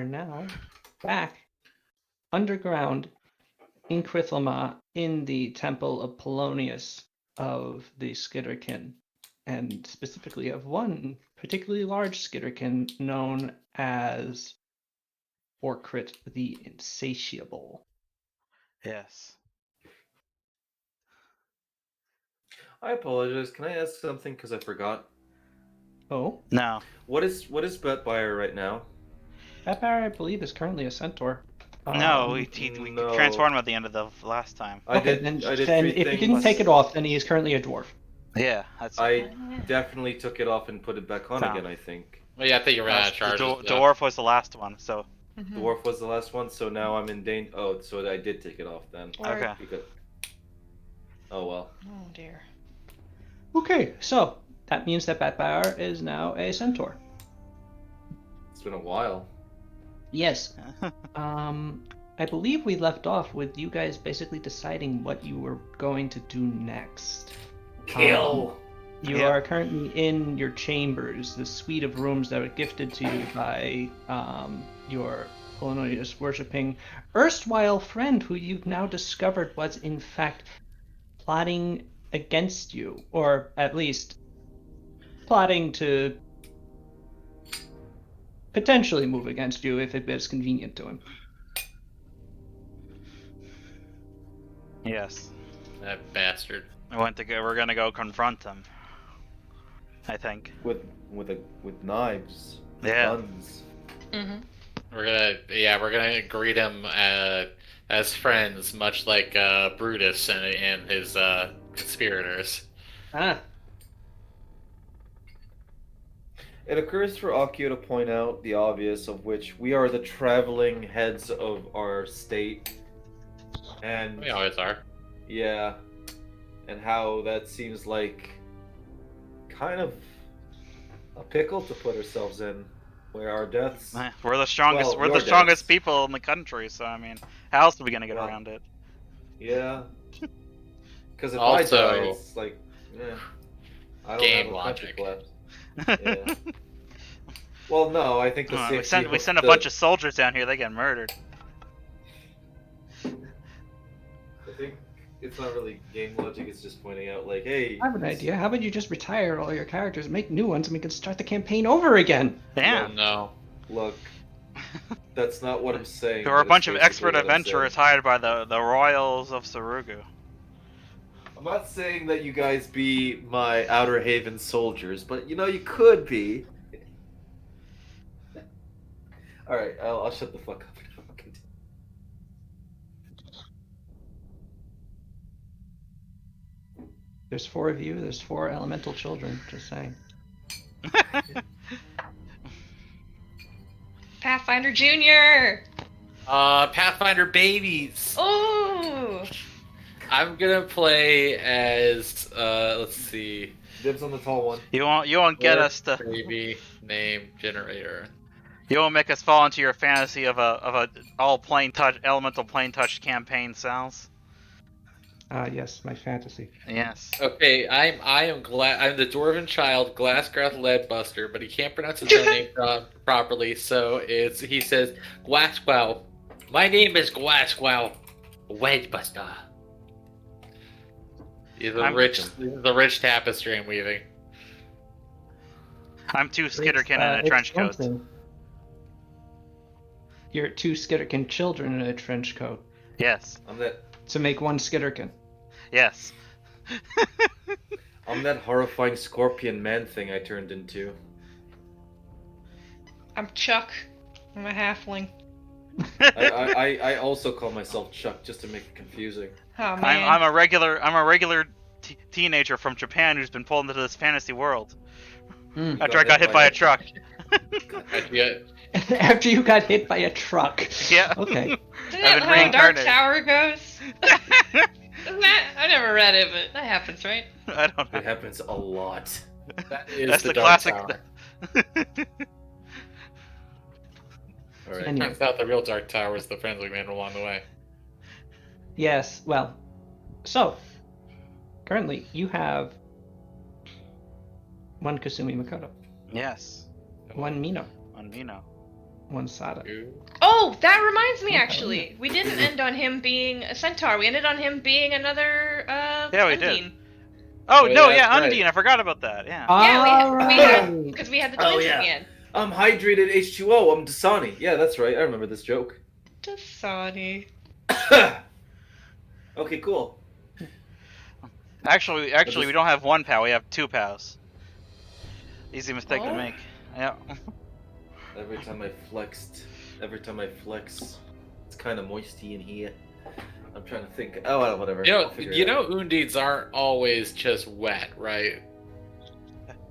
now back underground in Crithelma in the Temple of Polonius of the Skitterkin, and specifically of one particularly large Skitterkin known as Orcrit the Insatiable. Yes. I apologize. Can I ask something because I forgot? Oh, No. What is Betbuyer right now? Batbar, I believe, is currently a centaur. No, we no. transformed him at the end of the last time. I Okay, did. then, I did then three if things. you didn't take it off, then he is currently a dwarf. Yeah, that's. I definitely took it off and put it back on No. again. I think Well, yeah, I think you ran out of the charges. dwarf was the last one, so. dwarf was the last one, so now I'm in danger. Oh, so I did take it off then. Okay. Because... Oh well. Oh dear. Okay, so that means that Batbar is now a centaur. It's been a while. Yes. I believe we left off with you guys basically deciding what you were going to do next. Kill. You are currently in your chambers, the suite of rooms that were gifted to you by your Polonius worshipping erstwhile friend, who you've now discovered was in fact plotting against you, or at least plotting to potentially move against you if it was convenient to him. Yes. That bastard. We're gonna go confront him. I think. With knives. Yeah. Guns. We're gonna greet him as friends, much like Brutus and his conspirators. It occurs for Akio to point out the obvious, of which we are the traveling heads of our state. And We always are. yeah, and how that seems like kind of a pickle to put ourselves in, where our deaths. We're the strongest. Well, we're the your strongest deaths. people in the country. So I mean, how else are we gonna get Well, around it? Yeah. Because if Also- I die, it's like, I don't Game have a country logic. left. Yeah. Well, no, I think the we safety. send a bunch of soldiers down here. They get murdered. I think it's not really game logic. It's just pointing out, like, hey. I have an idea. How about you just retire all your characters, make new ones, and we can start the campaign over again? Yeah. Well, no. Look, that's not what I'm saying. There were a but bunch it's of expert basically what I'm adventurers saying. hired by the royals of Sarugu. I'm not saying that you guys be my Outer Haven soldiers, but you could be. All right, I'll shut the fuck up. There's 4 of you, there's 4 elemental children, just saying. Pathfinder Junior. Pathfinder babies. Oh. I'm gonna play as let's see, Dibs on the tall one. You won't get us to. baby name generator. You won't make us fall into your fantasy of a elemental plane touch campaign, Sal's. Yes, my fantasy. Yes. Okay, I'm the Dwarven child, Glassgrath Leadbuster, but he can't pronounce his own name properly, so he says Glassquell. My name is Glassquell Leadbuster. He's a rich tapestry I'm weaving. I'm 2 Skitterkin in a trench coat. You're 2 Skitterkin children in a trench coat. Yes. I'm that To make 1 Skitterkin. Yes. I'm that horrifying scorpion man thing I turned into. I'm Chuck. I'm a halfling. I also call myself Chuck just to make it confusing. Oh man. I'm a regular teenager from Japan who's been pulled into this fantasy world after I got hit by a truck. After you got hit by a truck. Yeah. Okay. Isn't I've that been how Dark reincarnated. Tower goes? Isn't that? I never read it, but that happens, right? I don't know. It happens a lot. That is That's the Dark classic. Tower. Alright. Anyway. Turns out the real Dark Tower is the friendly man along the way. Yes, well. So, currently, you have 1 Kasumi Makoto, Yes. 1 Mino, On Mino. one Sada. Oh, that reminds me. Oh, Actually, we didn't end on him being a centaur. We ended on him being another Yeah, we Undine. did. Oh, Oh, no, yeah, yeah, that's Undine. right. I forgot about that. Yeah. Yeah, we had Alright. because we had the Oh, twins yeah. at the end. I'm hydrated H2O. I'm Dasani. Yeah, that's right. I remember this joke. Dasani. Okay, cool. Actually, we don't have one pal. We have two pals. Easy mistake to Oh? make. Yeah. Every time I flex, it's kind of moisty in here. I'm trying to think. Oh, well, whatever. I'll figure it out. Undines aren't always just wet, right?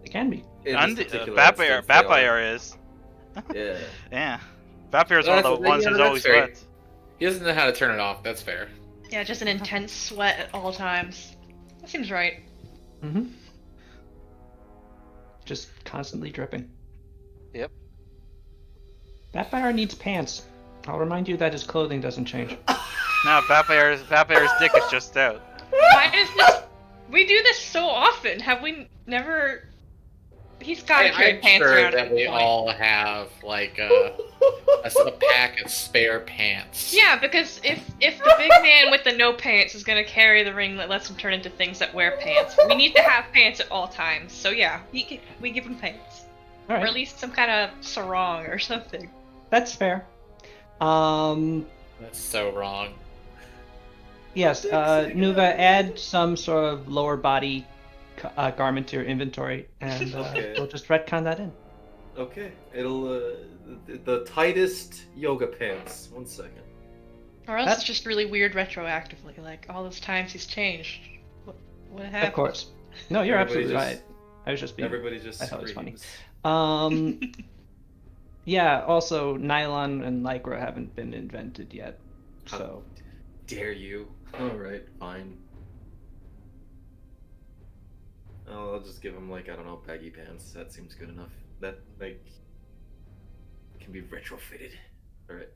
It can be. In this particular Vampire instance, they are. is. Yeah. Yeah. Vampire is one of the ones who's always fair. wet. He doesn't know how to turn it off. That's fair. Yeah, just an intense sweat at all times. That seems right. Mm-hmm. Just constantly dripping. Yep. Vampire needs pants. I'll remind you that his clothing doesn't change. No, Vampire's dick is just out. Why is this? We do this so often. Have we never? He's gotta carry I'm pants sure around that at we this point. all have like a pack of spare pants. Yeah, because if the big man with the no pants is gonna carry the ring that lets him turn into things that wear pants, we need to have pants at all times. So yeah, we give him pants, All or right, at least some kind of sarong or something. that's fair. That's so wrong. Yes, Nuva, add some sort of lower body garment to your inventory, and Okay. we'll just retcon that in. Okay. It'll the tightest yoga pants. 1 second. Or else That's- it's just really weird retroactively, like all those times he's changed. What happened? Of course. No, you're Everybody absolutely just- right. I was just being. Everybody just I thought it was funny. screams. Yeah. Also, nylon and lycra haven't been invented yet, so. Dare you? All right, fine. Oh, I'll just give him like I don't know, baggy pants. That seems good enough. That like can be retrofitted. All right.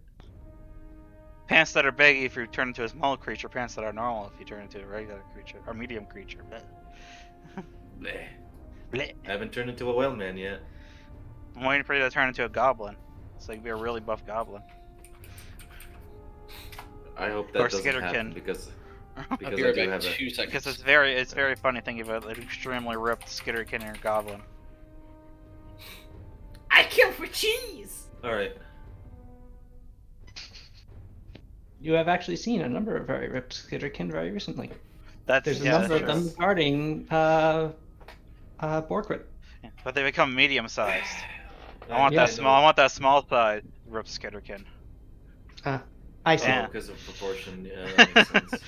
Pants that are baggy if you turn into a small creature. Pants that are normal if you turn into a regular creature or medium creature. Bleh. Bleh. I haven't turned into a whale man yet. I'm waiting for you to turn into a goblin. So you'd be a really buff goblin. I hope Or that doesn't Skitterkin. happen because I'll because be I right do back. have a 2 seconds. Because it's very funny thinking about an extremely ripped Skitterkin or goblin. I kill for cheese. All right. You have actually seen a number of very ripped Skitterkin very recently. That's There's a yeah, number of that's them true. guarding Borgrit. Yeah, but they become medium sized. I want Yeah. that small. I want that small size ripped Skitterkin. I see. Yeah. Because of proportion. Yeah, that makes sense.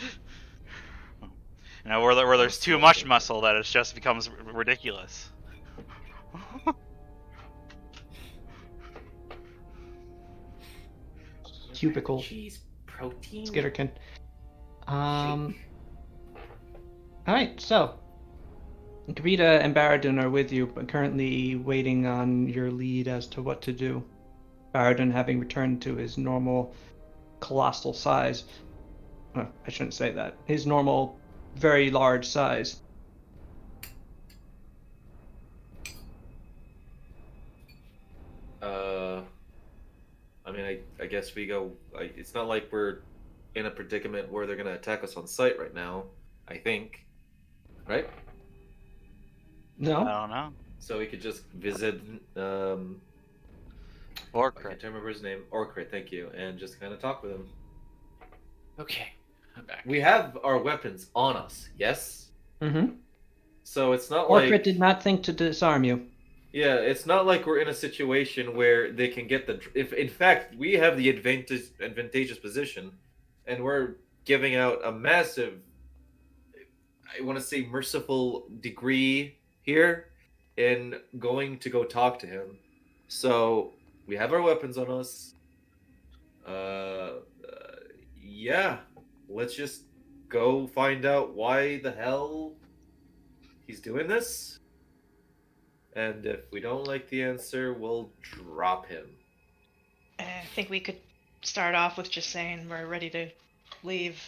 You know, where there's too much muscle that it just becomes ridiculous. Cubicle Cheese protein. Skitterkin. Alright, so Greta and Baradun are with you, but currently waiting on your lead as to what to do. Baradun having returned to his normal colossal size. Well, I shouldn't say that. His normal, very large size. I mean, I guess we go. It's not like we're in a predicament where they're gonna attack us on sight right now. I think, right? I No? don't know. So we could just visit. Or I crit. can't remember his name. Orcrit, thank you, and just kind of talk with him. Okay, I'm back. We have our weapons on us, yes. Mm-hmm. So it's not Orcrit like did not think to disarm you. yeah, it's not like we're in a situation where they can get the. If in fact we have the advantageous position, and we're giving out a massive, I want to say merciful degree here, in going to go talk to him. So we have our weapons on us. Yeah, let's just go find out why the hell he's doing this. And if we don't like the answer, we'll drop him. I think we could start off with just saying we're ready to leave.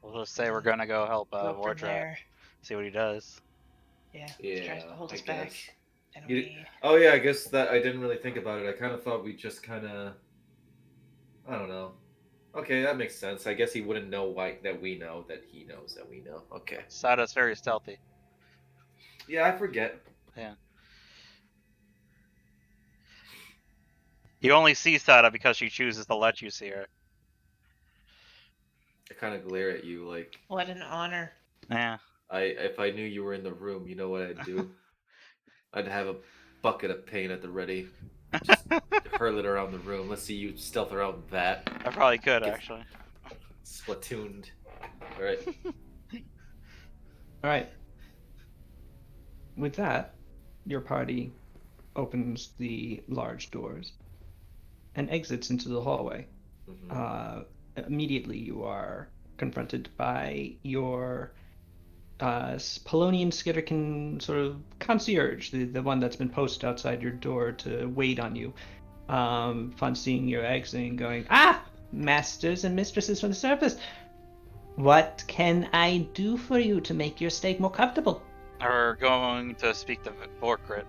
We'll just say we're gonna go help Go from Wardrop. there. See what he does. Yeah. Yeah, Tries to hold I us back. guess. And You- we. Oh yeah, I guess that I didn't really think about it. I kind of thought we just kind of, I don't know. Okay, that makes sense. I guess he wouldn't know why that we know that he knows that we know. Okay. Sada's very stealthy. Yeah, I forget. Yeah. You only see Sada because she chooses to let you see her. I kind of glare at you like, What an honor. Yeah. if I knew you were in the room, you know what I'd do? I'd have a bucket of paint at the ready. Just hurl it around the room. Let's see you stealth around that. I probably could, Get actually. splatooned. All right. All right. With that, your party opens the large doors and exits into the hallway. Mhm. Immediately, you are confronted by your Polonian Skitterkin sort of concierge, the one that's been posted outside your door to wait on you. Upon seeing your exit and going, masters and mistresses from the surface, what can I do for you to make your stay more comfortable? Or going to speak to Vorkrit.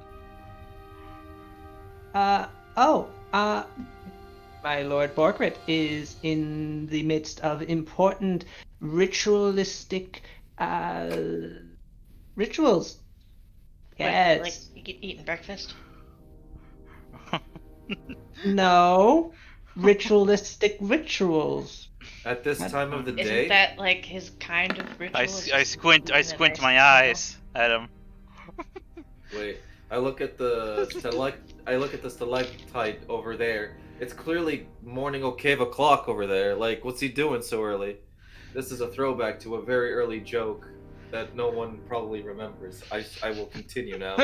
My Lord Borgrit is in the midst of important ritualistic rituals. Yes. Like eating breakfast. No. Ritualistic rituals. At this time of the day, Isn't that like his kind of ritual? I squint my eyes at him. wait. I look at the stalactite over there. It's clearly morning Okeva clock over there. Like, what's he doing so early? This is a throwback to a very early joke that no one probably remembers. I will continue now.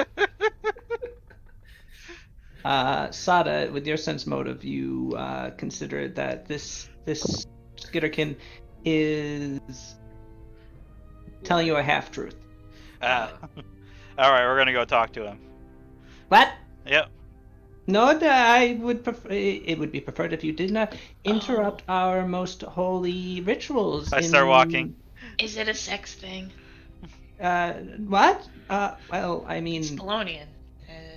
Sada, with your sense motive, you consider that this Skitterkin is telling you a half truth. All right, we're gonna go talk to him. What? Yep. No, I would prefer. It would be preferred if you did not interrupt our most holy rituals. I start walking. Is it a sex thing? What? Well, I It's mean, Polonian.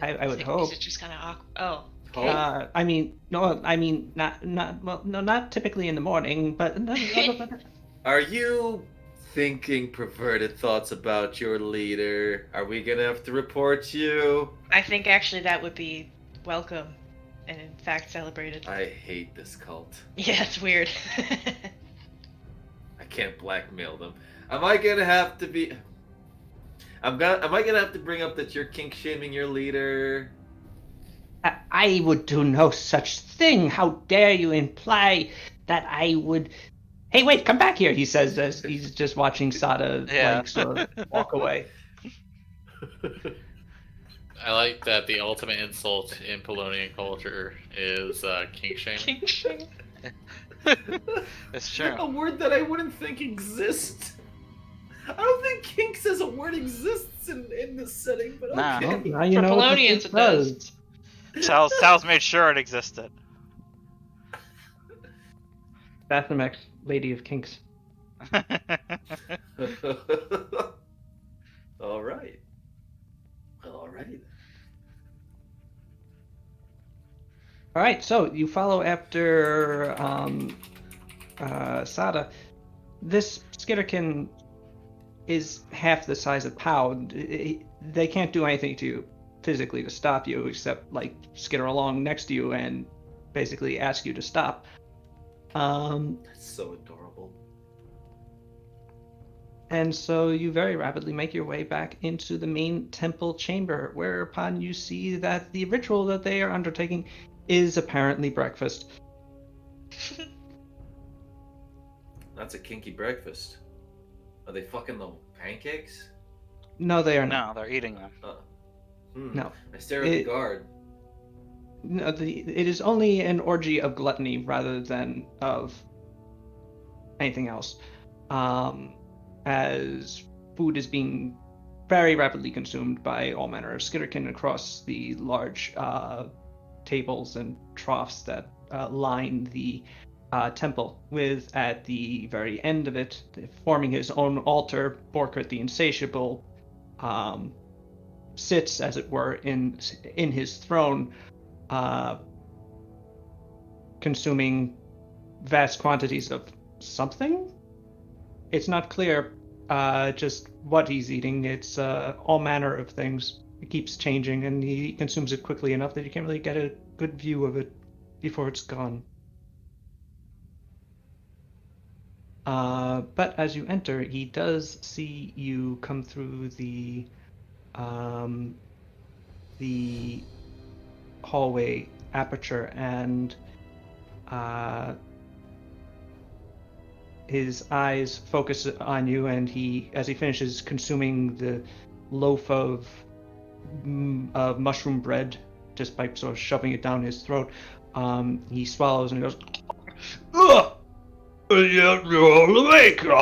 I would Is hope. it just kind of awkward? Oh. Oh. I mean, no, I mean, not typically in the morning, but Are you thinking perverted thoughts about your leader? Are we gonna have to report you? I think actually that would be welcome, and in fact celebrated. I hate this cult. Yeah, it's weird. I can't blackmail them. Am I gonna have to be? Am I gonna have to bring up that you're kink shaming your leader? I would do no such thing. How dare you imply that I would? Hey, wait, come back here, he says as he's just watching Sada Yeah. sort of walk away. I like that the ultimate insult in Polonian culture is kink shaming. King shame. It's true. A word that I wouldn't think exists. I don't think kinks as a word exists in this setting, but Nah. okay. Well, now you For know what Polonians, this it does. Sal's made sure it existed. Bathomex, Lady of Kinks. All right. Well, all right. All right, so you follow after Sada. This Skitterkin is half the size of Pound. They can't do anything to you physically to stop you, except like skitter along next to you and basically ask you to stop. That's so adorable. And so you very rapidly make your way back into the main temple chamber, whereupon you see that the ritual that they are undertaking is apparently breakfast. That's a kinky breakfast. Are they fucking the pancakes? No, they are not. No, they're eating them. No. I stare at the It- guard. No, it is only an orgy of gluttony rather than of anything else. As food is being very rapidly consumed by all manner of skitterkin across the large tables and troughs that line the temple, with at the very end of it, forming his own altar, Borkert the Insatiable, sits, as it were, in his throne, consuming vast quantities of something. It's not clear just what he's eating. It's all manner of things. It keeps changing, and he consumes it quickly enough that you can't really get a good view of it before it's gone. But as you enter, he does see you come through the hallway aperture, and his eyes focus on you, and as he finishes consuming the loaf of mushroom bread, just by sort of shoving it down his throat, he swallows and he goes, "Ugh! You're all awake. Would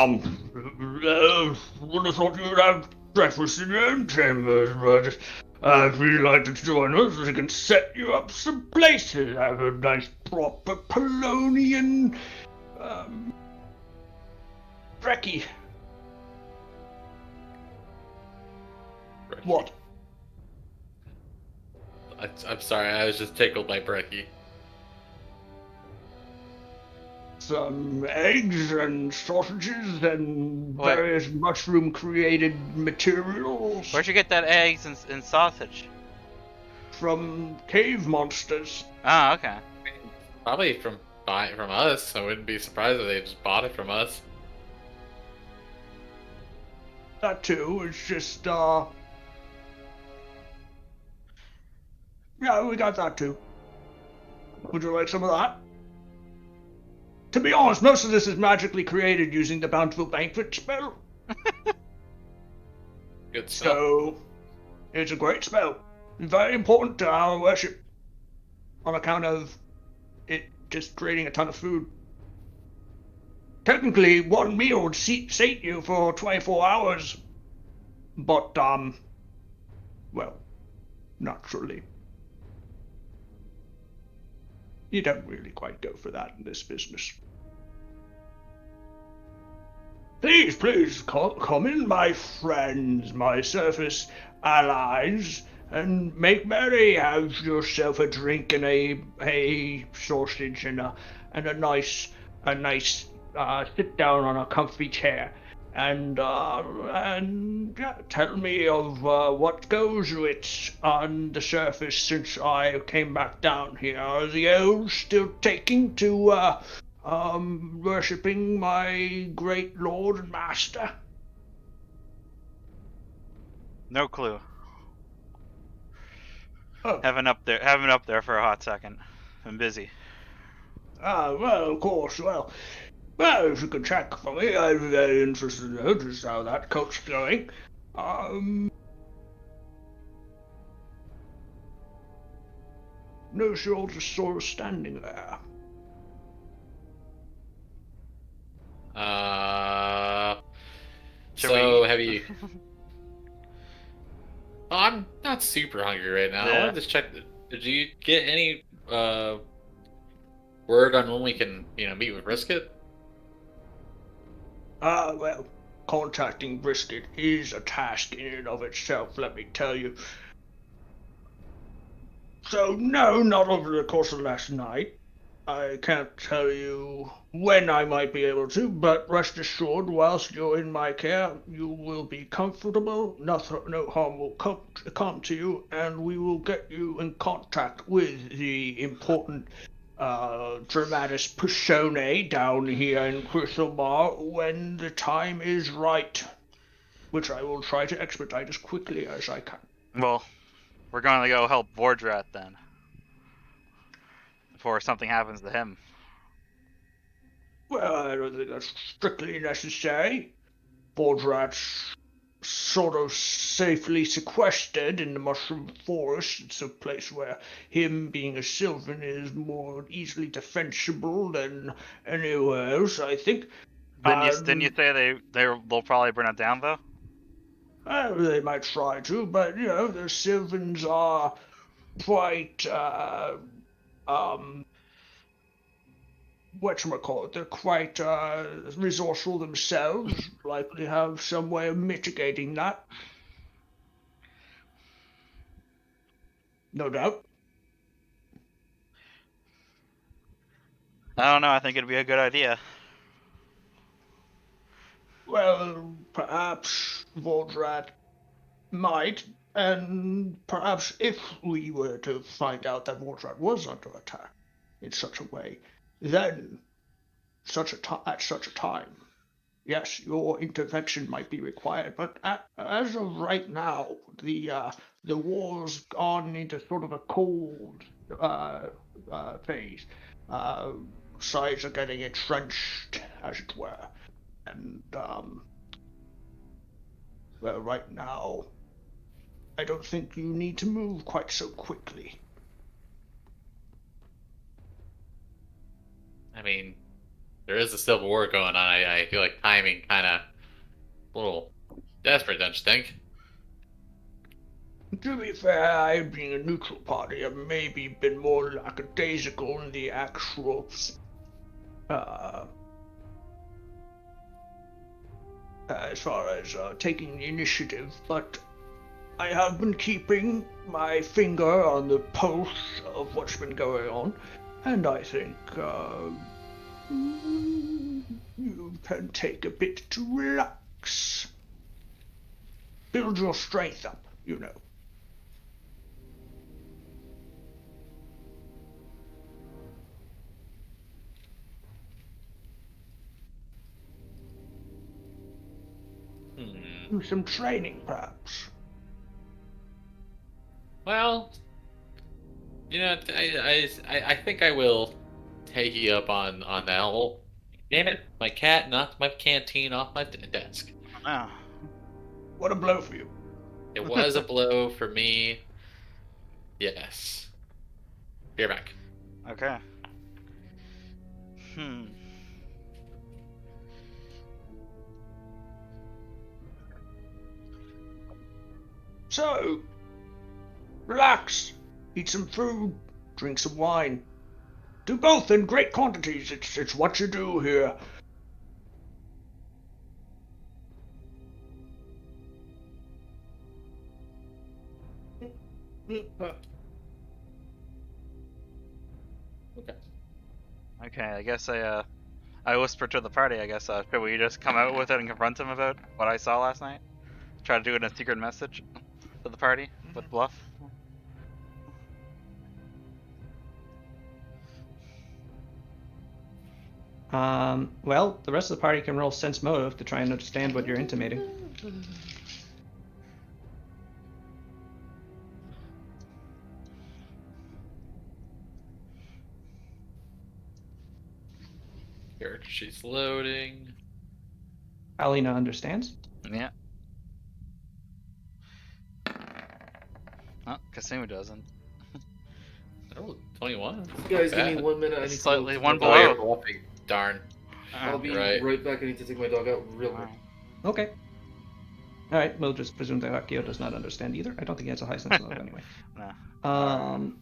have thought you would have breakfast in your own chambers, but if you'd like to join us, we can set you up some places. Have a nice proper Polonian brekkie." What? I'm sorry, I was just tickled by brekkie. Some eggs and sausages and What? various mushroom-created materials Where'd you get that eggs and sausage? from cave monsters. Oh, okay. Probably from us. I wouldn't be surprised if they just bought it from us. That too. It's just, yeah, we got that too. Would you like some of that? To be honest, most of this is magically created using the Bountiful Banquet spell. Good stuff. So, it's a great spell. Very important to our worship. On account of it just creating a ton of food. Technically, one meal would sate you for 24 hours. But, well, naturally. You don't really quite go for that in this business. Please, come in, my friends, my surface allies, and make merry. Have yourself a drink and a sausage and a nice sit down on a comfy chair, and yeah, tell me of what goes with on the surface since I came back down here. Are the elves still taking to worshipping my great lord and master? No clue. Oh. Haven't up there for a hot second. I'm busy. Well, of course, well, if you could check for me, I'd be very interested to know just how that coach's going. Notice you're all just sort of standing there. Have you? Oh, I'm not super hungry right now. I Yeah. wanted to check. Did you get any word on when we can, meet with Brisket? Well, contacting Brisket is a task in and of itself, let me tell you. So, no, not over the course of last night. I can't tell you when I might be able to, but rest assured, whilst you're in my care, you will be comfortable, no harm will come to you, and we will get you in contact with the important dramatis personae down here in Crystal Bar when the time is right, which I will try to expedite as quickly as I can. Well, we're going to go help Vordrat then. Before something happens to him. Well, I don't think that's strictly necessary. Vordrat's sort of safely sequestered in the Mushroom Forest. It's a place where him being a Sylvan is more easily defensible than anywhere else, I think. Didn't you say they'll probably burn it down though? They might try to, but the Sylvans are quite whatchamacallit, they're quite resourceful themselves, likely have some way of mitigating that. No doubt. I don't know. I think it'd be a good idea. Well, perhaps Vordrat might, and perhaps if we were to find out that Vordrat was under attack in such a way, then at such a time, yes, your intervention might be required. But as of right now, the war's gone into sort of a cold phase. Uh, Sides are getting entrenched, as it were, and well, right now, I don't think you need to move quite so quickly. I mean, there is a civil war going on. I feel like timing kind of a little desperate, don't you think? To be fair, I, being a neutral party, have maybe been more lackadaisical in the actual uh, as far as taking the initiative, but I have been keeping my finger on the pulse of what's been going on, and I think you can take a bit to relax. Build your strength up, you know. Do some training, perhaps. Well, I think I will take you up on that whole. Damn it! My cat knocked my canteen off my desk. Oh. What a blow for you. It was a blow for me. Yes. Be right back. Okay. Hmm. So, relax, eat some food, drink some wine. Do both in great quantities. It's what you do here. Okay. Okay. I guess I whispered to the party. I guess should we just come out with it and confront him about what I saw last night? Try to do it in a secret message to the party with bluff. Well, the rest of the party can roll sense motive to try and understand what you're intimating. Here, she's loading. Alina understands. Yeah. Oh, Kasumu doesn't. Oh, 21. Guys, give me 1 minute. I need Slightly to go one take my Oh, below. dog you're bluffing. Darn. I'll be Right. right back. I need to take my dog out real quick. Wow. Okay. All right, we'll just presume that Akio does not understand either. I don't think he has a high sense motive anyway. No.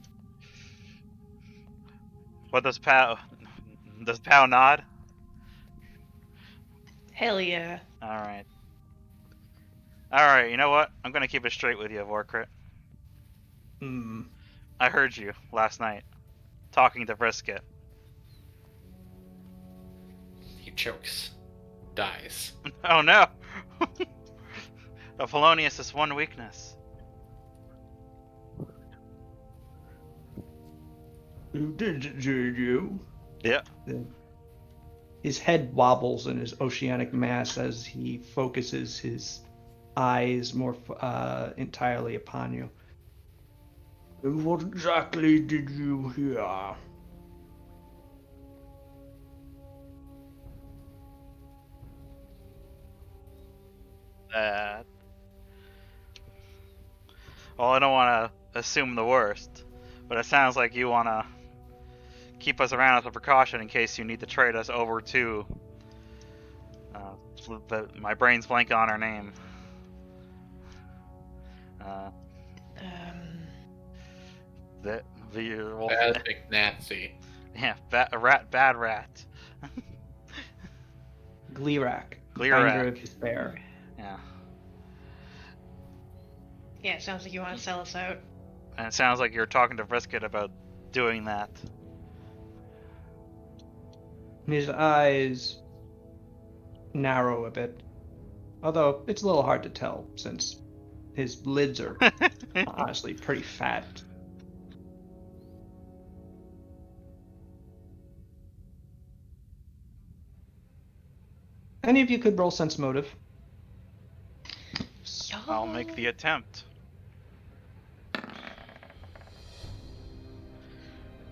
What does Pow nod? Hell yeah. Alright. Alright, you know what? I'm gonna keep it straight with you, Vorcrit. Hmm. I heard you last night. Talking to Brisket. He chokes. Dies. Oh no! Apollonius is one weakness. You did you? Yeah. His head wobbles in his oceanic mass as he focuses his eyes more entirely upon you. And what exactly did you hear? Well, I don't want to assume the worst, but it sounds like you want to keep us around as a precaution in case you need to trade us over to. But my brain's blanking on her name. The well, Bad McNatsy. yeah, bad rat. Gleerak, Gleerak. Finder of Despair. Yeah. Yeah, it sounds like you want to sell us out. And it sounds like you're talking to Brisket about doing that. His eyes narrow a bit, although it's a little hard to tell since his lids are honestly pretty fat. Any of you could roll sense motive. I'll make the attempt.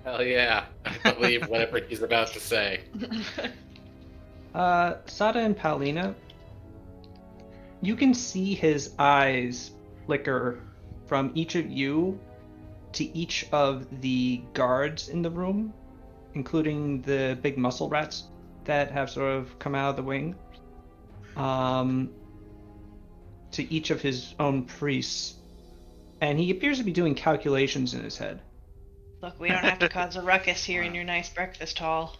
Hell yeah. I believe whatever he's about to say. Sada and Paulina, you can see his eyes flicker from each of you to each of the guards in the room, including the big muscle rats that have sort of come out of the wing, to each of his own priests. And he appears to be doing calculations in his head. Look, we don't have to cause a ruckus here in your nice breakfast hall.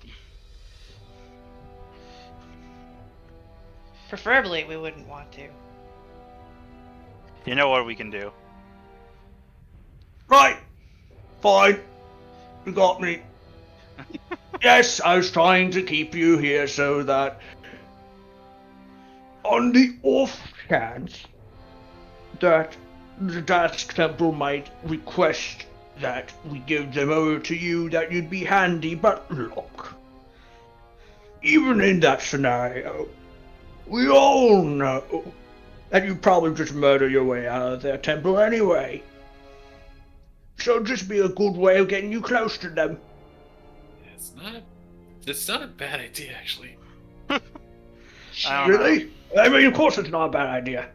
Preferably, we wouldn't want to. You know what we can do? Right, fine, you got me. Yes, I was trying to keep you here so that on the off chance that the Dask Temple might request that we give them over to you, that you'd be handy, but look, even in that scenario, we all know that you'd probably just murder your way out of their temple anyway. So just be a good way of getting you close to them. It's not a bad idea, actually. I don't know. Really? I mean, of course it's not a bad idea.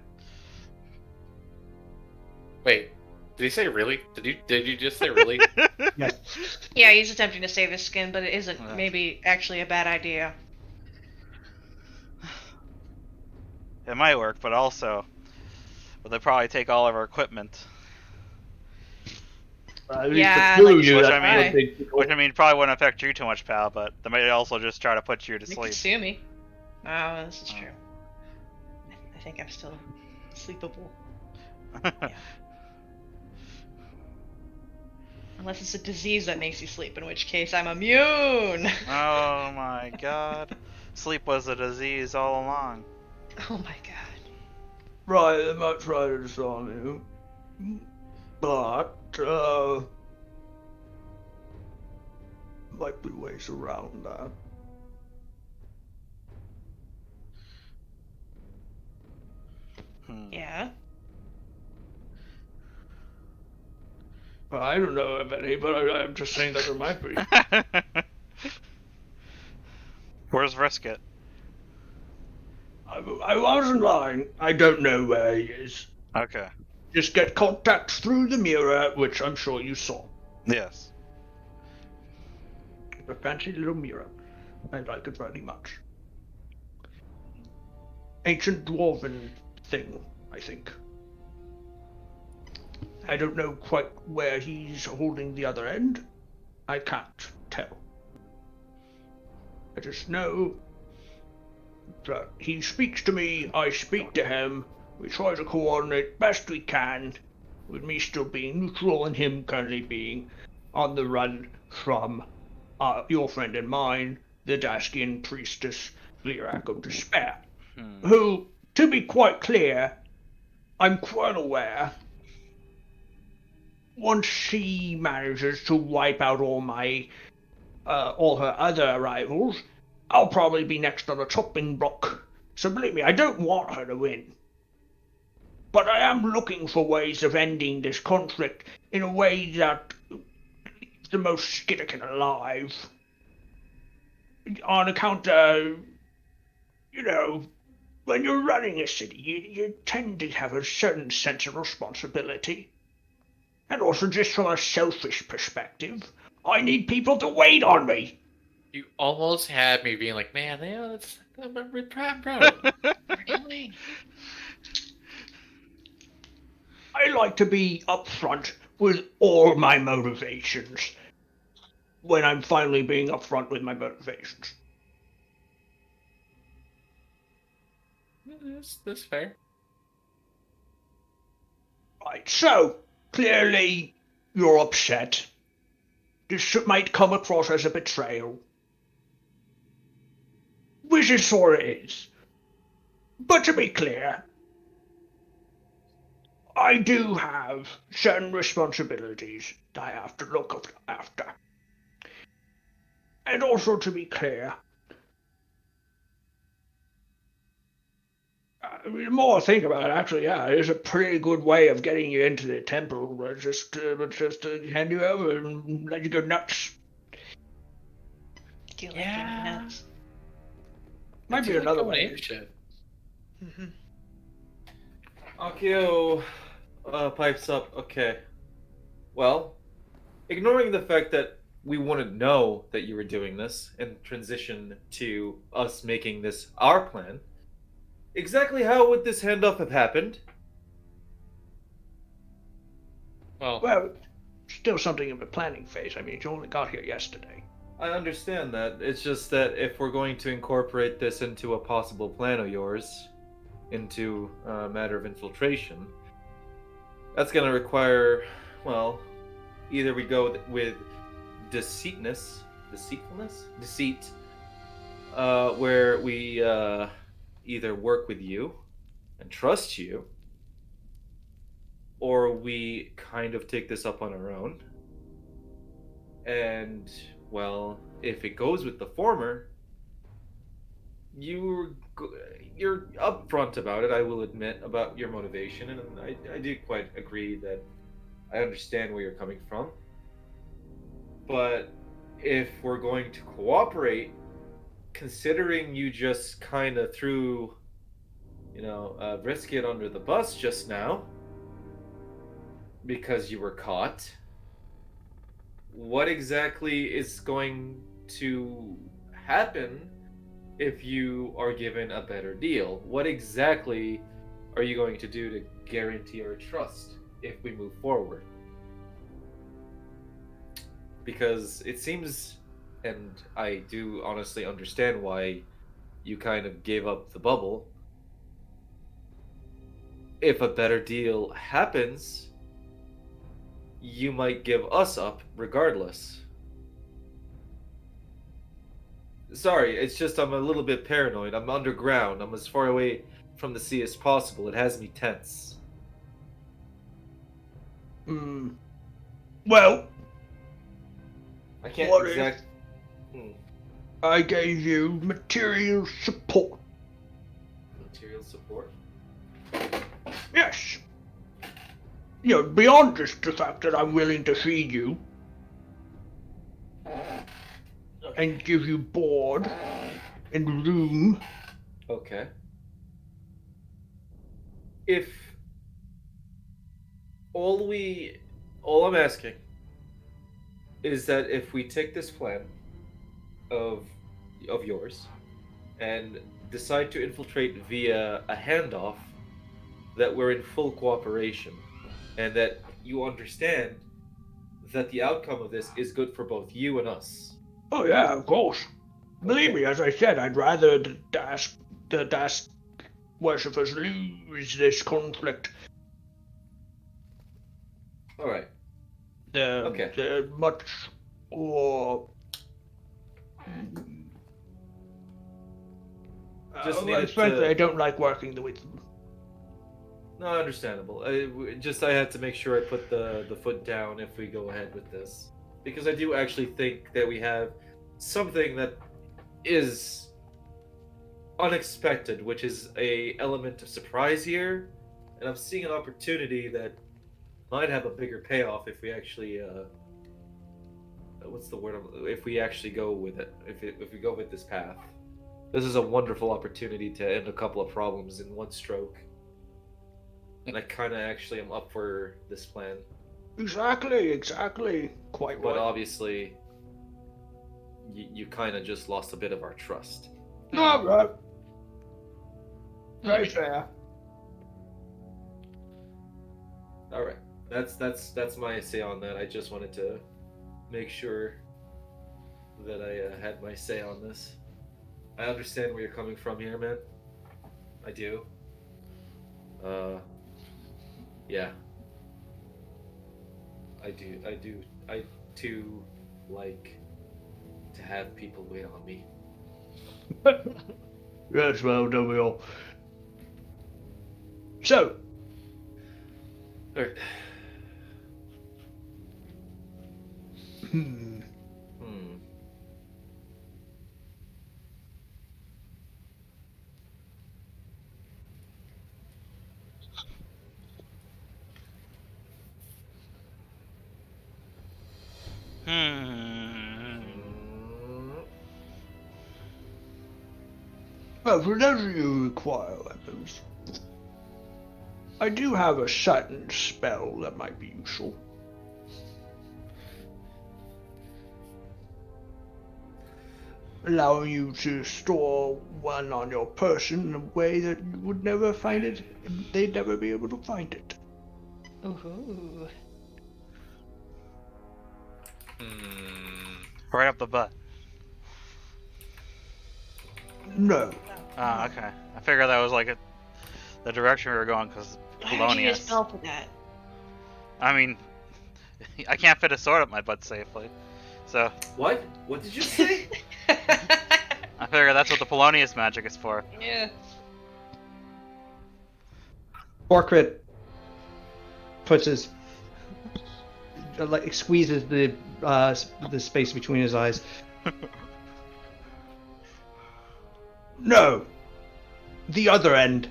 Wait, did he say really? Did you just say really? Yes. Yeah, he's attempting to save his skin, but it isn't Yeah. maybe actually a bad idea. It might work, but also, they probably take all of our equipment. Yeah, like, Which should I mean, try. which I mean, probably wouldn't affect you too much, pal. But they might also just try to put you to You sleep. can sue me. Oh, this is true. I think I'm still sleepable. Yeah. Unless it's a disease that makes you sleep, in which case I'm immune! Oh my god. Sleep was a disease all along. Oh my god. Right, they might try to disarm you. But, might be ways around that. Yeah? I don't know of any, but I'm just saying that there might be. Where's Brisket? I wasn't lying. I don't know where he is. Okay. Just get contacts through the mirror, which I'm sure you saw. Yes. A fancy little mirror. I like it very much. Ancient dwarven thing, I think. I don't know quite where he's holding the other end. I can't tell. I just know that he speaks to me, I speak to him, we try to coordinate best we can, with me still being neutral and him currently being on the run from your friend and mine, the Daskian priestess, Lyrak of Despair, who, to be quite clear, I'm quite aware, once she manages to wipe out all her other rivals, I'll probably be next on the chopping block. So believe me, I don't want her to win. But I am looking for ways of ending this conflict in a way that leaves the most Skittican alive. On account of, when you're running a city, you tend to have a certain sense of responsibility. And also just from a selfish perspective, I need people to wait on me. You almost had me being like, man, I'm proud. Really? I like to be upfront with all my motivations when I'm finally being upfront with my motivations. That's fair. Right, so, clearly, you're upset. This might come across as a betrayal. Which it sort of is. But to be clear, I do have certain responsibilities I have to look after. And also to be clear, the more I think about it, actually, yeah, it is a pretty good way of getting you into the temple. Just hand you over and let you go nuts. Do you like Yeah. going nuts? Might I be do like another going way. apeshit. Mm-hmm. Akio pipes up. Okay. Well, ignoring the fact that we wouldn't know that you were doing this and transition to us making this our plan, exactly how would this handoff have happened? Well, Well, still something in the planning phase. I mean, you only got here yesterday. I understand that. It's just that if we're going to incorporate this into a possible plan of yours, into a matter of infiltration, that's going to require, well, either we go with deceit, where we either work with you and trust you, or we kind of take this up on our own. And, well, if it goes with the former, you're upfront about it, I will admit, about your motivation, and I do quite agree that I understand where you're coming from. But if we're going to cooperate, considering you just kind of threw, Brisket under the bus just now because you were caught, what exactly is going to happen if you are given a better deal? What exactly are you going to do to guarantee our trust if we move forward? Because it seems, and I do honestly understand why you kind of gave up the bubble. If a better deal happens, you might give us up regardless. Sorry, it's just I'm a little bit paranoid. I'm underground. I'm as far away from the sea as possible. It has me tense. Well, I can't what exact. if I gave you material support? Material support? Yes. You know, beyond just the fact that I'm willing to feed you and give you board and room. Okay. If all I'm asking is that if we take this plan of yours and decide to infiltrate via a handoff, that we're in full cooperation and that you understand that the outcome of this is good for both you and us. Oh yeah, of course. Believe Okay. me, as I said, I'd rather the Dask worshippers lose this conflict. All right. They're, Okay. they're much more. Just needed Frankly, I to. don't like working with them. No, understandable. I had to make sure I put the foot down if we go ahead with this, because I do actually think that we have something that is unexpected, which is a element of surprise here, and I'm seeing an opportunity that might have a bigger payoff if we actually what's the word? If we actually go with it, if we go with this path, this is a wonderful opportunity to end a couple of problems in one stroke. And I kind of actually am up for this plan. Exactly. Quite But right. obviously, you kind of just lost a bit of our trust. No, right. Very fair. All right, that's my say on that. I just wanted to make sure that I had my say on this. I understand where you're coming from here, man. I do. Yeah. I too like to have people wait on me. Yes, well, don't we all? So, Alright. hmm, Hmm. Hmm. Mm, well, for those of you who require weapons, I do have a certain spell that might be useful. Allowing you to store one on your person in a way that you would never find it, they'd never be able to find it. Ooh. Right up the butt. No. Ah, okay. I figured that was like the direction we were going because Why would you use Polonius. spell for that? I mean, I can't fit a sword up my butt safely, so What? What did you say? I figure that's what the Polonius magic is for. Yeah. Borkrit puts his like squeezes the space between his eyes. No, the other end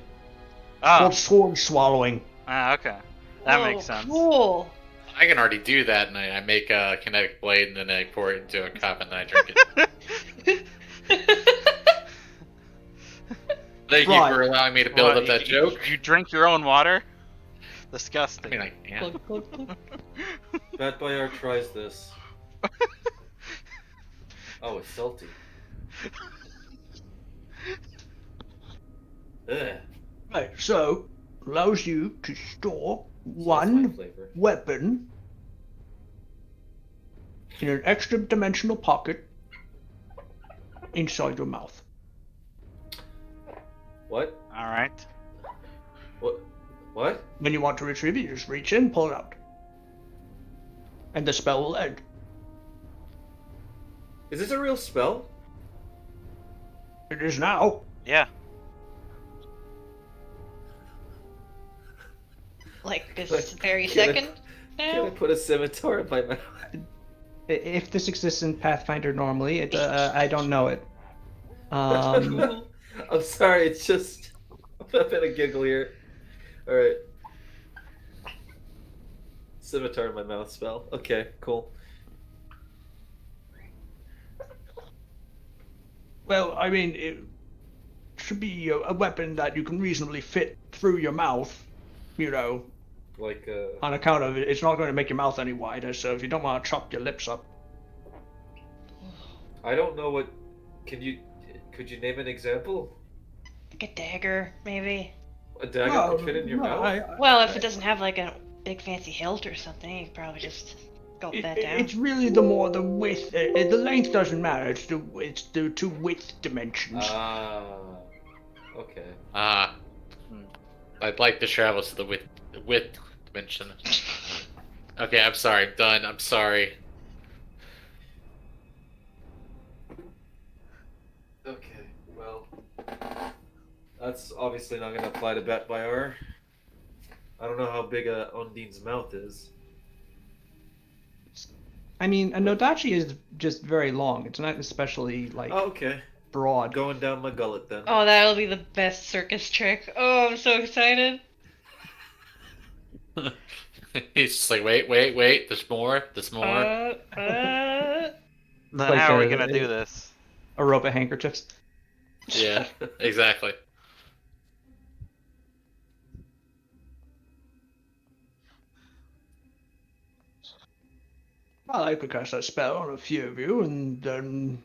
called Oh, sword swallowing. okay. That Whoa, makes sense. cool. I can already do that, and I make a kinetic blade, and then I pour it into a cup, and then I drink it. Thank you Right. for allowing me to build What, up that joke. You drink your own water? I Disgusting. mean, I can. Glug, glug, glug. Bat Bayar tries this. Oh, it's salty. Ugh. Right, so allows you to store So that's my one flavor. weapon in an extra dimensional pocket inside your mouth. What? All right. What? What? When you want to retrieve it, you just reach in, pull it out. And the spell will end. Is this a real spell? It is now. Yeah. Like this Like, very can I- second Can I now? put a scimitar in my mouth? If this exists in Pathfinder normally, I don't know it. Cool. I'm sorry, it's just I'm having a giggle here. Alright. Scimitar in my mouth spell. Okay, cool. Well, I mean, it should be a weapon that you can reasonably fit through your mouth, you know, Like on account of it's not going to make your mouth any wider, so if you don't want to chop your lips up. I don't know what could you name an example? Like a dagger, maybe. A dagger No, could fit in your no, mouth? Well, if it doesn't have like a big fancy hilt or something, you could probably just gulp that down. It's really the width. The length doesn't matter. It's the two width dimensions. Ah. Okay. Ah. I'd like to travel to the width dimension. Okay, I'm sorry. I'm done. I'm sorry. Okay. Well, that's obviously not going to apply to Bat Bayar. I don't know how big Undine's mouth is. I mean, a Nodachi is just very long. It's not especially like Oh, okay. broad. Going down my gullet then. Oh, that'll be the best circus trick. Oh, I'm so excited. He's just like, wait. There's more. There's more. Then Like how are we a- gonna do this? A rope of handkerchiefs. Yeah, exactly. I like to cast that spell on a few of you, and then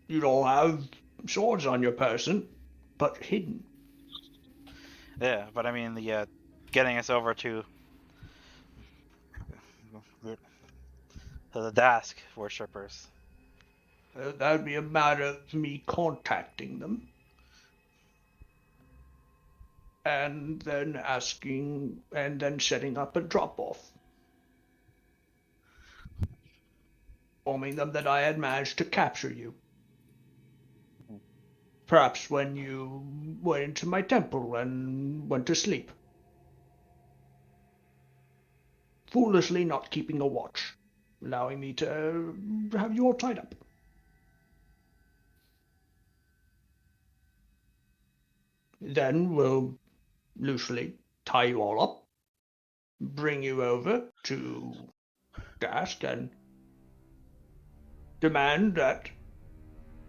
you'd all have swords on your person, but hidden. Yeah, but I mean the getting us over to the Dask worshippers. That would be a matter of me contacting them. And then setting up a drop-off. informing them that I had managed to capture you. Perhaps when you went into my temple and went to sleep. Foolishly not keeping a watch, allowing me to have you all tied up. Then we'll loosely tie you all up, bring you over to Dask, and demand that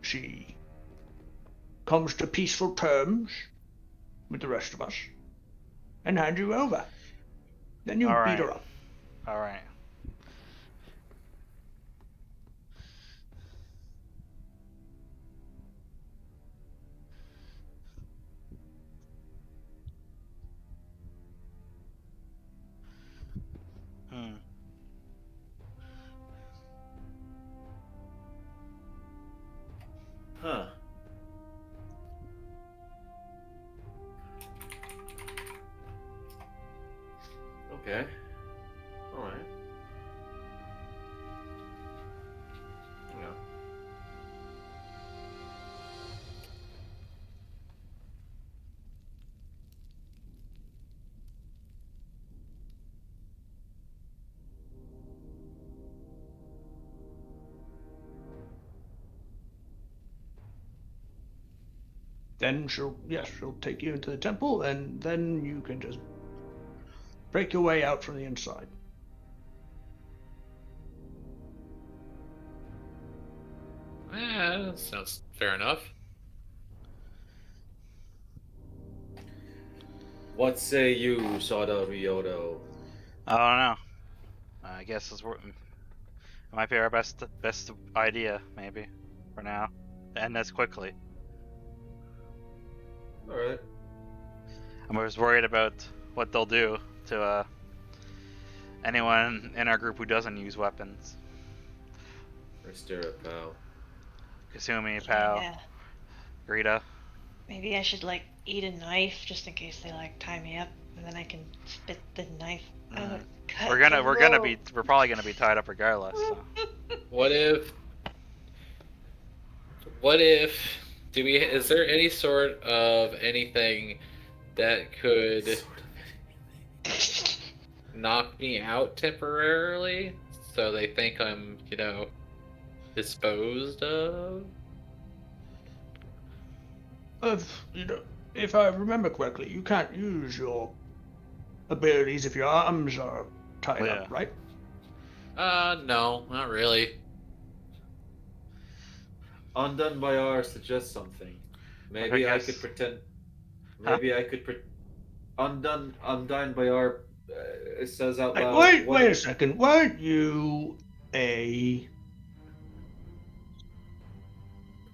she comes to peaceful terms with the rest of us, and hand you over. Then you All beat right. her up. All right. Hmm. Huh. Okay. Alright. Yeah. Then she'll take you into the temple, and then you can just break your way out from the inside. Sounds fair enough. What say you, Sada Ryoto? I don't know. I guess it might be our best idea, maybe, for now. To end this quickly. Alright. I'm just worried about what they'll do to anyone in our group who doesn't use weapons. Restera, pal. Kasumi, Pal, Yeah. Rita. Maybe I should like eat a knife just in case they like tie me up, and then I can spit the knife. Mm. Cut We're probably gonna be tied up regardless. So. What if is there any sort of anything that could knock me out temporarily so they think I'm, disposed of? If I remember correctly, you can't use your abilities if your arms are tied up, right? No, not really. Undone by R suggests something. Maybe I could pretend. Maybe I could Undone by R says out loud. Wait a second. Weren't you a...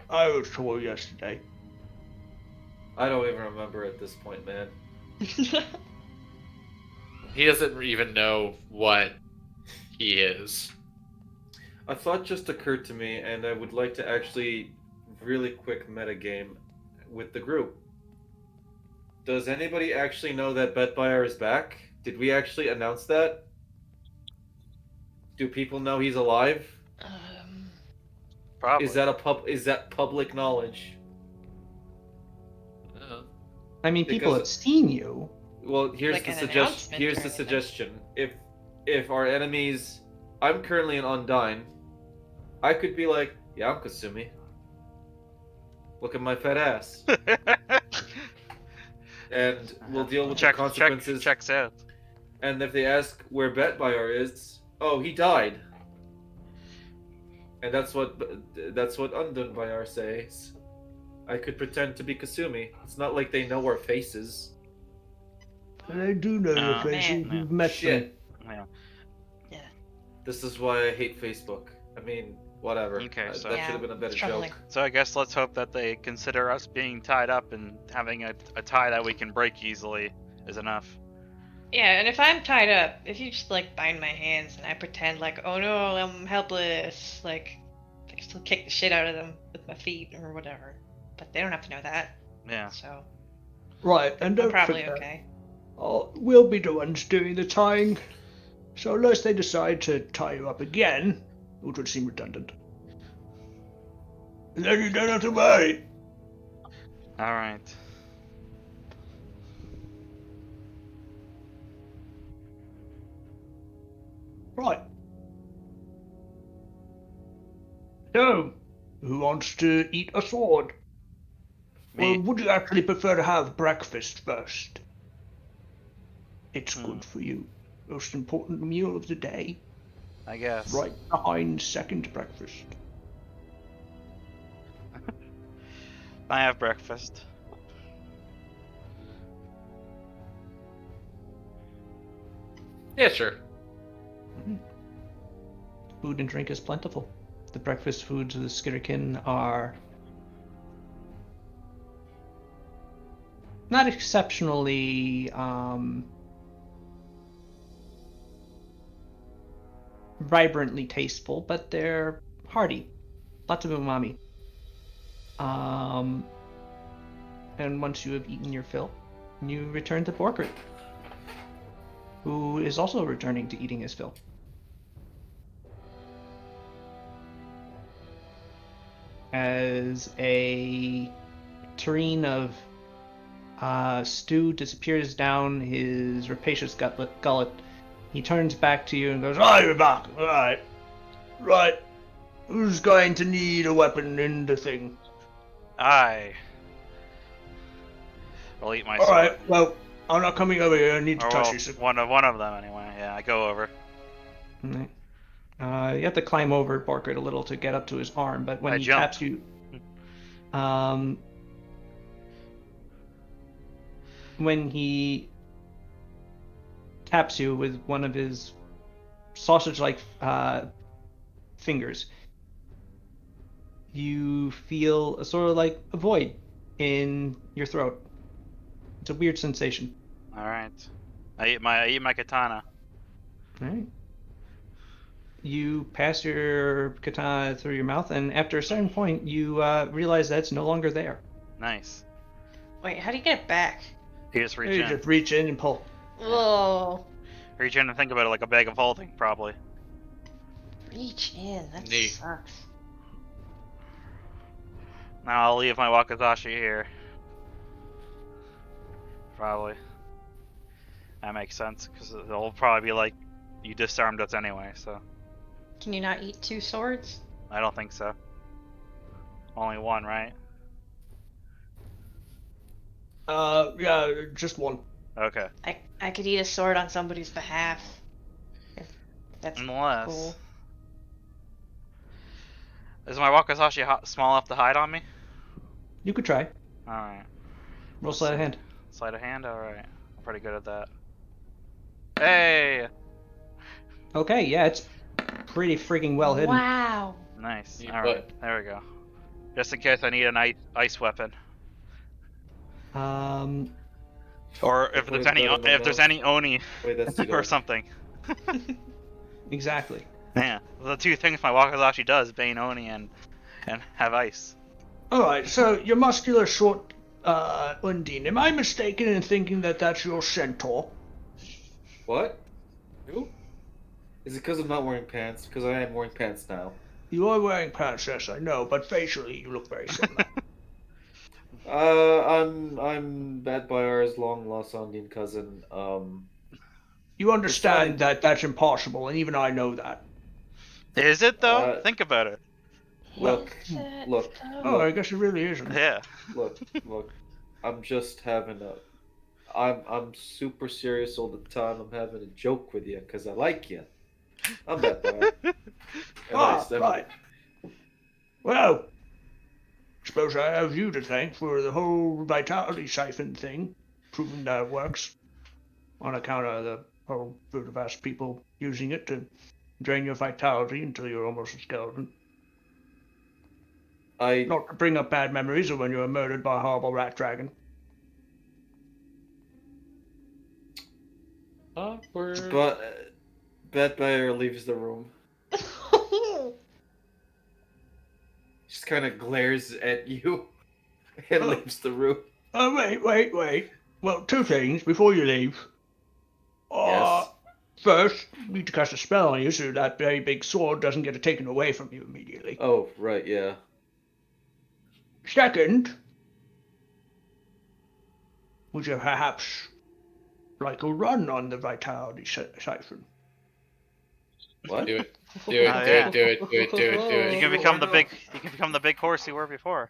I was told yesterday. I don't even remember at this point, man. He doesn't even know what he is. A thought just occurred to me, and I would like to actually really quick metagame with the group. Does anybody actually know that Betbuyer is back? Did we actually announce that? Do people know he's alive? Probably. Is that public knowledge? I mean, people have seen you. Well, here's Like the an suggestion. announcement Here's or the anything. suggestion. If our enemies, I'm currently an Undyne. I could be like, yeah, I'm Kasumi. Look at my fat ass, and we'll deal with the consequences. Checks out. And if they ask where Betbuyer is, oh, he died. And that's what Undone by R says. I could pretend to be Kasumi. It's not like they know our faces. They do know your Oh, faces. man. You've met Shit. them. Yeah. This is why I hate Facebook. I mean, whatever. Okay, so- that Yeah, should have been a better it's troubling. joke. So I guess let's hope that they consider us being tied up and having a tie that we can break easily is enough. Yeah, and if I'm tied up, if you just like bind my hands and I pretend like, oh no, I'm helpless, like I can still kick the shit out of them with my feet or whatever. But they don't have to know that. Yeah. So Right, and I'm don't probably forget, okay. we'll be the ones doing the tying. So unless they decide to tie you up again, which would seem redundant. And then you don't have to worry. All right. Right. So, who wants to eat a sword? Me. Or would you actually prefer to have breakfast first? It's Hmm. good for you. Most important meal of the day. I guess. Right behind second breakfast. I have breakfast. Yeah, sure. Food and drink is plentiful. The breakfast foods of the Skitterkin are not exceptionally vibrantly tasteful, but they're hearty. Lots of umami. And once you have eaten your fill, you return to Borkert, who is also returning to eating his fill. As a tureen of stew disappears down his rapacious gullet, he turns back to you and goes, "Oh, you're back. All right. Right. Who's going to need a weapon in the thing? I will eat my All sword. right. Well, I'm not coming over here. I need to Or touch well, you. So... one of them anyway. Yeah, I go over. Right. You have to climb over Borkert a little to get up to his arm, but when I he jump. taps you, when he taps you with one of his sausage-like fingers, you feel a sort of like a void in your throat. It's a weird sensation. All right. I eat my katana. All right. You pass your katana through your mouth, and after a certain point, you realize that it's no longer there. Nice. Wait, how do you get it back? You just reach You in. just reach in and pull. Whoa. Reach in and think about it like a bag of holding, probably. Reach in. That Neat. sucks. Now I'll leave my wakizashi here. Probably. That makes sense, because it'll probably be like, you disarmed us anyway, so. Can you not eat 2 swords? I don't think so. Only one, right? Yeah, just one. Okay. I could eat a sword on somebody's behalf. If that's Unless. cool. Is my wakizashi small enough to hide on me? You could try. Alright. Roll sleight of hand. Sleight of hand? Alright. I'm pretty good at that. Hey! Okay, yeah, it's pretty freaking well hidden. Wow. Nice. Yeah, Alright. There we go. Just in case I need an ice weapon. Or if Put there's his gun in my mouth. any oni Wait, that's too or dark. something. Exactly. Yeah. The two things my wakizashi does, Bane Oni and have ice. Alright, so your muscular short Undine. Am I mistaken in thinking that that's your centaur? What? Who? Is it because I'm not wearing pants? Because I am wearing pants now. You are wearing pants, yes, I know, but facially you look very similar. I'm Bad Bayar's long lost Undine cousin. You understand that that's impossible, and even I know that. Is it though? Think about it. Look, look, Oh, I guess it really isn't. Yeah. look. I'm just having a. I'm super serious all the time. I'm having a joke with you because I like you. I'm Bad Bayar. Right. Well, suppose I have you to thank for the whole vitality siphon thing, proving that it works, on account of the whole group of us people using it to drain your vitality until you're almost a skeleton. Not to bring up bad memories of when you were murdered by a horrible rat dragon. Awkward. But Bad Bayer leaves the room. Just kind of glares at you and leaves the room. Wait. Well, 2 things before you leave. Yes. First, you need to cast a spell on you so that very big sword doesn't get it taken away from you immediately. Oh, right, yeah. Second, would you perhaps like a run on the vitality siphon? What? Do it. Do it. Oh, Do yeah. it. Do it. Do it. Do it. Do You it. can Sure, become why the not? big horse you were before.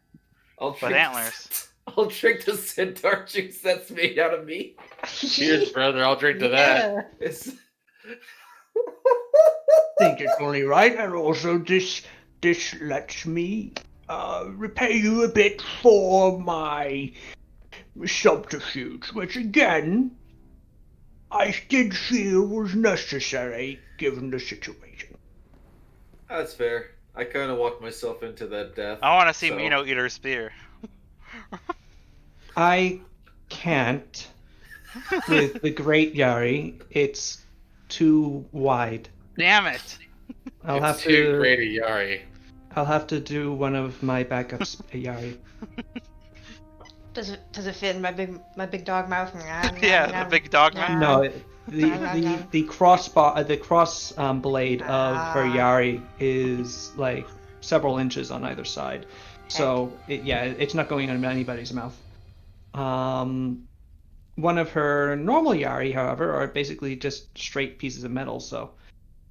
I'll With drink antlers. I'll drink the centaur juice that's made out of me. Cheers, brother. I'll drink to that. It's... Think it's only right, and also this lets me repay you a bit for my subterfuge, which again I did feel was necessary given the situation. That's fair. I kind of walked myself into that death. I want to see so- Mino eat her spear. I can't with the Great Yari. It's too wide. Damn it! I'll It's have too to. great a Yari. I'll have to do one of my backups, Yari. Does it fit in my big dog mouth? Yeah, the big dog man. No, the cross blade of her Yari is like several inches on either side, so it's not going in anybody's mouth. One of her normal Yari, however, are basically just straight pieces of metal, so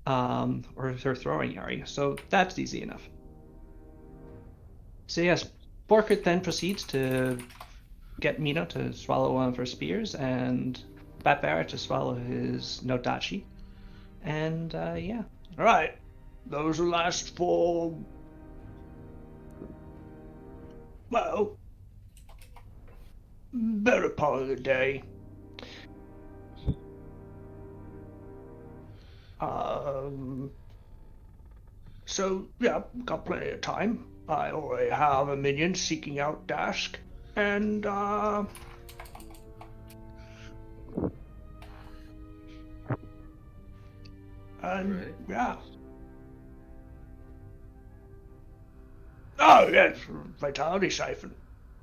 or her throwing Yari, so that's easy enough. So yes, Borkert then proceeds to get Mino to swallow one of her spears and Batbear to swallow his Nodachi. And yeah. Alright. Those will last for, well, better part of the day. So yeah, got plenty of time. I already have a minion seeking out Dask, and Right. yeah. Oh yes, vitality siphon.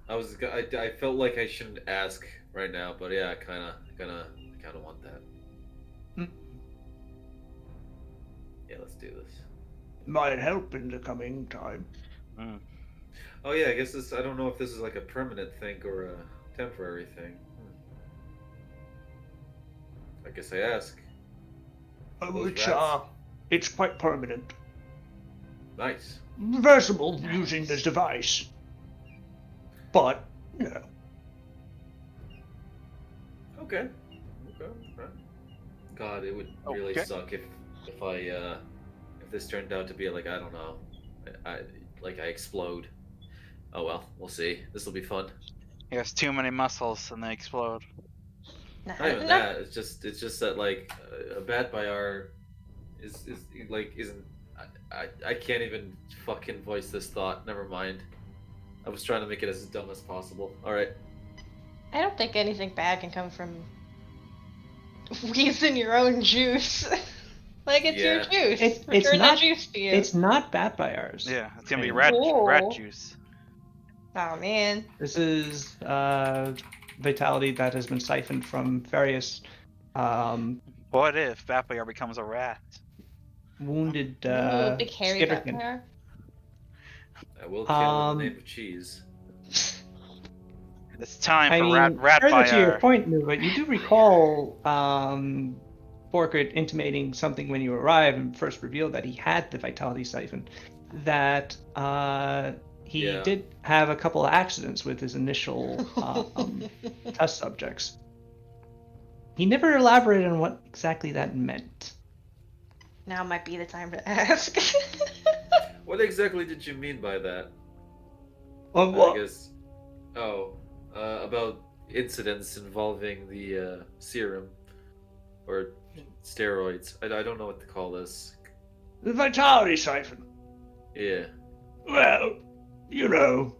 I felt like I shouldn't ask right now, but yeah, I kind of want that. Mm. Yeah, let's do this. Might help in the coming time. Mm. Oh yeah, I guess this. I don't know if this is like a permanent thing or a temporary thing. I guess I ask. Those rats. It's quite permanent. Nice. Reversible using this device. But, you know. Okay. Right. God, it would really Okay. suck if this turned out to be like, I don't know, I explode. Oh well, we'll see. This will be fun. He has too many muscles and they explode. Not even that. It's just that like a bat by our is like isn't. I can't even fucking voice this thought. Never mind. I was trying to make it as dumb as possible. All right. I don't think anything bad can come from wheezing your own juice. Like it's your Yeah. juice. It's Return not- the juice to you. It's not Batbire's. Yeah, it's gonna be And rat Cool. juice. Oh man. This is vitality that has been siphoned from various What if Vampire becomes a rat? wounded Ooh, big hairy Skitterkin. vampire. I will kill in the name of cheese. It's time I for mean, rat further to your fire. point, Nuva, you do recall Borkert intimating something when you arrived and first revealed that he had the vitality siphon, that he Yeah. did have a couple of accidents with his initial test subjects. He never elaborated on what exactly that meant. Now might be the time to ask. What exactly did you mean by that? Well, I guess. Oh, about incidents involving the serum or steroids. I don't know what to call this. the vitality siphon. Yeah. Well, you know,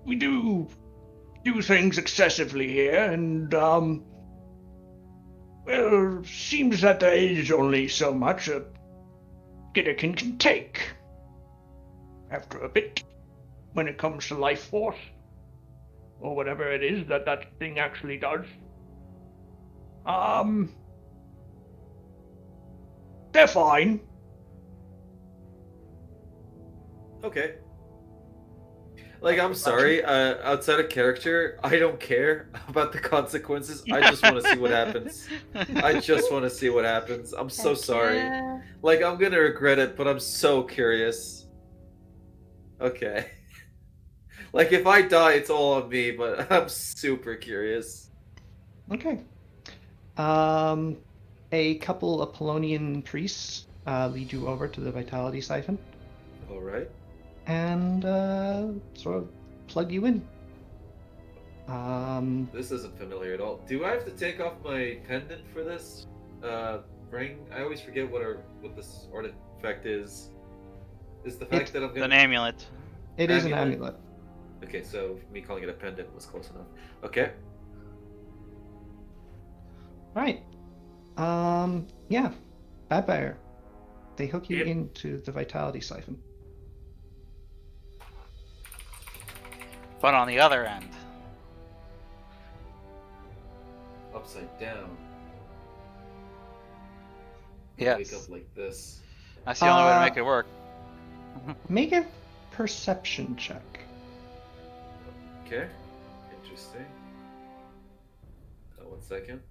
we do things excessively here, and well, seems that there is only so much a Gitterkin can take. After a bit, when it comes to life force, or whatever it is that thing actually does. They're fine. Okay. Like, I'm sorry, outside of character, I don't care about the consequences. I just want to see what happens. I just want to see what happens. I'm so Heck sorry. yeah. Like, I'm gonna regret it, but I'm so curious. Okay. Like, if I die, it's all on me, but I'm super curious. Okay. A couple of Polonian priests lead you over to the vitality siphon Alright. and sort of plug you in. This isn't familiar at all. Do I have to take off my pendant for this? Ring? I always forget what this artifact is. Is the fact that I'm It's gonna... an amulet. It is an amulet. Okay, so me calling it a pendant was close enough. Okay. Right. Yeah. Vampire. They hook you Yep. into the vitality siphon. But on the other end, Upside down. yes, Wake up like this. that's the only way to make it work. Make a perception check. Okay. Interesting. 1 second.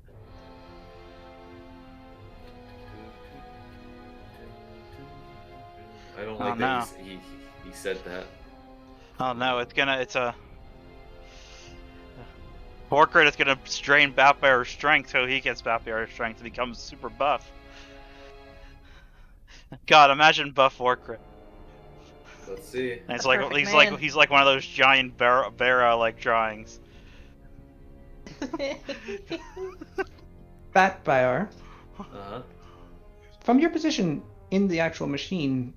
I don't Oh, like no. that he said that. Oh no, it's a Borkrit is gonna strain Batbearer's strength so he gets Batbearer's strength and becomes super buff. God, imagine buff Borkrit. Let's see. And it's A like perfect he's man. like he's like one of those giant Vera like drawings. Vampire. Uh-huh. From your position in the actual machine,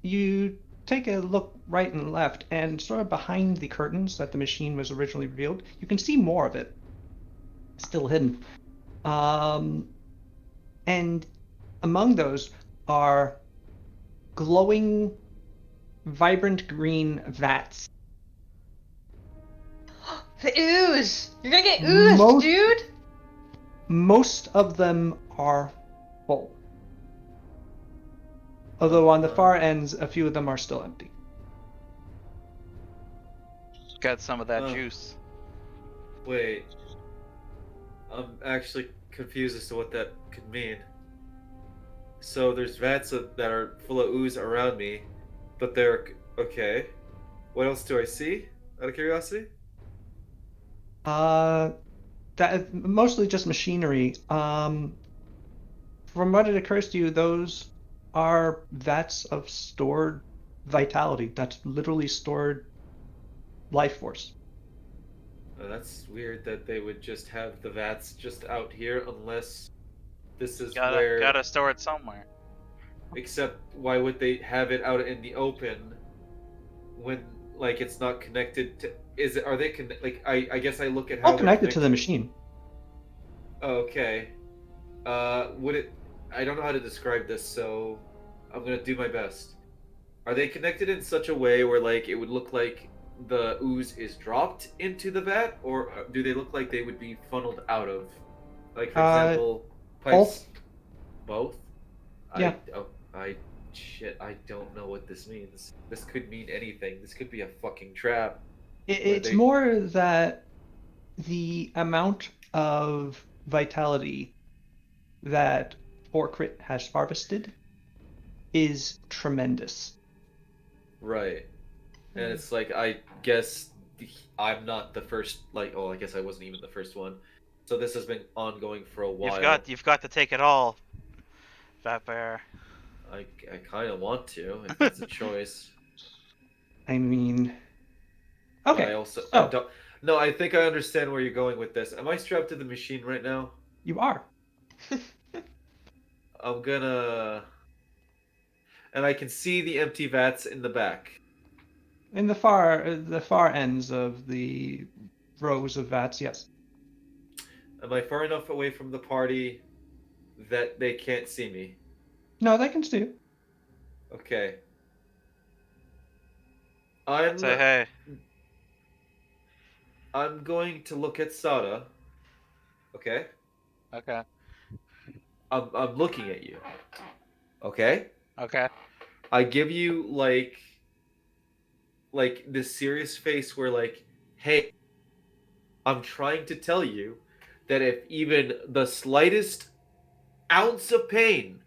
you take a look right and left, and sort of behind the curtains that the machine was originally revealed, you can see more of it, still hidden. And among those are glowing, vibrant green vats. The ooze! You're gonna get oozed, Most- dude! Most of them are full. Although on the far ends, a few of them are still empty. Got some of that Oh. juice. Wait. I'm actually confused as to what that could mean. So there's vats that are full of ooze around me, but they're... Okay. What else do I see, out of curiosity? That mostly just machinery. From what it occurs to you, those are vats of stored vitality. That's literally stored life force. That's weird that they would just have the vats just out here, unless this is Gotta where... gotta store it somewhere. Except, why would they have it out in the open when, like, it's not connected to... Is it... Are they like, I guess I look at how All they're connected to the machine. Oh, okay. Would it... I don't know how to describe this, so I'm gonna do my best. Are they connected in such a way where, like, it would look like the ooze is dropped into the vat, or do they look like they would be funneled out of? Like, for example, pipes? Both? Yeah. Shit, I don't know what this means. This could mean anything. This could be a fucking trap. It's they- more that the amount of vitality that Orcrit has harvested is tremendous. Right. And it's like, I guess I'm not the first, like, oh, I guess I wasn't even the first one. So this has been ongoing for a while. You've got to take it all, Batbearer. I kind of want to, if it's a choice. I mean, But okay, I also... so- I don't... No, I think I understand where you're going with this. Am I strapped to the machine right now? you are. I'm gonna... And I can see the empty vats in the back. In the far ends of the rows of vats, yes. Am I far enough away from the party that they can't see me? No, they can see. Okay. I'm Say hey. I'm going to look at Sada. Okay? Okay. I'm looking at you. Okay? Okay. I give you like this serious face where like, hey, I'm trying to tell you that if even the slightest ounce of pain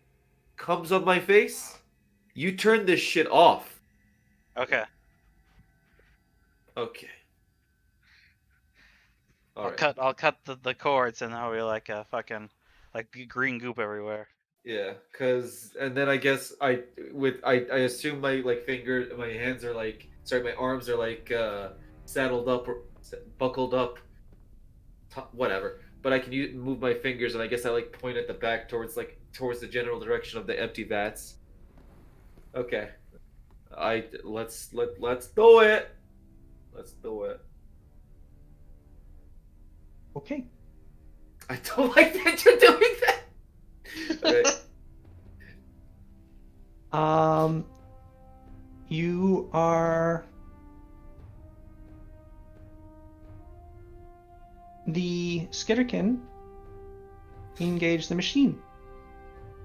comes on my face, you turn this shit off. Okay. Okay. I'll Alright. cut the cords and there'll be like a fucking green goop everywhere. Yeah, and then I guess I assume my my hands are like, sorry, my arms are like saddled up or buckled up, whatever. But I can move my fingers, and I guess I like point at the back towards the general direction of the empty vats. Okay, let's do it. Let's do it. Okay. I don't like that you're doing that. Okay. You are the Skitterkin engage the machine,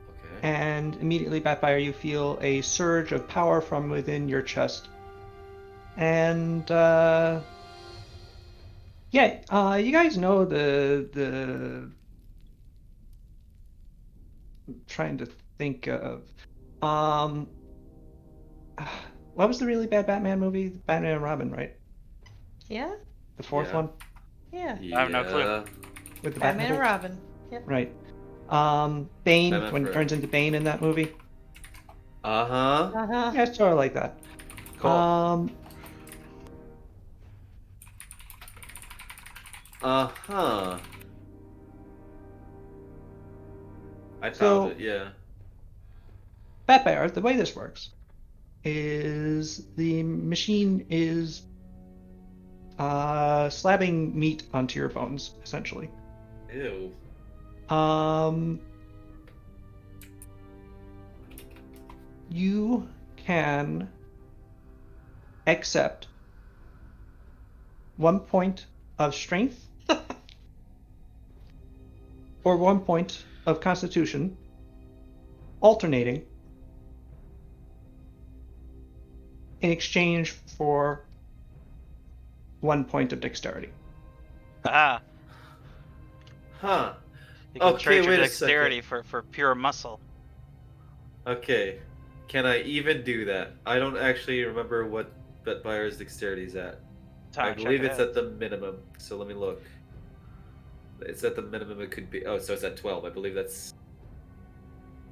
Okay. and immediately, Batfire, you feel a surge of power from within your chest, and you guys know the I'm trying to think of what was the really bad Batman movie? Batman and Robin, right? Yeah? The fourth Yeah. one Yeah. I have no clue. with the Batman and Batmobile? Robin. Yep. Right. Bane, Batman when he Forever. turns into Bane in that movie. Uh-huh. Uh-huh. Yeah, it's sort of like that. Cool. Uh-huh. I So- found it, yeah. Batbear, the way this works is the machine is slabbing meat onto your bones, essentially. Ew. You can accept 1 point of strength or 1 point of constitution, alternating, in exchange for 1 point of dexterity. Ah, Huh. you can Okay, trade your wait a dexterity for pure muscle. Okay. Can I even do that? I don't actually remember what Betbuyer's dexterity is at. Time I to check believe it it's out. at the minimum. So let me look. It's at the minimum it could be. Oh, so it's at 12. I believe that's...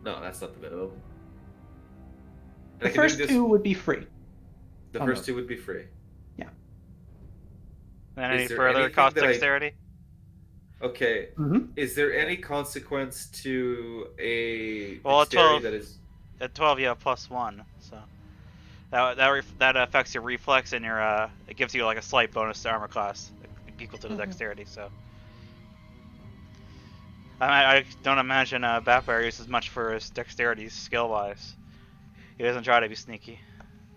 No, that's not the minimum. And The I can do first this... two would be free. The Oh, first no. two would be free. And Is any there further anything cost that I- dexterity? Okay. Mm-hmm. Is there any consequence to a Well, at dexterity 12 that is... At 12, you have +1, so that affects your reflex and your it gives you like a slight bonus to armor class equal to the Mhm. dexterity. So I don't imagine Batbear uses much for his dexterity skill wise. He doesn't try to be sneaky.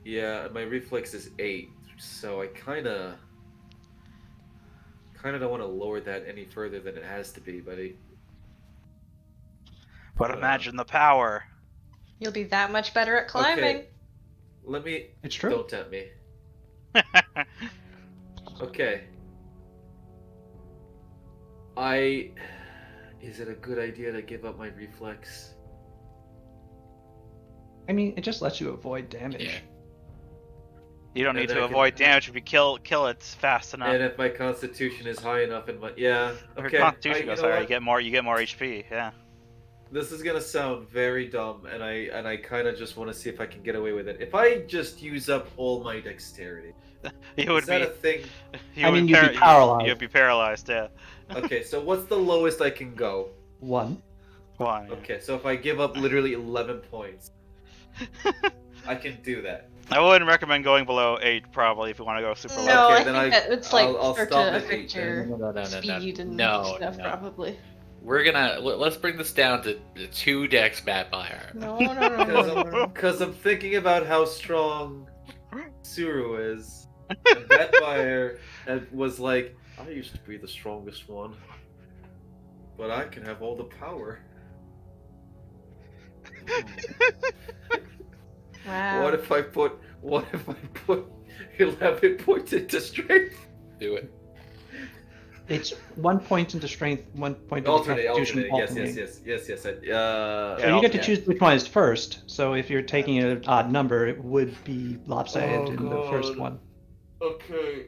Yeah, my reflex is 8, so I kind of don't want to lower that any further than it has to be, buddy. But imagine the power. You'll be that much better at climbing. Okay. Let me... It's true. Don't tempt me. Okay. Is it a good idea to give up my reflex? I mean, it just lets you avoid damage. Yeah. You don't And need then to I can- avoid damage if you kill it fast enough. And if my constitution is high enough and my... Yeah, If okay. your constitution you goes know higher, what? you get more HP. Yeah. This is gonna sound very dumb, and I kind of just want to see if I can get away with it. If I just use up all my dexterity, You would is that be. a thing? You I would mean, you'd be par- paralyzed. You'd be paralyzed. Yeah. Okay, so what's the lowest I can go? 1. One. Yeah. Okay, so if I give up literally 11 points, I can do that. I wouldn't recommend going below 8 probably if you want to go super No, low. Okay, I then think that it's like I'll start stop to at affect 8 then. your No. speed and No, stuff, no. probably. We're gonna let's bring this down to 2 dex Batfire. No. No. Because I'm thinking about how strong Suru is. And that fire was like, I used to be the strongest one. But I can have all the power. Wow. What if I put 11 points into strength? Do it. It's 1 point into strength, 1 point into Alternate. constitution, Yes. alternate. Yes. So Yeah, you get to yeah. choose which one is first. So if you're taking an odd number, it would be lopsided Oh, in the first God. one. Okay.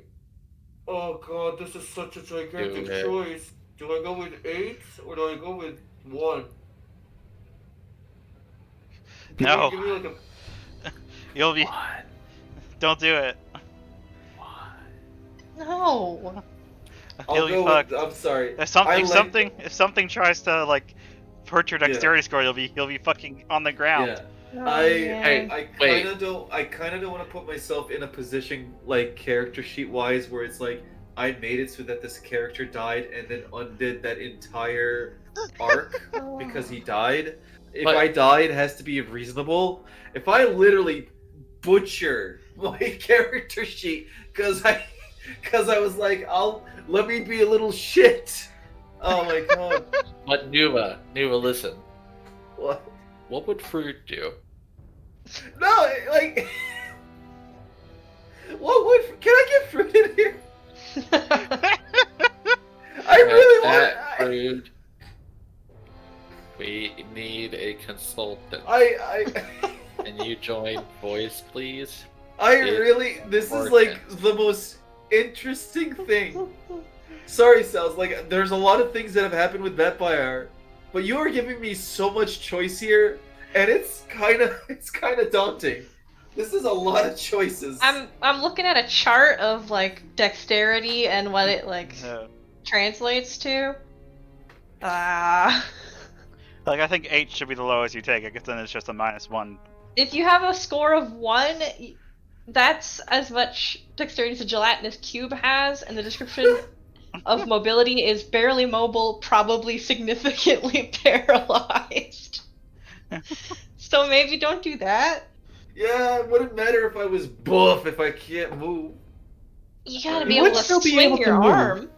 Oh god, this is such a gigantic Do it. choice. Do I go with 8 or do I go with 1? No. Give me like a. You'll be. One. Don't do it. No. I'll You'll be go fucked. with. I'm sorry. If something, like- if something tries to like hurt your Yeah. dexterity score, you'll be fucking on the ground. Yeah. Oh, Hey, man. I wait. kind of don't want to put myself in a position like character sheet wise where it's like I made it so that this character died and then undid that entire arc because he died. If But- I die, it has to be reasonable. If I literally butcher my character sheet because I was like, let me be a little shit. Oh my god. But Nuva, listen. What? What would Fruit do? No, like, what would? Can I get fruit in here? I really want. Fruit. We need a consultant. I Can you join voice, please? It's really. This is important. like the most interesting thing. Sorry, Sals. Like, there's a lot of things that have happened with Vampire, but you are giving me so much choice here, and it's kind of daunting. This is a lot of choices. I'm looking at a chart of like dexterity and what it like No. translates to. Ah. Like I think 8 should be the lowest you take. I guess then it's just a -1. If you have a score of 1, that's as much dexterity as a gelatinous cube has, and the description of mobility is barely mobile, probably significantly paralyzed. So maybe don't do that. Yeah, it wouldn't matter if I was buff if I can't move. You gotta You be would able to still be swing able to your move. arm.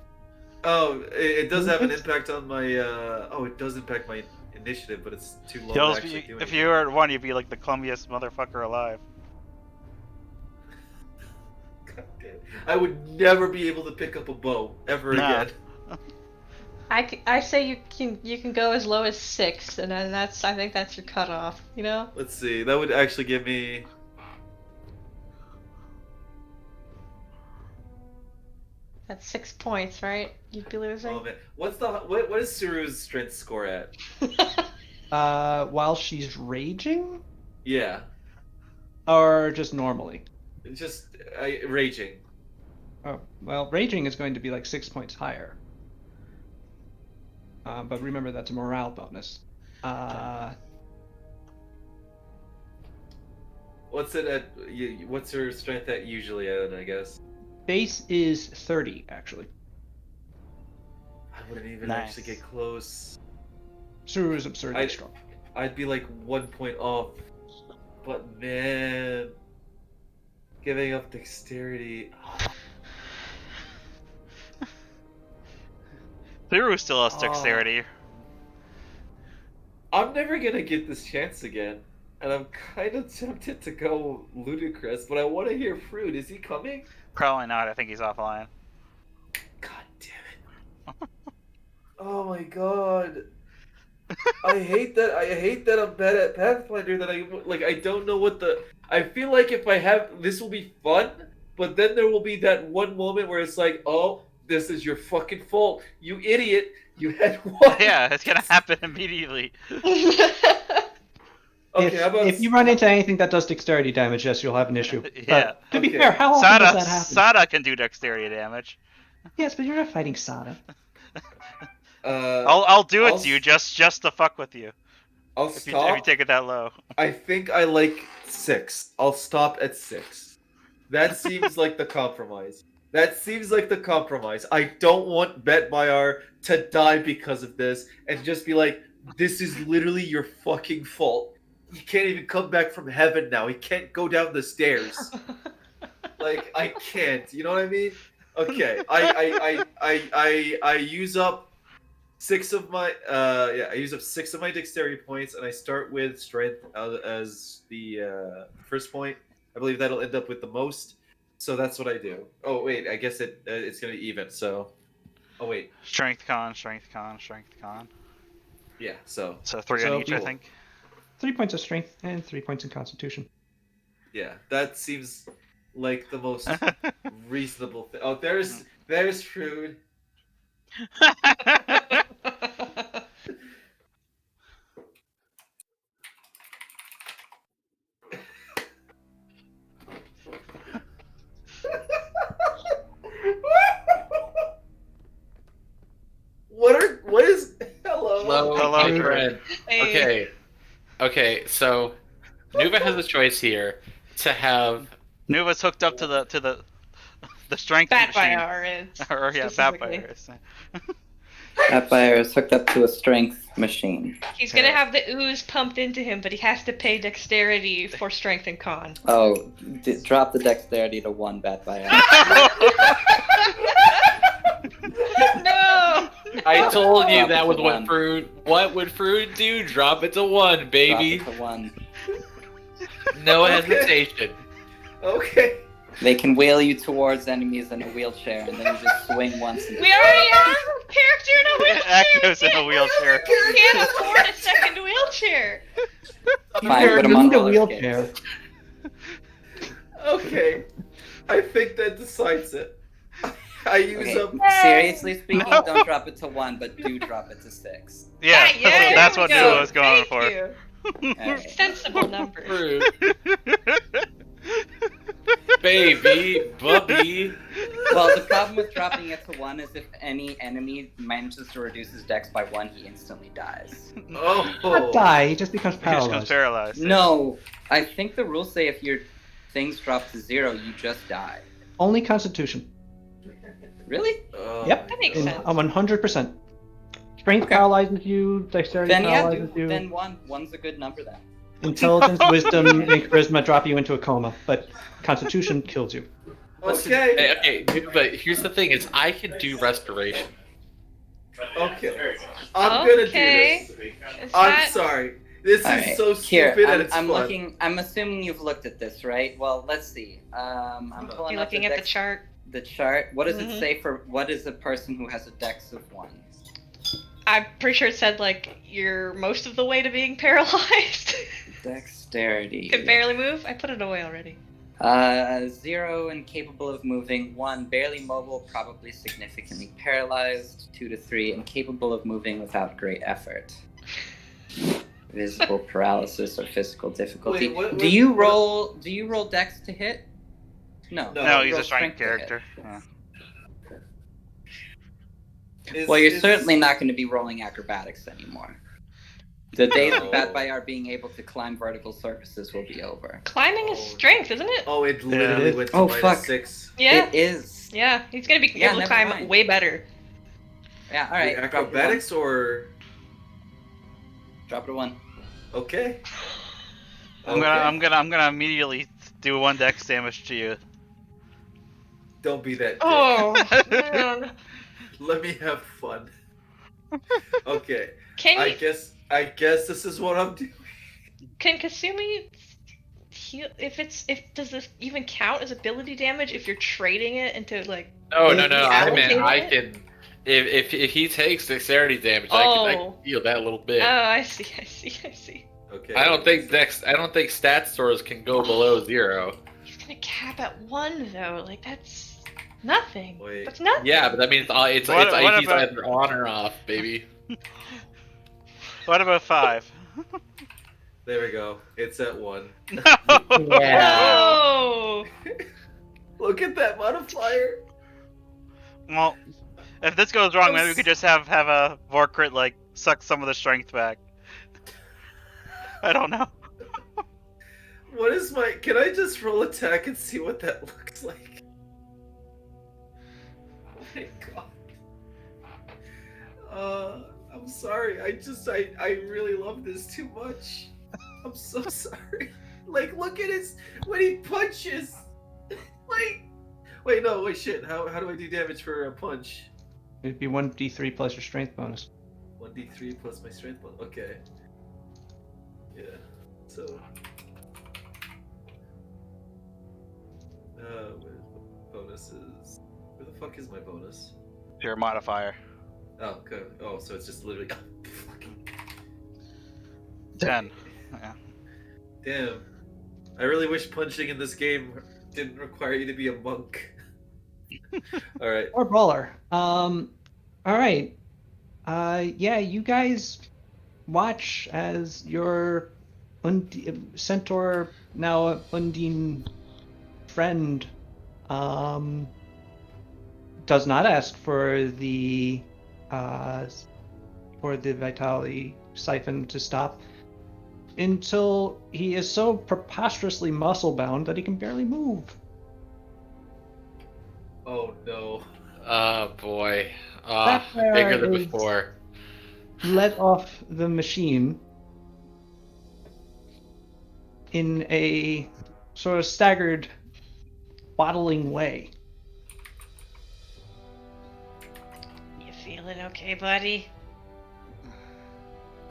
Oh, it does have an Mhm. impact on my. It does impact my initiative, but it's too low You'll to actually be, do if anything. you were at 1, you'd be like the clumsiest motherfucker alive. God damn it. I would never be able to pick up a bow ever No. again. I say you can go as low as 6, and then I think that's your cutoff. You know. Let's see. That would actually give me. That's 6 points, right? You'd be losing. Oh man, what is Suru's strength score at? While she's raging, Yeah, or just normally? just raging. Oh, well, raging is going to be like 6 points higher. But remember, that's a morale bonus. What's it at? What's her strength at usually at? I guess. Base is 30, actually. I wouldn't even Nice. actually get close. Suru is absurdly I- strong. I'd be like 1 point off. But man, giving up dexterity. Thiru still has Oh. dexterity. I'm never gonna get this chance again, and I'm kind of tempted to go ludicrous, but I want to hear Fruit. Is he coming? Probably not. I think he's offline. God damn it! Oh my god! I hate that. I hate that I'm bad at Pathfinder. That I don't know what the. I feel like if I have this will be fun, but then there will be that one moment where it's like, oh, this is your fucking fault, you idiot. You had one. Yeah, it's gonna happen immediately. Okay, how about if you run into anything that does dexterity damage, yes, you'll have an issue. Yeah. But to be Okay. fair, how often does that happen? Sada can do dexterity damage. Yes, but you're not fighting Sada. I'll do it I'll to you s- just to fuck with you. I'll If you stop. take it that low. I think I like 6. I'll stop at 6. That seems like the compromise. I don't want Betbayar to die because of this and just be like, this is literally your fucking fault. He can't even come back from heaven now. He can't go down the stairs. Like, I can't. You know what I mean? Okay. I use up 6 of my I use up 6 of my dexterity points, and I start with strength as the first point. I believe that'll end up with the most. So that's what I do. Oh wait, I guess it's gonna be even. So, oh wait, Strength con, strength con, strength con. yeah. So So 3 So on each, I cool. think. 3 points of strength and 3 points in constitution. yeah, that seems like the most reasonable thing. Oh, there's food. What is hello? Hello, my Hello. friend. Hey. Okay, so Nuva has a choice here to have Nuva's hooked up to the strength Bat machine. Fire is. Or yeah, specifically. Batfire. That fire is hooked up to a strength machine. He's gonna have the ooze pumped into him, but he has to pay dexterity for strength and con. Oh, drop the dexterity to 1, Bat Fire. No! I told you Drop that it was to what 1. fruit. What would fruit do? Drop it to 1, baby. Drop it to 1. No Okay. hesitation. Okay. They can wheel you towards enemies in a wheelchair, and then you just swing once. And We already have a character in a wheelchair! Echo's in a wheelchair. We can't afford a second wheelchair! Fine, put You him on need a roller wheelchair. skates. Okay. I think that decides it. I use Okay, up. seriously speaking, No. don't drop it to 1, but do drop it to 6. Yeah, there that's we what go. Nuva was going Thank for. You. Alright. Sensible numbers. Fruit. Baby, bubby. Well, the problem with dropping it to 1 is if any enemy manages to reduce his dex by 1, he instantly dies. Oh. Not die, he just becomes He just becomes paralyzed. paralyzed. No, I think the rules say if your things drop to 0, you just die. Only constitution. Really? Oh Yep. That makes In sense. 100%. Strength Okay. paralyzes you, dexterity Then yeah, paralyzes you. then 1. 1's a good number then. Intelligence, wisdom, and charisma drop you into a coma, but constitution kills you. Okay. Okay, but here's the thing: is I can do restoration. Okay. I'm gonna do Okay. this. Is I'm that... sorry. This is Alright, so here, stupid and it's I'm fun. looking. I'm assuming you've looked at this, right? Well, let's see. I'm pulling You're up looking at the dex- chart. The chart. What does Mhm. it say for what is a person who has a dex of 1? I'm pretty sure it said, like, you're most of the way to being paralyzed. Dexterity. Can barely move? I put it away already. 0 and capable of moving. 1 barely mobile, probably significantly paralyzed. 2 to 3 incapable of moving without great effort. Visible paralysis or physical difficulty. Wait, what- do you what- roll? Do you roll dex to hit? No. No, you he's roll a strength to hit. character. Yeah. Well, you're certainly not going to be rolling acrobatics anymore. The days No. of Bat Bayar being able to climb vertical surfaces will be over. Climbing is strength, isn't it? Oh, it literally is. went to Oh, minus fuck. 6. Yeah. It is. Yeah, he's gonna be Yeah, able to never climb mind. way better. Yeah. All right. Wait, Drop it to 1. acrobatics or Drop it to 1. okay. I'm gonna immediately do 1 dex damage to you. Don't be that. Dick. Oh, man. Let me have fun. Okay. Can I you, guess this is what I'm doing. can Kasumi heal if does this even count as ability damage if you're trading it into like No. If I you mean, allocate I it? can. If he takes dexterity damage, I Oh. can feel that a little bit. Oh, I see. Okay. I don't think stat stores can go below 0. He's gonna cap at 1 though. Like that's nothing. Wait. That's nothing. Yeah, but that means What he's about- either on or off, baby. What about 5? There we go. It's at 1. No. Oh. Look at that modifier. Well, if this goes wrong, maybe we could just have a Vorcrit like suck some of the strength back. I don't know. What is my? Can I just roll attack and see what that looks like? Oh my god. I'm sorry. I really love this too much. I'm so sorry. Like, look at his when he punches. Wait, shit. How do I do damage for a punch? It'd be 1d3 plus your strength bonus. 1d3 plus my strength bonus. Okay. Yeah. So. Where's my bonuses? Where the fuck is my bonus? Your modifier. Oh, okay. Oh, so it's just literally. Fucking. 10. Yeah. Damn. I really wish punching in this game didn't require you to be a monk. All right. Or brawler. All right. Yeah, you guys watch as your centaur, now Undine friend, does not ask for the vitality siphon to stop until he is so preposterously muscle bound that he can barely move. Oh no. Oh boy. That Bigger than is- before. Let off the machine in a sort of staggered, waddling way. You feeling okay, buddy?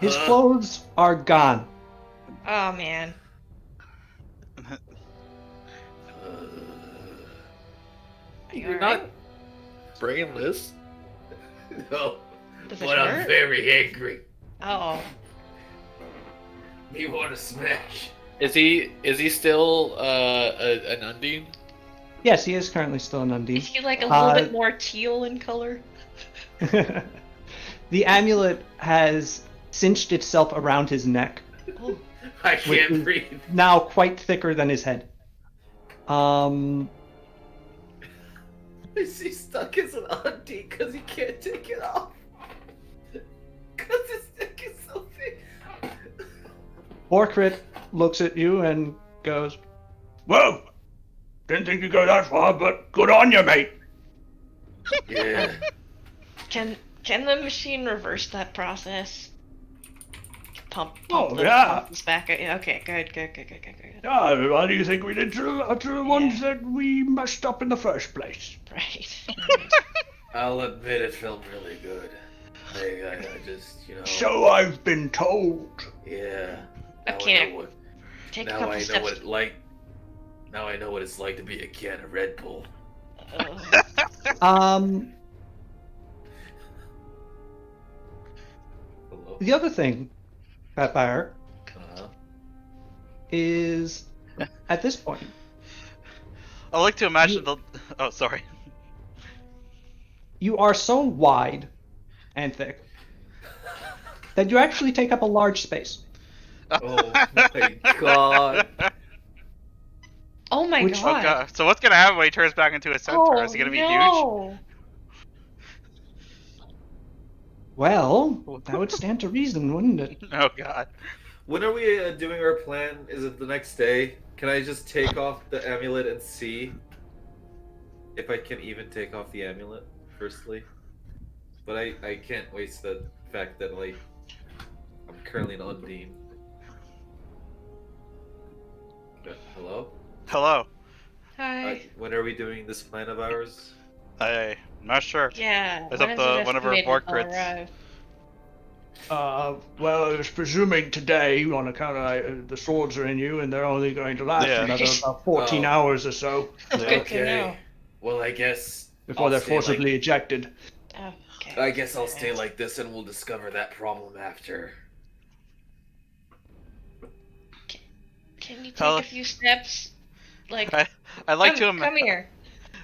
His clothes are gone. Oh man. Are you You're alright? not brainless. No. Does it But I'm hurt? very angry. Oh. Me want to smash. Is he still an Undine? Yes, he is currently still an Undine. Is he like a little Uh, bit more teal in color? The amulet has cinched itself around his neck, Oh. I Which can't is- breathe. now quite thicker than his head. Is he stuck as an auntie because he can't take it off? Because his neck is so big. Borkrit looks at you and goes, "Well, didn't think you'd go that far, but good on you, mate." Yeah. Can the machine reverse that process? Pump Oh, the yeah. pumps back. Okay, good. Ah, why do you think we did to the ones that we messed up in the first place? Right. I'll admit it felt really good. I just, So I've been told. yeah. Okay. Take a Now couple I know steps. what it like. Now I know what it's like to be a can of Red Bull. Oh. Hello. The other thing, Pathfinder, Uh-huh. is at this point, I like to imagine the. Oh, sorry. you are so wide and thick that you actually take up a large space. Oh my god. Oh my Which- god. Oh god. So what's gonna happen when he turns back into a centaur? Oh, Is he gonna be huge? no. Well, that would stand to reason, wouldn't it? Oh god. When are we doing our plan? Is it the next day? Can I just take off the amulet and see if I can even take off the amulet, firstly? But I can't waste the fact that, like, I'm currently an Undine. Hello? Hello. Hi. When are we doing this plan of ours? I'm not sure. Yeah. Is when that is it one of our estimated board they'll crits? arrive? Well, I was presuming today, on account of the swords are in you, and they're only going to last Yeah. another about 14 Oh. hours or so Good to know. Well, I guess before I'll they're stay forcibly ejected. Okay. I guess I'll stay like this, and we'll discover that problem after. Can you take How- a few steps? Like, I like to come here.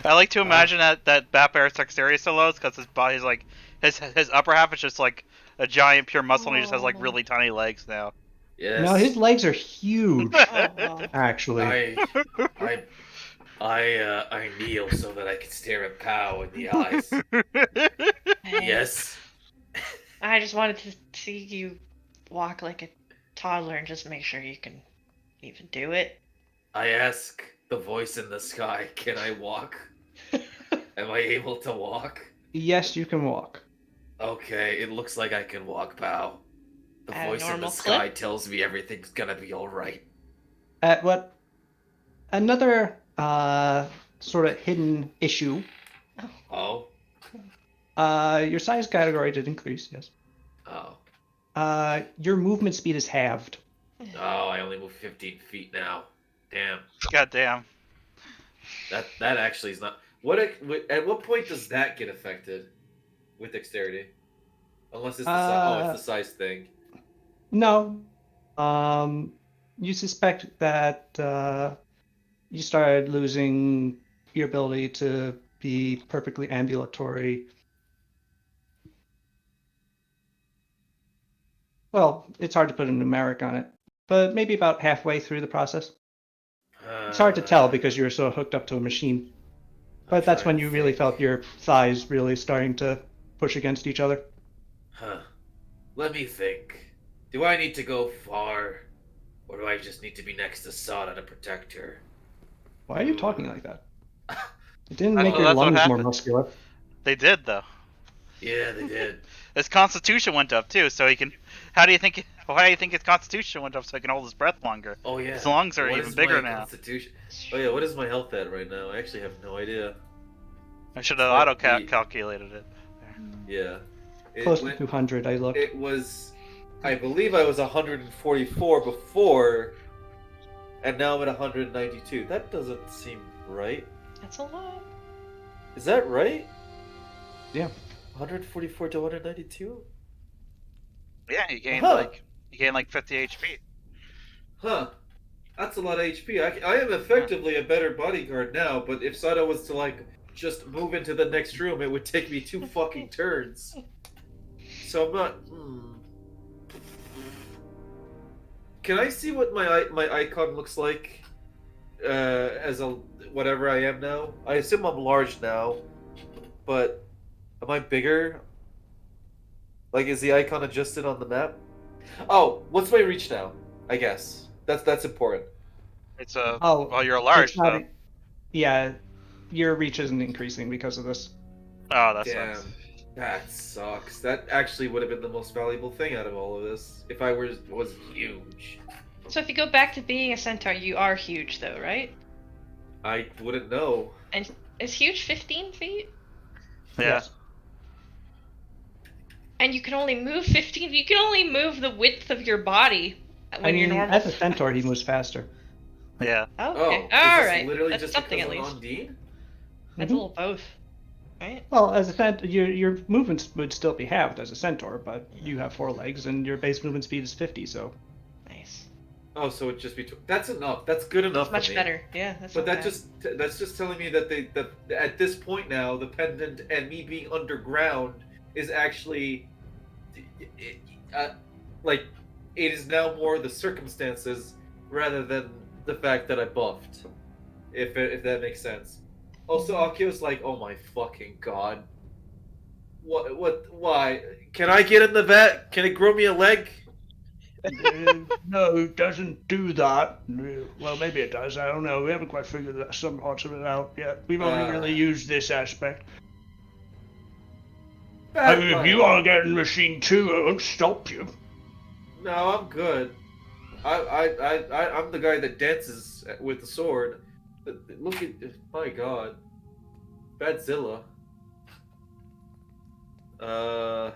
I like to imagine that Bat Bear's dexterity is so low because his body's like his upper half is just like a giant pure muscle and he just has like Oh. really tiny legs now. Yes. No, his legs are huge, Oh. actually. I kneel so that I can stare at Pow in the eyes. Yes. I just wanted to see you walk like a toddler and just make sure you can even do it. I ask the voice in the sky, can I walk? Am I able to walk? Yes, you can walk. Okay, it looks like I can walk, Pow. The At a voice in the normal sky clip? tells me everything's gonna be alright. At what? Another sort of hidden issue. Oh? Your size category did increase, yes. Oh. Your movement speed is halved. Oh, I only move 15 feet now. Damn. God damn. That actually is not. At what point does that get affected with dexterity? Unless it's the size. Oh, it's the size thing. No. You suspect that you started losing your ability to be perfectly ambulatory. Well, it's hard to put a numeric on it, but maybe about halfway through the process. It's hard to tell because you're so hooked up to a machine. But that's when you really felt your thighs really starting to push against each other. Huh. Let me think. Do I need to go far? Or do I just need to be next to Sada to protect her? Why are you talking like that? It didn't Well, make your that's what lungs more happened. muscular. They did though. Yeah, they did. His constitution went up too, so he can. How do you think? Why do you think his constitution went up so he can hold his breath longer? Oh yeah. His lungs are What even is bigger my now. Constitution? Oh yeah, what is my health at right now? I actually have no idea. I should have Might auto be- calculated it. Yeah. Close to 200, I looked. It was. I believe I was 144 before, and now I'm at 192. That doesn't seem right. That's a lot. Is that right? Yeah. 144 to 192? Yeah, he gained Huh. like 50 HP. Huh. That's a lot of HP. I am effectively a better bodyguard now, but if Sada was to, like, just move into the next room, it would take me 2 fucking turns. So I'm not... Can I see what my icon looks like? As a... whatever I am now? I assume I'm large now, but... Am I bigger? Like, is the icon adjusted on the map? Oh, what's my reach now? I guess. That's important. It's a. Oh, Well, you're large it's not though. Yeah, your reach isn't increasing because of this. Oh, that Damn. sucks. That sucks. That actually would have been the most valuable thing out of all of this. If I was huge. So if you go back to being a centaur, you are huge though, right? I wouldn't know. And is huge 15 feet? Yeah. Yes. And you can only move 15. You can only move the width of your body when I mean, you're normal. as a centaur, he moves faster. Yeah. Oh, Oh, okay. is All this right. literally That's just something because at I'm least. on Dean? That's a little both, right? Well, as a centaur, your movements would still be halved as a centaur, but you have 4 legs and your base movement speed is 50, so. Nice. Oh, so it'd just be. That's enough. That's good enough for Much me. better. Yeah, that's But not that's just telling me that at this point now, the pendant and me being underground is actually, like, it is now more the circumstances rather than the fact that I buffed. If that makes sense. Also, Akio's like, oh my fucking god. Why? Can I get in the vet? Can it grow me a leg? No, it doesn't do that. Well, maybe it does. I don't know. We haven't quite figured some parts of it out yet. We've only really used this aspect. I mean, if you want to get in Machine 2, I won't stop you. No, I'm good. I'm the guy that dances with the sword. Look at, my god. Badzilla. I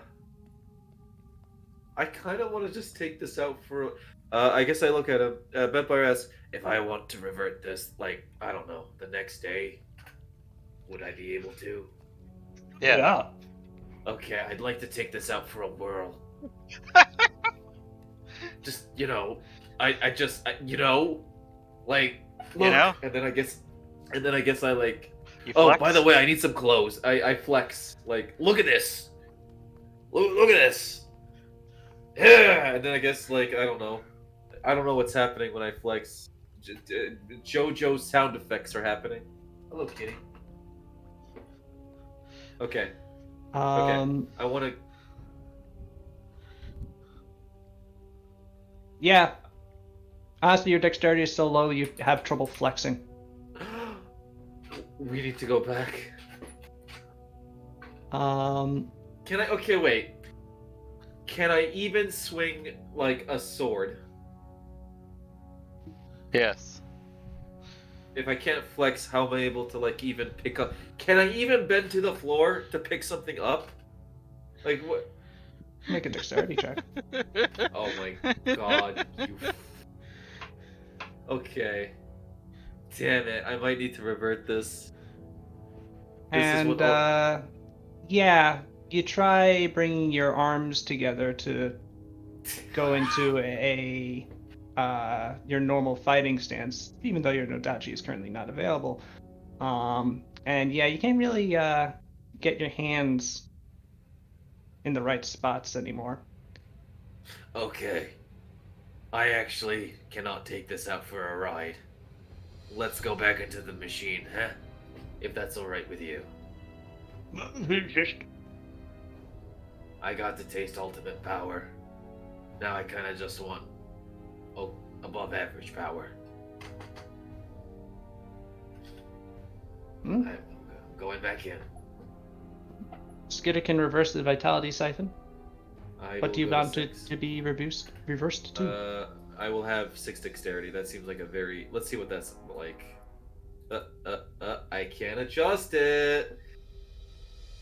kind of want to just take this out for. I guess I look at him. Vampire asks, if I want to revert this, like, I don't know, the next day, would I be able to? Yeah. Okay, I'd like to take this out for a whirl. Just, I just, like, look, You know? and then I guess I like. You Oh, flex? by the way, I need some clothes. I flex. Like, look at this. Look at this. Yeah, and then I guess, like, I don't know what's happening when I flex. JoJo's sound effects are happening. Hello, kitty. Okay, I want to. Yeah. Honestly, your dexterity is so low you have trouble flexing. We need to go back. Can I? Okay, wait. Can I even swing, like, a sword? Yes. If I can't flex, how am I able to, like, even pick up? Can I even bend to the floor to pick something up? Like, what? Make a dexterity check. Oh my god, you. Okay. Damn it, I might need to revert this. This is And what. yeah, you try bringing your arms together to go into your normal fighting stance, even though your Nodachi is currently not available. And yeah, you can't really get your hands in the right spots anymore. Okay. I actually cannot take this out for a ride. Let's go back into the machine, huh? If that's alright with you. I got to taste ultimate power. Now I kinda just want above average power. Hmm? I'm going back in. Skidder can reverse the vitality siphon. I What will do you go want to to, 6. to be reversed to? I will have 6 dexterity. That seems like a very. Let's see what that's like. I can't adjust it.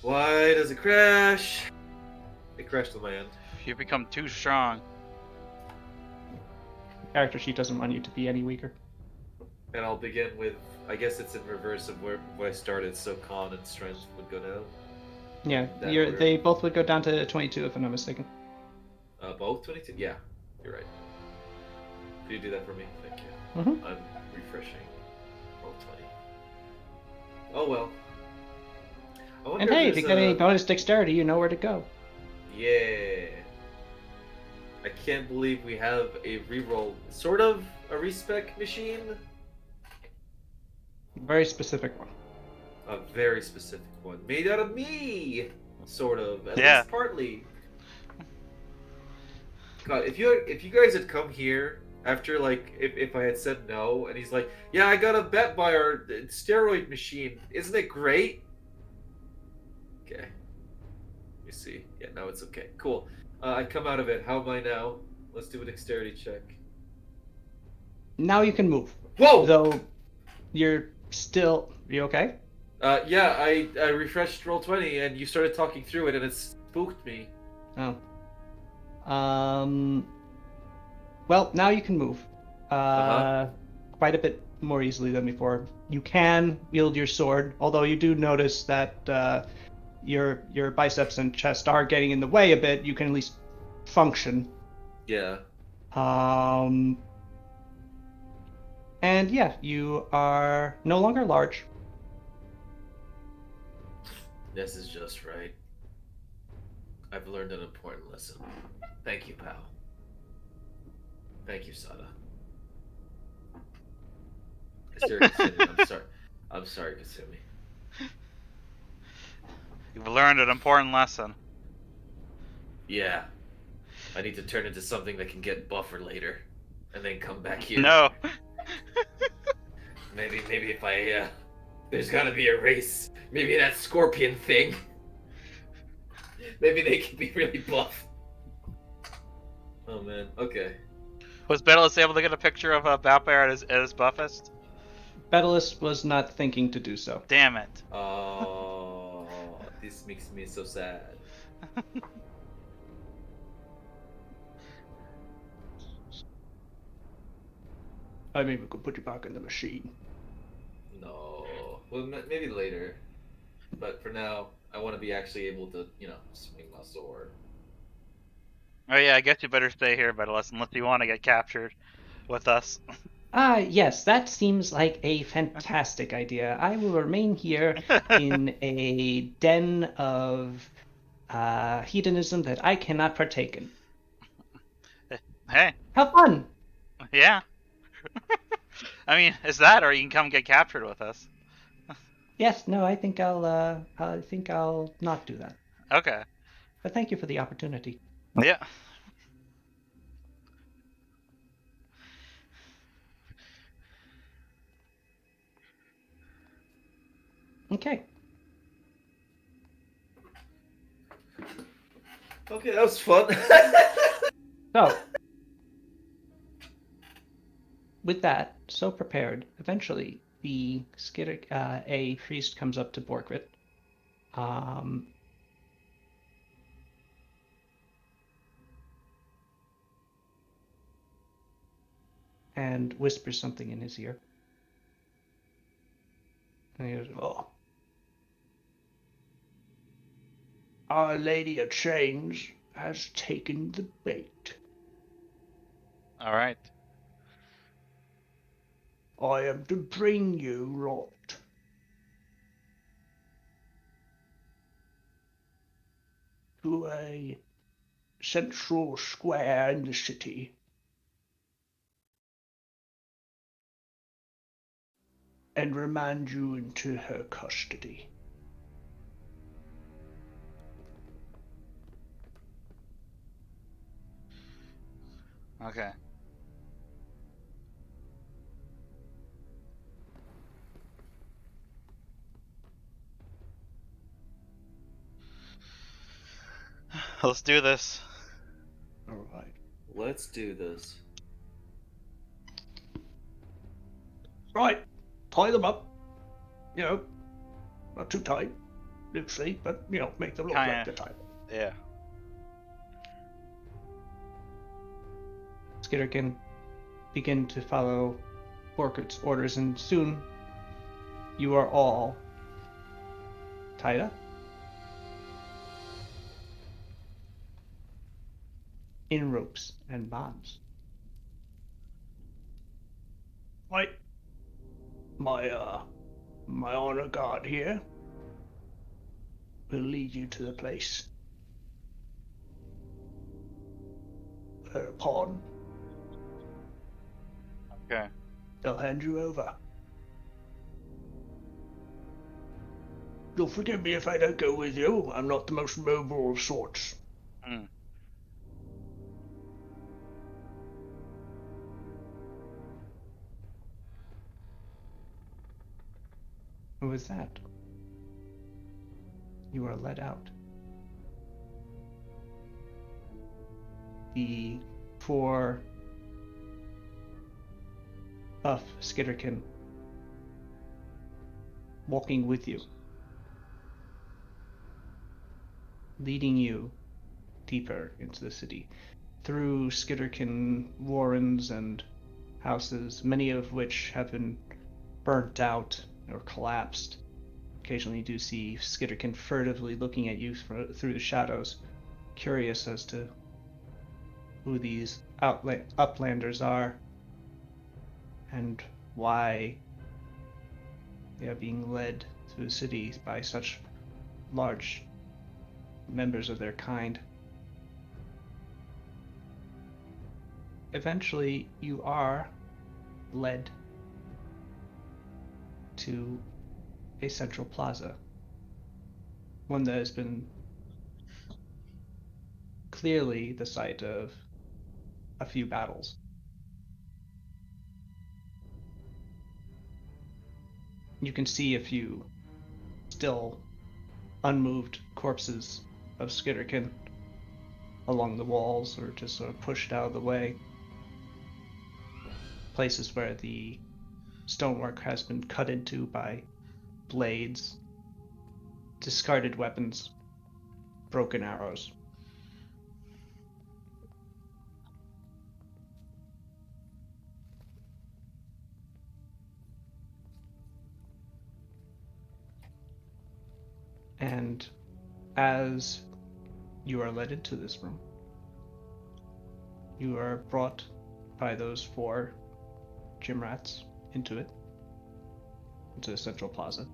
Why does it crash? It crashed on my end. You become too strong. Character sheet doesn't want you to be any weaker. And I'll begin with. I guess it's in reverse of where I started, so con and strength would go down. Yeah, That order. they both would go down to 22 if I'm not mistaken. Both 22? Yeah, you're right. Could you do that for me? Thank you. Mm-hmm. I'm refreshing. Roll 20. Oh well. I wonder And hey, if there's you got any bonus dexterity, you know where to go. Yeah. I can't believe we have a reroll, sort of a respec machine. Very specific one. A very specific one, made out of me, sort of, at Yeah. least partly. God, if you guys had come here after if I had said no, and he's like, yeah, I got a bet by our steroid machine, isn't it great? Okay. You see, yeah, now it's okay. Cool. I come out of it. How am I now? Let's do a dexterity check. Now you can move. Whoa! Though you're still. You okay? Yeah, I refreshed roll 20 and you started talking through it and it spooked me. Oh. Well, now you can move. Quite a bit more easily than before. You can wield your sword, although you do notice that your biceps and chest are getting in the way a bit. You can at least function. Yeah. And yeah, you are no longer large. This is just right. I've learned an important lesson. Thank you, pal. Thank you, Sada. Sir Kasumi, I'm sorry. I'm sorry, Kasumi. You've learned an important lesson. Yeah. I need to turn into something that can get buffer later. And then come back here. No. Maybe if I, there's gotta be a race. Maybe that scorpion thing. Maybe they can be really buff. Oh man, okay. Was Betalus able to get a picture of Balpair at his buffest? Betalus was not thinking to do so. Damn it. Oh, this makes me so sad. I mean, we could put you back in the machine. No. Well, maybe later. But for now, I want to be actually able to, swing my sword. Oh yeah, I guess you better stay here, Betalus, unless you want to get captured with us. Yes, that seems like a fantastic idea. I will remain here in a den of hedonism that I cannot partake in. Hey, Have fun! yeah. I mean, is that, or you can come get captured with us. Yes, no, I think I'll not do that. Okay. But thank you for the opportunity. Yeah. Okay. Okay, that was fun. So, with that, so prepared, eventually a priest comes up to Borgrit. and whispers something in his ear. And he goes, "Oh, Our Lady of Change has taken the bait. All right. I am to bring you lot to a central square in the city and remand you into her custody." Okay. Let's do this. All right. Let's do this. Right. Tie them up. You know, not too tight, loosely, but, make them look like Kinda. they're tight. Yeah. Skitterkin begin to follow Borkert's orders, and soon you are all tied up in ropes and bonds. Right. My honor guard here will lead you to the place. Whereupon Okay. they'll hand you over. You'll forgive me if I don't go with you. I'm not the most mobile of sorts. Hmm. And with that, you are led out. The four of Skitterkin walking with you, leading you deeper into the city, through Skitterkin warrens and houses, many of which have been burnt out or collapsed. Occasionally you do see Skitterkin furtively looking at you through the shadows, curious as to who these uplanders are and why they are being led through the city by such large members of their kind. Eventually, you are led to a central plaza, one that has been clearly the site of a few battles. You can see a few still unmoved corpses of Skitterkin along the walls, or just sort of pushed out of the way. Places where the stonework has been cut into by blades, discarded weapons, broken arrows. And as you are led into this room, you are brought by those four gym rats into the central plaza,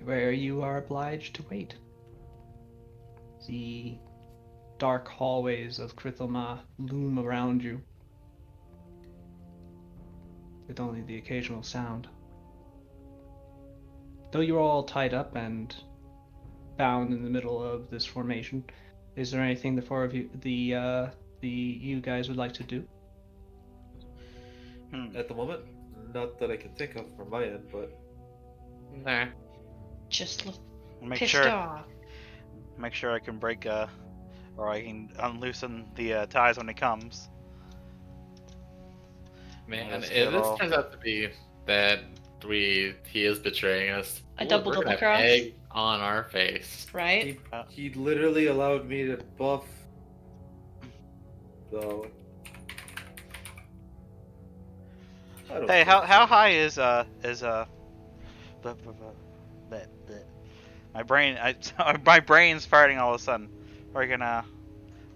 where you are obliged to wait. The dark hallways of Krithelma loom around you, with only the occasional sound. Though you're all tied up and bound in the middle of this formation, is there anything the four of you, you guys would like to do? At the moment, not that I can think of from my end, but Nah. Just look Make pissed sure. off. Make sure I can break or I can unloosen the ties when he comes. Man, Let's if get this all- turns out to be that he is betraying us, A double we're gonna have cross? egg on our face. Right? he literally allowed me to buff though. I don't Hey, think how so. high is bleh, bleh. My brain my brain's farting all of a sudden. We're gonna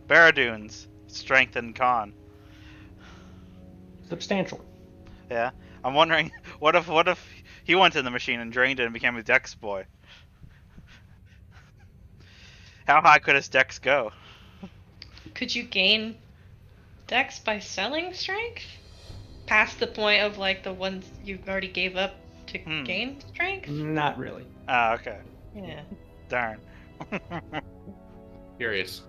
Baradunes, strength and con. Substantial. Yeah. I'm wondering what if he went in the machine and drained it and became a Dex boy? How high could his Dex go? Could you gain dex by selling strength? Past the point of like the ones you already gave up to gain strength? Not really. Ah, okay. Yeah. Darn. Curious.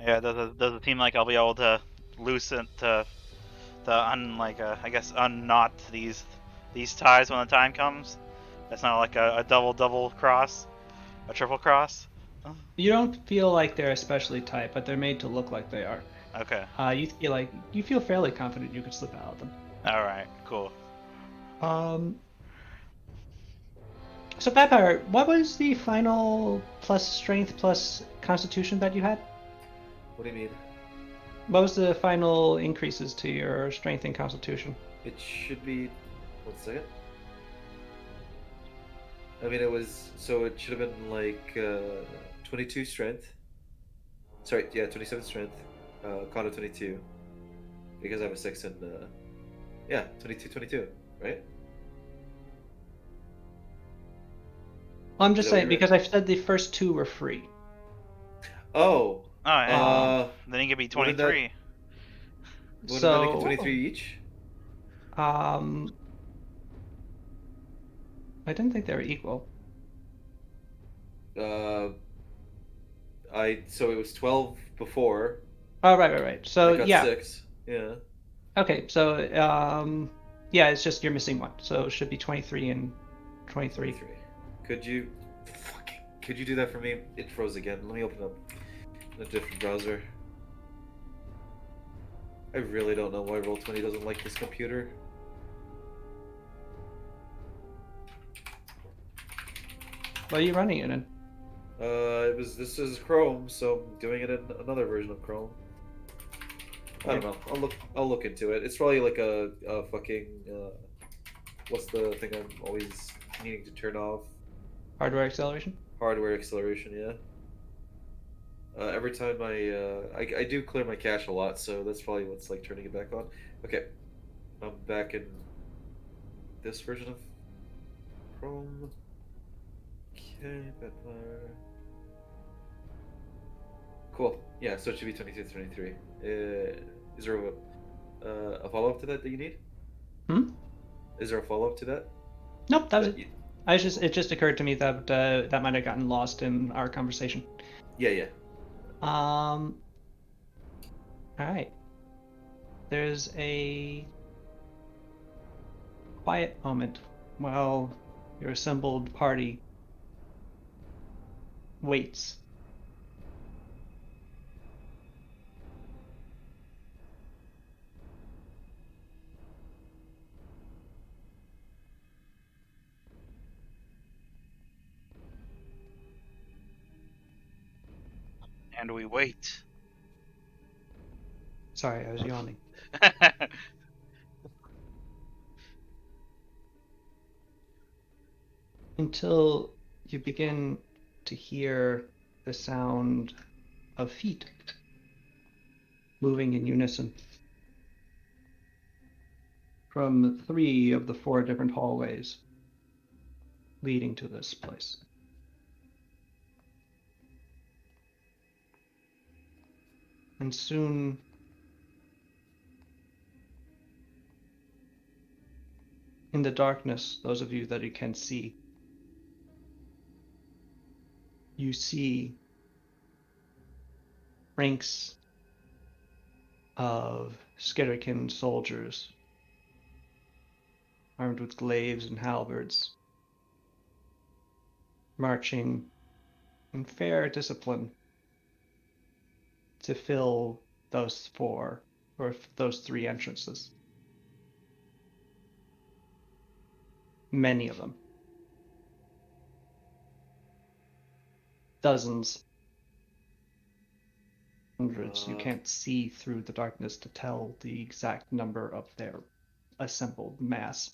Yeah, does it seem like I'll be able to loosen I guess unknot these ties when the time comes? That's not like a double cross, a triple cross. You don't feel like they're especially tight, but they're made to look like they are. Okay. You feel fairly confident you could slip out of them. All right. Cool. Um. So Vampire, what was the final plus strength plus constitution that you had? What do you mean? What was the final increases to your strength and constitution? It should be. 1 second. I mean, it was so it should have been like 22 strength. Sorry, yeah, 27 strength. Con of 22 because I have a 6 and yeah, 22, right? Well, I'm just Is that what saying you read? because I said the first two were free. Oh, Oh yeah. Then he could be wouldn't that 23. wouldn't that make it So, 23 each? I didn't think they were equal. Uh, so it was 12 before. Oh, right. I So got yeah, 6. Yeah. okay. So yeah, it's just you're missing one. So it should be 23 and 23. 23. Could you could you do that for me? It froze again. Let me open up a different browser. I really don't know why Roll20 doesn't like this computer. What are you running it in? This is Chrome, so I'm doing it in another version of Chrome. I don't know. I'll look into it. It's probably like a fucking what's the thing I'm always needing to turn off? Hardware acceleration? Hardware acceleration, yeah. Every time I do clear my cache a lot, so that's probably what's like turning it back on. Okay, I'm back in this version of Chrome. Okay, Pathfinder. Cool. Yeah, so it should be 22 to 23. Is there a follow up to that you need? Hmm? Is there a follow up to that? Nope, that was That it. you- It just occurred to me that that might have gotten lost in our conversation. Yeah. All right. There's a quiet moment while your assembled party waits. And we wait. Sorry, I was yawning. Until you begin to hear the sound of feet moving in unison from 3 of the 4 different hallways leading to this place. And soon in the darkness, those of you that you can see, you see ranks of Skitterkin soldiers armed with glaives and halberds, marching in fair discipline to fill those four or those three entrances. Many of them. Dozens. Hundreds. You can't see through the darkness to tell the exact number of their assembled mass.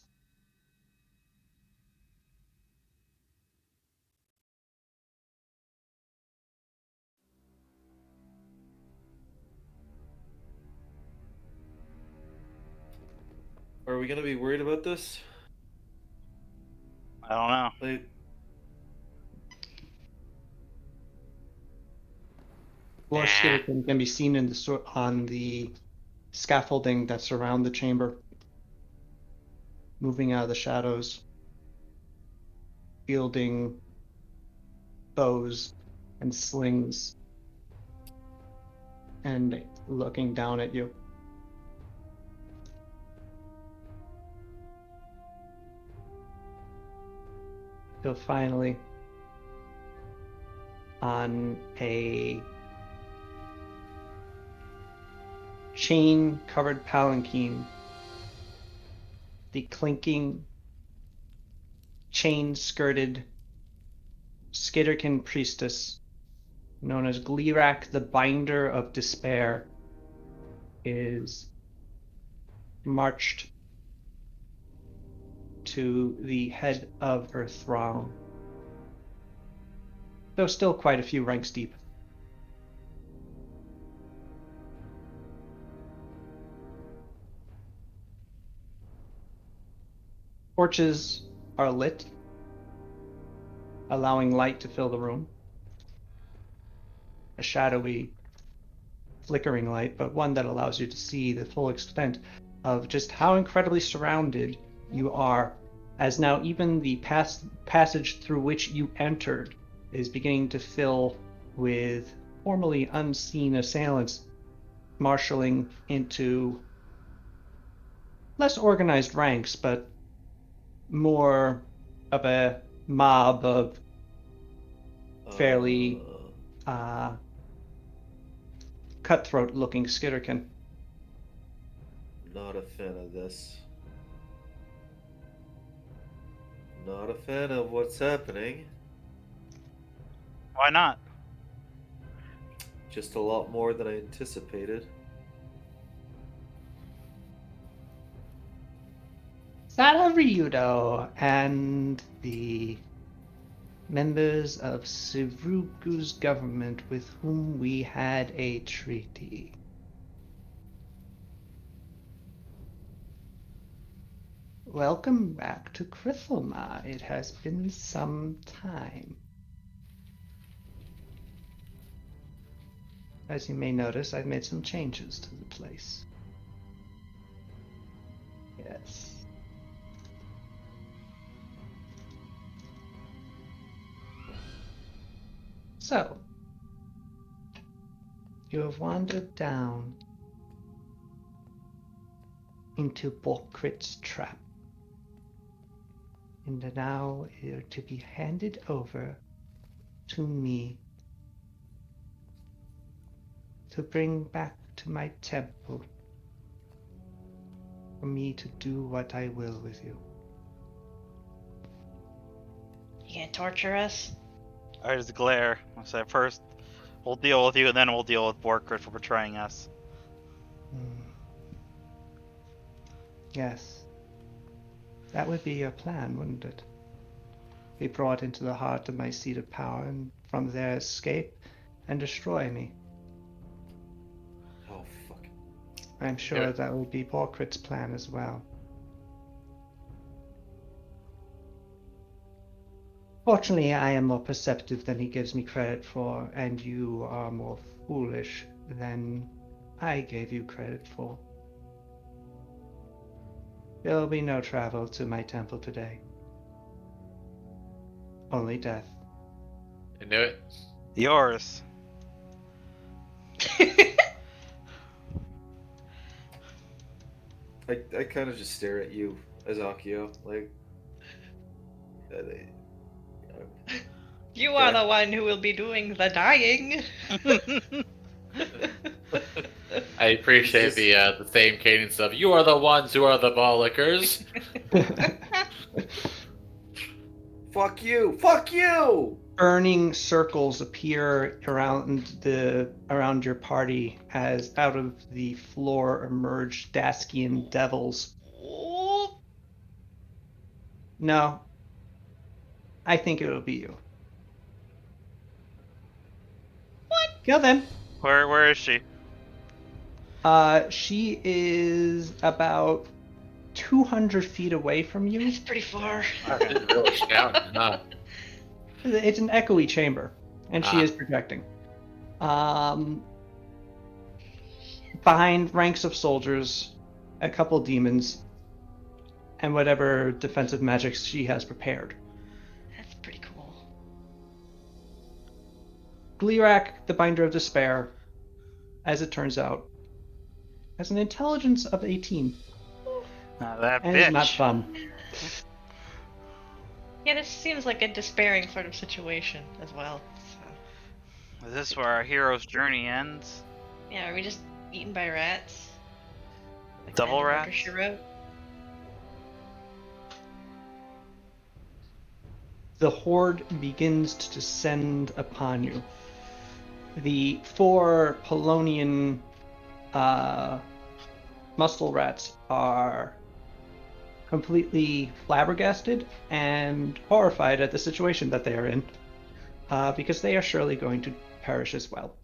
Are we gonna be worried about this? I don't know. Like, Lord Skitterton can be seen in on the scaffolding that surround the chamber, moving out of the shadows, wielding bows and slings, and looking down at you. Till finally, on a chain-covered palanquin, the clinking, chain-skirted Skitterkin priestess, known as Gleerak the Binder of Despair, is marched to the head of her throng, though still quite a few ranks deep. Torches are lit, allowing light to fill the room. A shadowy, flickering light, but one that allows you to see the full extent of just how incredibly surrounded you are, as now even the passage through which you entered is beginning to fill with formerly unseen assailants marshaling into less organized ranks, but more of a mob of fairly cutthroat-looking Skitterkin. not a fan of this. Not a fan of what's happening. Why not? Just a lot more than I anticipated. Salaryudo and the members of Sivuku's government with whom we had a treaty. Welcome back to Crithelma. It has been some time. As you may notice, I've made some changes to the place. Yes. So, you have wandered down into Borkrit's trap, and now you're to be handed over to me to bring back to my temple for me to do what I will with you. You gonna torture us? I just glare. I say, first, we'll deal with you, and then we'll deal with Borkrit for betraying us. Yes. That would be your plan, wouldn't it? Be brought into the heart of my seat of power, and from there escape and destroy me. Oh, fuck. I'm sure that will be Borkrit's plan as well. Fortunately, I am more perceptive than he gives me credit for, and you are more foolish than I gave you credit for. There will be no travel to my temple today. Only death. I knew it. Yours. I kind of just stare at you, Azakio, like... You are Okay. the one who will be doing the dying. I appreciate It's just- the same cadence of "You are the ones who are the bollockers." Fuck you! Fuck you! Burning circles appear around your party as out of the floor emerge Daskian devils. Oh, No, I think it'll be you. what? Kill them. Where is she? She is about 200 feet away from you. That's pretty far. Wow, this is really shouting, huh? It's an echoey chamber, and she Ah. is projecting. Behind ranks of soldiers, a couple demons, and whatever defensive magics she has prepared. That's pretty cool. Gleerak, the Binder of Despair, as it turns out, has an intelligence of 18, Now that and bitch. is not fun. Yeah, this seems like a despairing sort of situation as well. So. Is this where our hero's journey ends? Yeah, are we just eaten by rats? Like Double Murder, rats? She wrote? The horde begins to descend upon you. The 4 Polonian muscle rats are completely flabbergasted and horrified at the situation that they are in, because they are surely going to perish as well.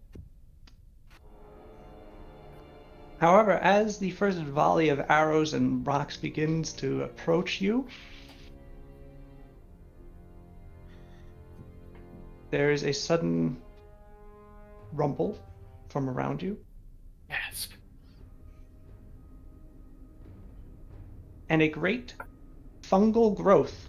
However, as the first volley of arrows and rocks begins to approach you, there is a sudden rumble from around you, Gasp. and a great fungal growth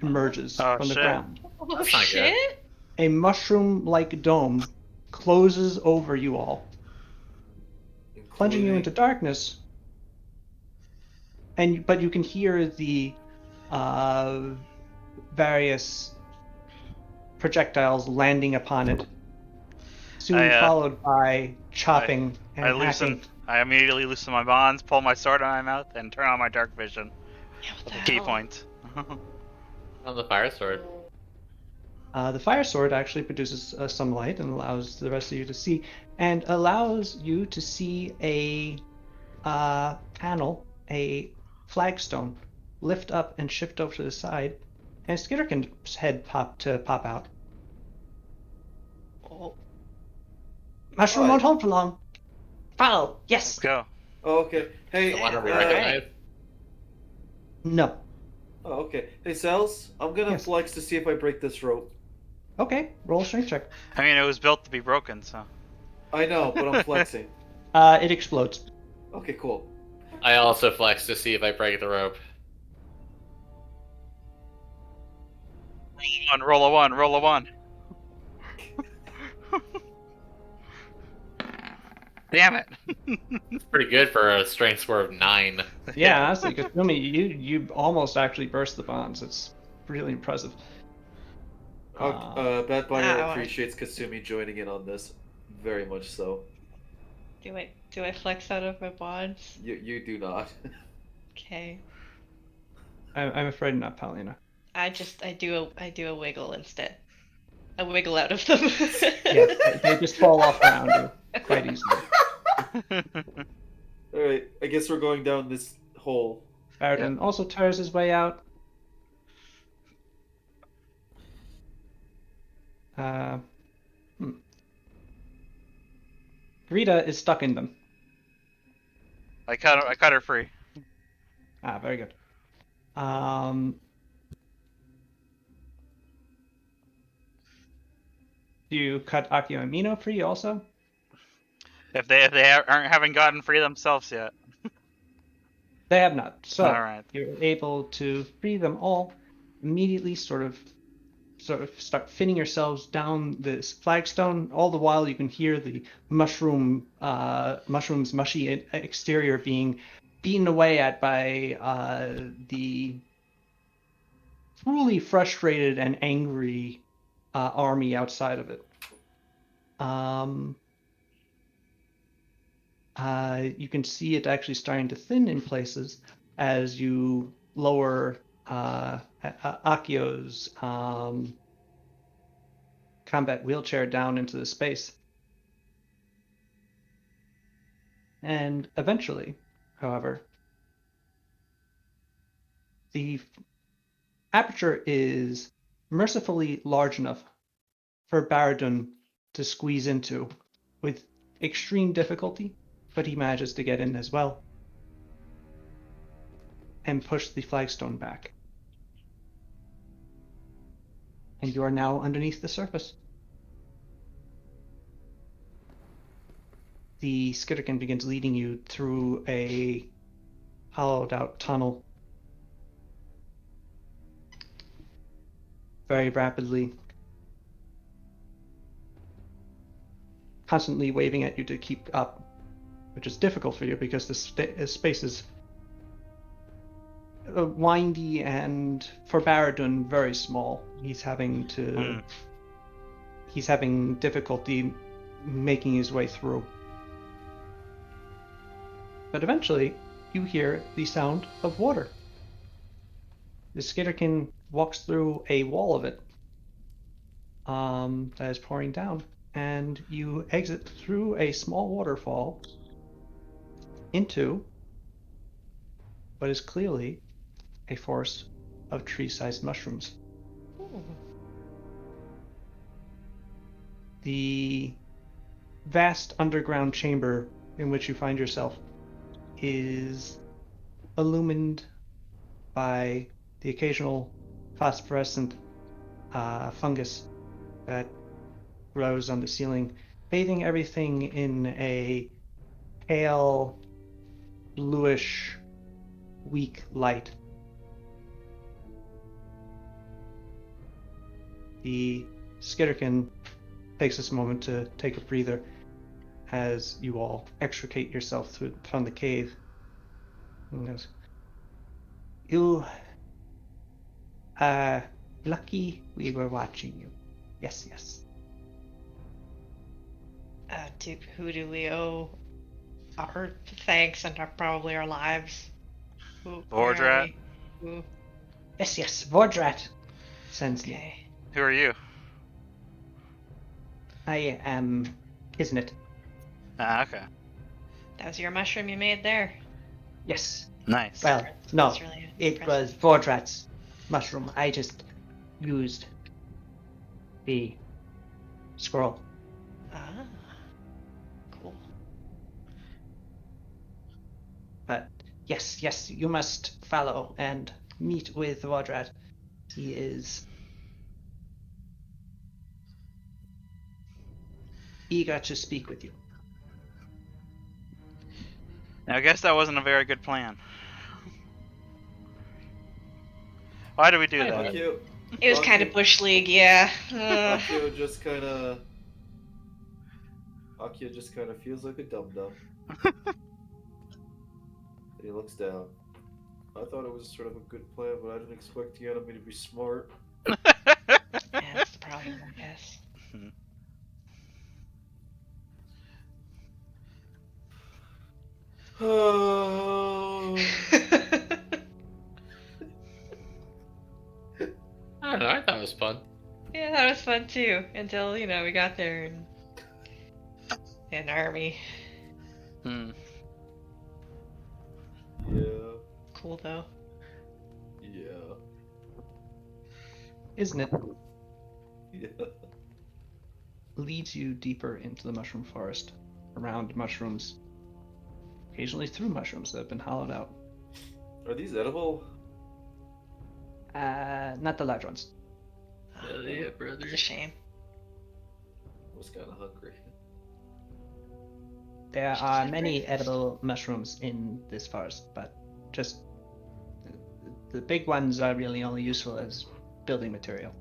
emerges Oh, from the shit. ground. Oh That's not good. shit! A mushroom-like dome closes over you all, plunging you into darkness. But you can hear the various projectiles landing upon it, soon followed by chopping and hacking. I immediately loosen my bonds, pull my sword out of my mouth, and turn on my dark vision. Yeah, what the Key hell? point. On the fire sword. The fire sword actually produces some light and allows the rest of you to see, and allows you to see a panel, a flagstone, lift up and shift over to the side, and Skitterkin's head pop out. Oh, Mushroom What? won't hold for long. Follow. Let's Yes. go. Oh, okay. Hey. The one we Yeah, recognize. No. Oh, okay. Hey, Cells, I'm gonna Yes. flex to see if I break this rope. Okay. Roll a strength check. I mean, it was built to be broken, so. I know, but I'm flexing. It explodes. Okay, cool. I also flex to see if I break the rope. Roll a one, roll a one. Damn it. It's pretty good for a strength score of 9. Yeah, honestly, Kasumi, you almost actually burst the bonds. It's really impressive. Bad Buyer I wanna- appreciates Kasumi joining in on this. Very much so. do I flex out of my bonds? You do not. Okay. I'm afraid not, Paulina. I do a wiggle instead. I wiggle out of them. Yes, they just fall off around you quite easily. Alright, I guess we're going down this hole. Baradin also tears his way out. Rita is stuck in them. I cut her free. Very good. Do you cut Akio and Mino free also? If they haven't gotten free themselves yet. They have not. So All right. you're able to free them all immediately. Sort of start finning yourselves down this flagstone. All the while, you can hear the mushroom's mushy exterior being beaten away at by the truly frustrated and angry army outside of it. You can see it actually starting to thin in places as you lower Akio's combat wheelchair down into the space. And eventually, however, the aperture is mercifully large enough for Baradun to squeeze into with extreme difficulty, but he manages to get in as well and push the flagstone back. And you are now underneath the surface. The Skitterkin begins leading you through a hollowed out tunnel very rapidly, constantly waving at you to keep up, which is difficult for you because the space is windy and for Baradun very small. He's having difficulty making his way through. But eventually, you hear the sound of water. The Skitterkin walks through a wall of it that is pouring down, and you exit through a small waterfall into what is clearly a forest of tree-sized mushrooms. Ooh. The vast underground chamber in which you find yourself is illumined by the occasional phosphorescent fungus that grows on the ceiling, bathing everything in a pale, bluish, weak light. The Skitterkin takes this moment to take a breather as you all extricate yourself from the cave. And goes, "You are lucky we were watching you. Yes, yes." Who do we owe our thanks and probably our lives? Where are Vordrat. we? Who? Yes, yes, Vordrat sends me. Okay. Who are you? I am, isn't it? Ah, okay. That was your mushroom you made there. Yes. Nice. Well, That's no, really it was impressive. Vordrat's mushroom. I just used the scroll. Ah. Cool. But yes, yes, you must follow and meet with Vordrat. He is eager to speak with you. Now, I guess that wasn't a very good plan. Why did we do that? Akio, It was kind of Bush League, yeah. Akio just kind of feels like a dum dum. He looks down. I thought it was sort of a good plan, but I didn't expect the enemy to be smart. Yeah, that's the problem, I guess. Oh. I don't know. I thought it was fun. Yeah, that was fun too. Until, we got there and an army. Hmm. Yeah. Cool though. Yeah. Isn't it? Yeah. Leads you deeper into the mushroom forest, around mushrooms, occasionally through mushrooms that have been hollowed out. Are these edible? Not the large ones. Hell yeah, brother. It's a shame. I was kind of hungry. There are many edible mushrooms in this forest, but just the big ones are really only useful as building material.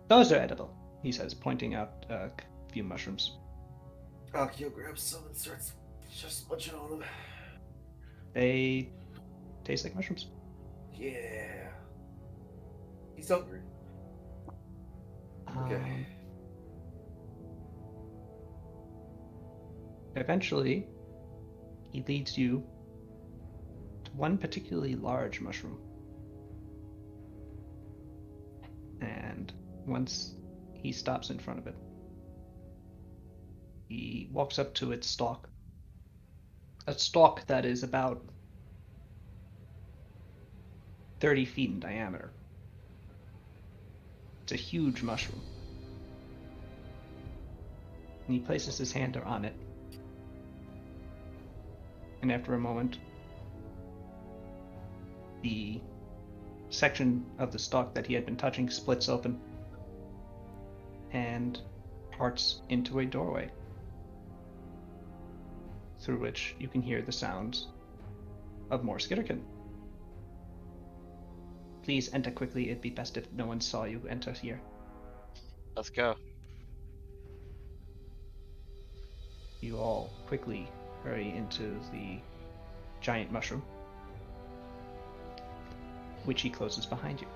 Those are edible, he says, pointing out a few mushrooms. Akio grabs some and starts just munching on them. They taste like mushrooms. Yeah. He's hungry. Okay. Eventually, he leads you to one particularly large mushroom. And once he stops in front of it, he walks up to its stalk. A stalk that is about 30 feet in diameter. It's a huge mushroom. And he places his hand on it. And after a moment, the section of the stalk that he had been touching splits open and parts into a doorway, through which you can hear the sounds of more Skitterkin. Please enter quickly. It'd be best if no one saw you enter here. Let's go. You all quickly hurry into the giant mushroom, which he closes behind you.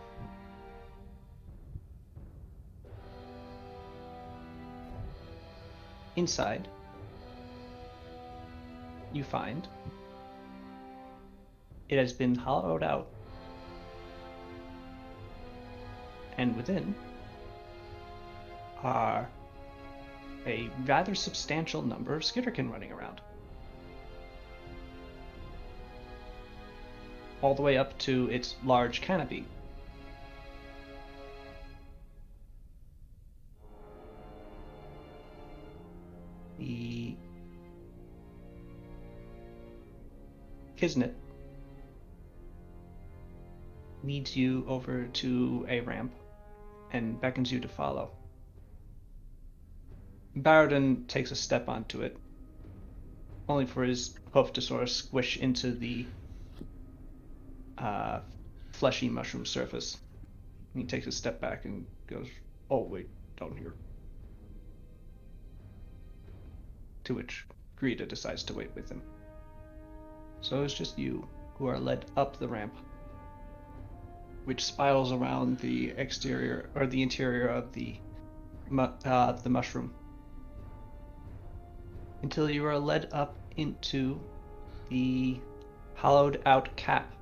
Inside, you find it has been hollowed out, and within are a rather substantial number of Skitterkin running around. All the way up to its large canopy. The Kisnet leads you over to a ramp and beckons you to follow. Baradin takes a step onto it, only for his hoof to sort of squish into the fleshy mushroom surface. And he takes a step back and goes, "Oh, wait, down here." To which Greta decides to wait with him. So it's just you who are led up the ramp, which spirals around the exterior or the interior of the mushroom, until you are led up into the hollowed out cap,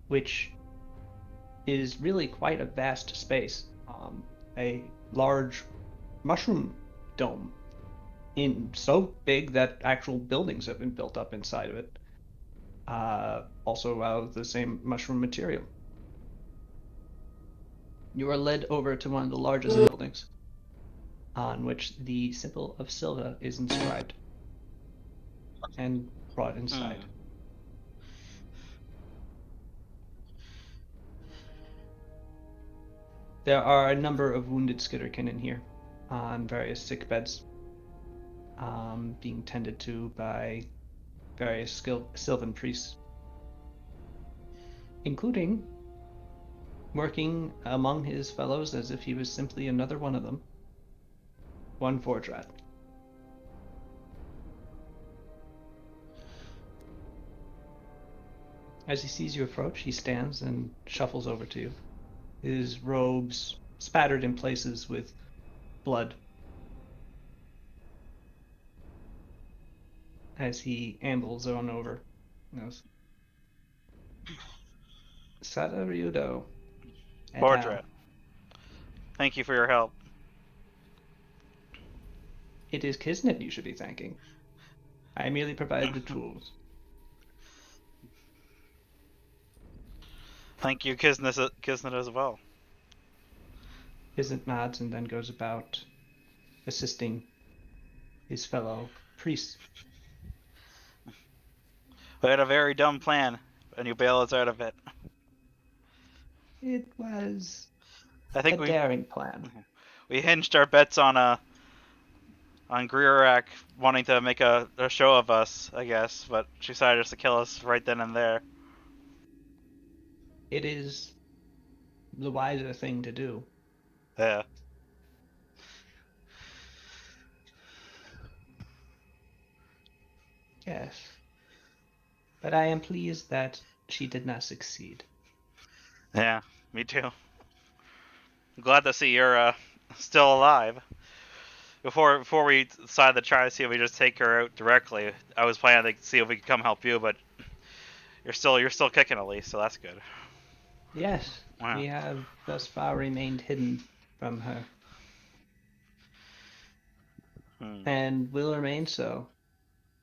which is really quite a vast space. A large mushroom dome, so big that actual buildings have been built up inside of it. Also out of the same mushroom material. You are led over to one of the largest buildings, on which the symbol of Silva is inscribed, and brought inside. There are a number of wounded Skitterkin in here, on various sick beds, being tended to by various Sylvan priests, including working among his fellows as if he was simply another one of them, one Vordrat. As he sees you approach, he stands and shuffles over to you, his robes spattered in places with blood. As he ambles on over, he goes, "Sadaryudo, Vordrat, thank you for your help. It is Kisnet you should be thanking. I merely provide the tools." Thank you, Kisnet as well. Kisnet nods and then goes about assisting his fellow priests. We had a very dumb plan, and you bail us out of it. It was I a think daring plan. we hinged our bets on Grirak wanting to make a show of us, I guess, but she decided just to kill us right then and there. It is the wiser thing to do. Yeah. Yes. But I am pleased that she did not succeed. Yeah, me too. I'm glad to see you're still alive. Before we decided to try to see if we just take her out directly, I was planning to see if we could come help you, but you're still kicking at least, so that's good. Yes, Wow. we have thus far remained hidden from her, and will remain so.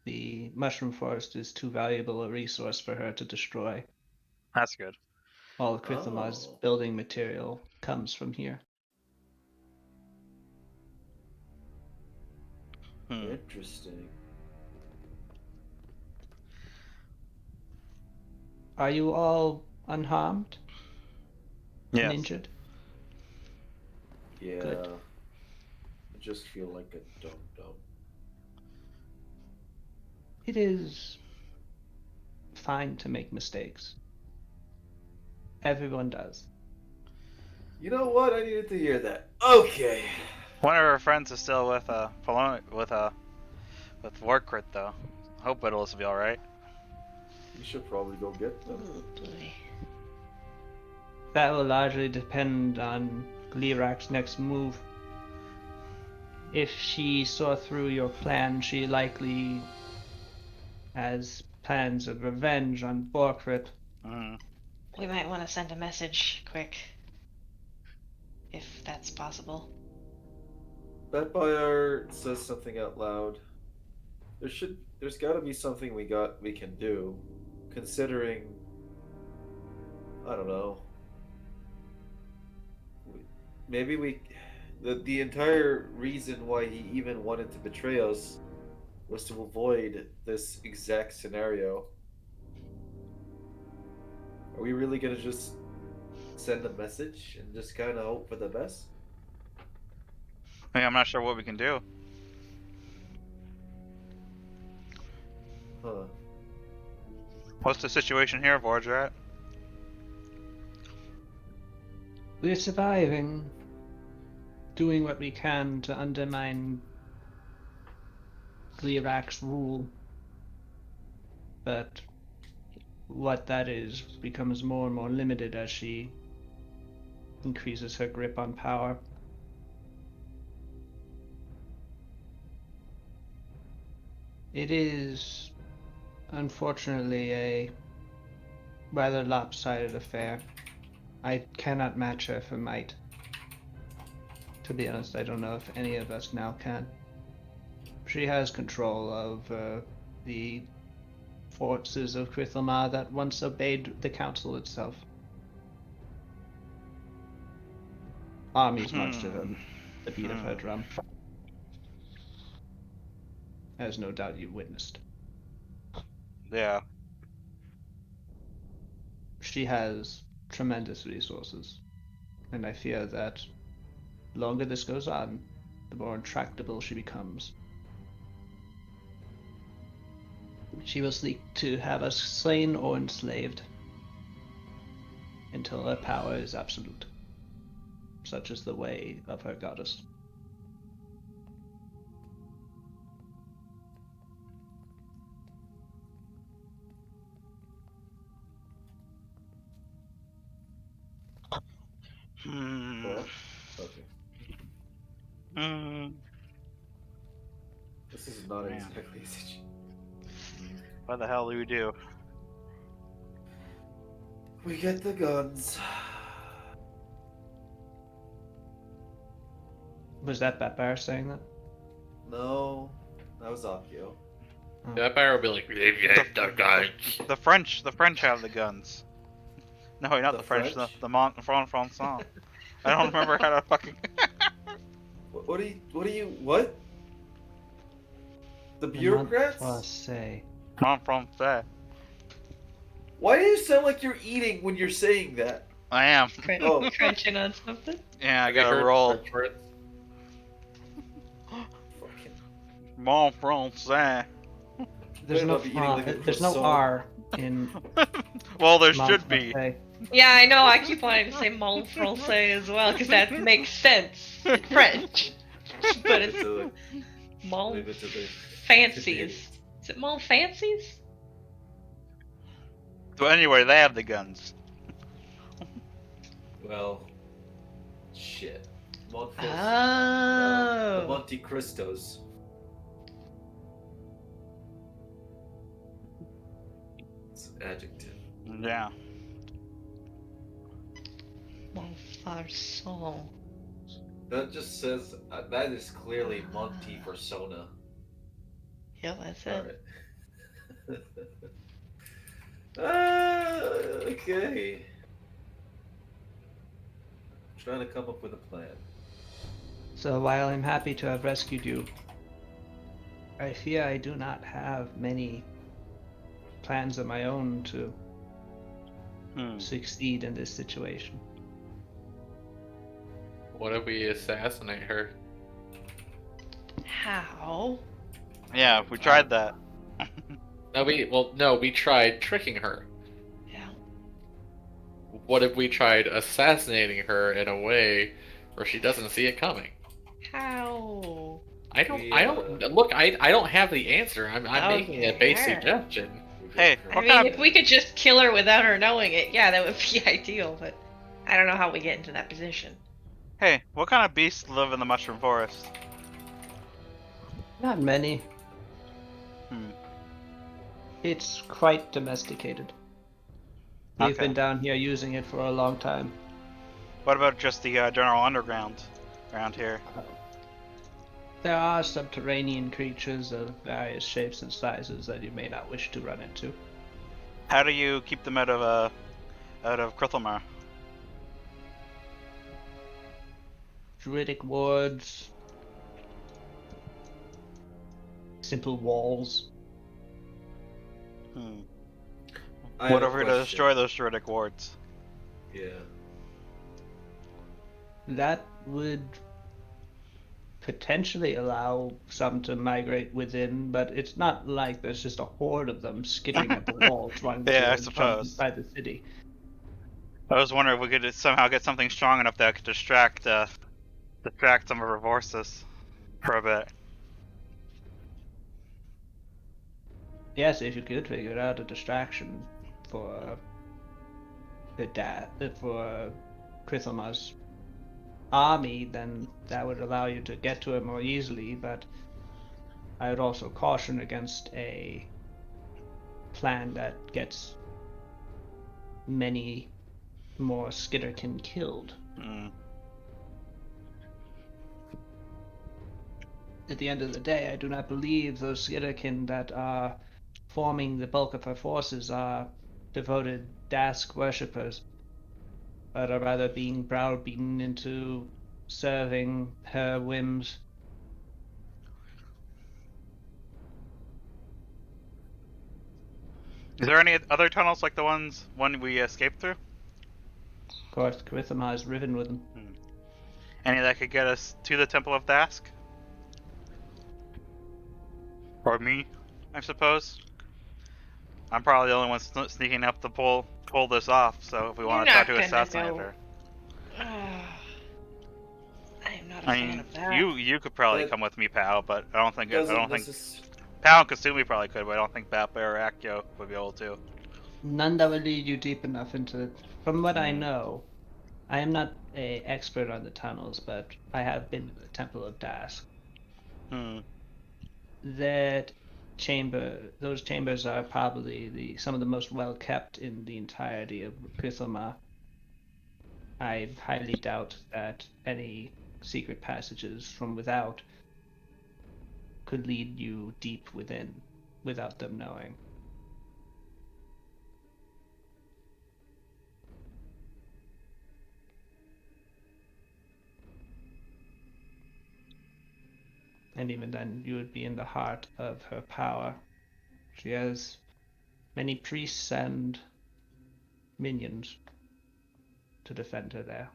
The mushroom forest is too valuable a resource for her to destroy. That's good. All of Krithama's Oh. building material comes from here. Interesting. Are you all unharmed? Yes. Uninjured? Yeah. Good. I just feel like a dum-dum. It is fine to make mistakes. Everyone does. You know what? I needed to hear that. Okay. One of our friends is still with with Warcrit though. Hope Whittles will be all right. You should probably go get them. Oh boy. That will largely depend on Glirak's next move. If she saw through your plan, she likely has plans of revenge on Borkrit. We might want to send a message quick. If that's possible. That buyer says something out loud. There's gotta be something we can do. Considering, I don't know. Maybe the entire reason why he even wanted to betray us was to avoid this exact scenario. Are we really gonna just send a message and just kind of hope for the best? I mean, I'm not sure what we can do. Huh. What's the situation here, Vordrat? We're surviving, doing what we can to undermine Glirak's rule. But what that is becomes more and more limited as she increases her grip on power. It is, unfortunately, a rather lopsided affair. I cannot match her for might. To be honest, I don't know if any of us now can. She has control of the forces of Krithlamar that once obeyed the council itself. Armies marched to the beat of her drum. As no doubt you've witnessed. Yeah. She has tremendous resources, and I fear that the longer this goes on, the more intractable she becomes. She will seek to have us slain or enslaved until her power is absolute. Such is the way of her goddess. What? Okay. This is not Man. exactly a situation. What the hell do we do? We get the guns. Was that Batbar saying that? No, that was Akio. That buyer will be like, the guns. The French have the guns. No, not The the French. French? The Français. I don't remember how to fucking. What? The bureaucrats? Français. Français. Why do you sound like you're eating when you're saying that? I am. Oh. Crunching on something. Yeah, I gotta roll. Fucking. Mon Français. There's Might no not be eating like a there's no croissant. R in Well, there Mont should be. Français. Yeah, I know. I keep wanting to say Mon Français as well because that makes sense in French. But it's Mon Leave it to the Fancies. Is it Mon Fancies? So anyway, they have the guns. Well, shit. Monfils. The Oh. Monte Cristos. It's an adjective. Yeah. Mon farson. That just says that is clearly Monty persona. Yeah, that's All it. right. Okay. Trying to come up with a plan. So while I'm happy to have rescued you, I fear I do not have many plans of my own to succeed in this situation. What if we assassinate her? How? Yeah, we tried that. No, we tried tricking her. Yeah. What if we tried assassinating her in a way where she doesn't see it coming? How? I don't have the answer. I'm making a base Okay. suggestion. Hey, I what mean, kind if of we could just kill her without her knowing it, yeah, that would be ideal, but I don't know how we get into that position. beasts live in the mushroom forest? Not many. Hmm. It's quite domesticated. We've Okay. been down here using it for a long time. What about just the general underground around here? There are subterranean creatures of various shapes and sizes that you may not wish to run into. How do you keep them out of Krithlamar? Druidic wards, simple walls. Hmm. I What have if a we were to question. destroy those Druidic wards? Yeah. That would potentially allow some to migrate within, but it's not like there's just a horde of them skittering at the walls trying to Yeah, I from suppose. inside the city. I was wondering if we could somehow get something strong enough that could distract some of our forces for a bit. Yes, if you could figure out a distraction for for Chrysoma's army, then that would allow you to get to it more easily, but I would also caution against a plan that gets many more Skitterkin killed. Hmm. At the end of the day, I do not believe those Skitterkin that are forming the bulk of her forces are devoted Dask worshippers, but are rather being browbeaten into serving her whims. Is there any other tunnels like the one we escaped through? Of course, Karithima is riven with them. Any that could get us to the Temple of Dask? Or me, I suppose. I'm probably the only one sneaking up to pull this off. So if we You're want to try not to gonna assassinate know. her, I am not a I fan mean, of that. you could probably That come with me, pal. But I don't think doesn't necessarily. Pal and Kasumi probably could, but I don't think Bappa or Akio would be able to. None that would lead you deep enough into it. From what I Hmm. know, I am not an expert on the tunnels, but I have been to the Temple of Dask. Hmm. That those chambers are probably some of the most well kept in the entirety of Krithoma. I highly doubt that any secret passages from without could lead you deep within without them knowing. And even then, you would be in the heart of her power. She has many priests and minions to defend her there.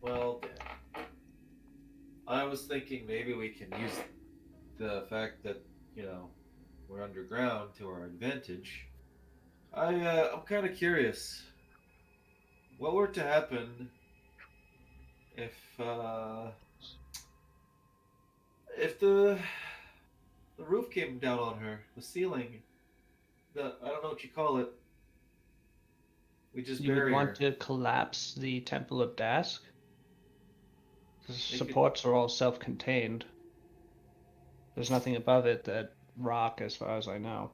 Well, I was thinking maybe we can use the fact that we're underground to our advantage. I'm kind of curious. What were to happen if if the roof came down on her, the ceiling, I don't know what you call it. We just You would bury want her. to collapse the Temple of Dask? The It could- supports are all self-contained. There's nothing above it that rock, as far as I know.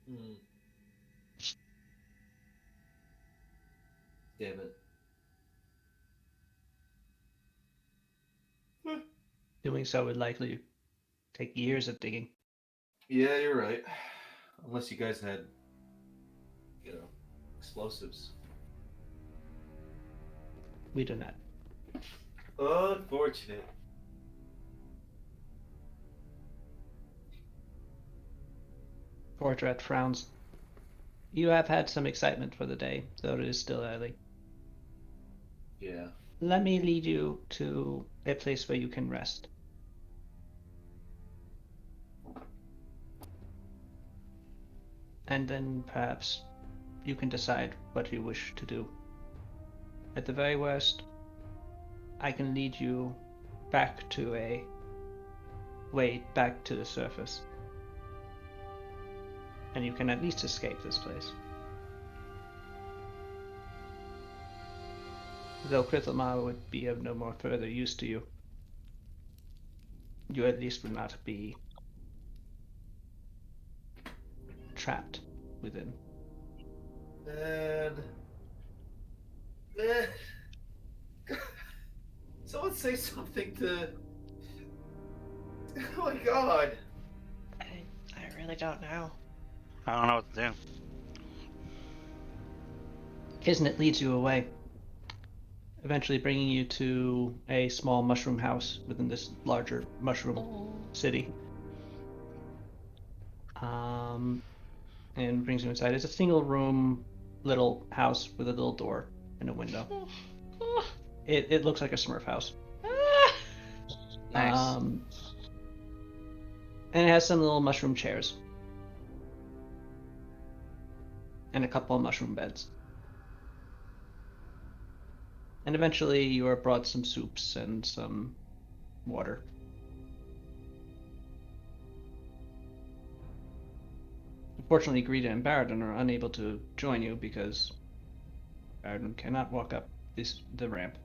Hmm. Damn it. Doing so would likely take years of digging. Yeah, you're right. Unless you guys had, explosives. We do not. Unfortunate. Fortret frowns. You have had some excitement for the day, though it is still early. Yeah. Let me lead you to a place where you can rest. And then perhaps you can decide what you wish to do. At the very worst, I can lead you back to a way back to the surface. And you can at least escape this place. Though Krithlamar would be of no more further use to you, you at least would not be trapped within. Man. Someone say something to. Oh my god. I really don't know. I don't know what to do. Kismet leads you away, eventually bringing you to a small mushroom house within this larger mushroom city. And brings you inside. It's a single room little house with a little door and a window. It looks like a Smurf house. Nice. And it has some little mushroom chairs. And a couple of mushroom beds. And eventually you are brought some soups and some water. Unfortunately, Greta and Baradon are unable to join you because Baradon cannot walk up the ramp.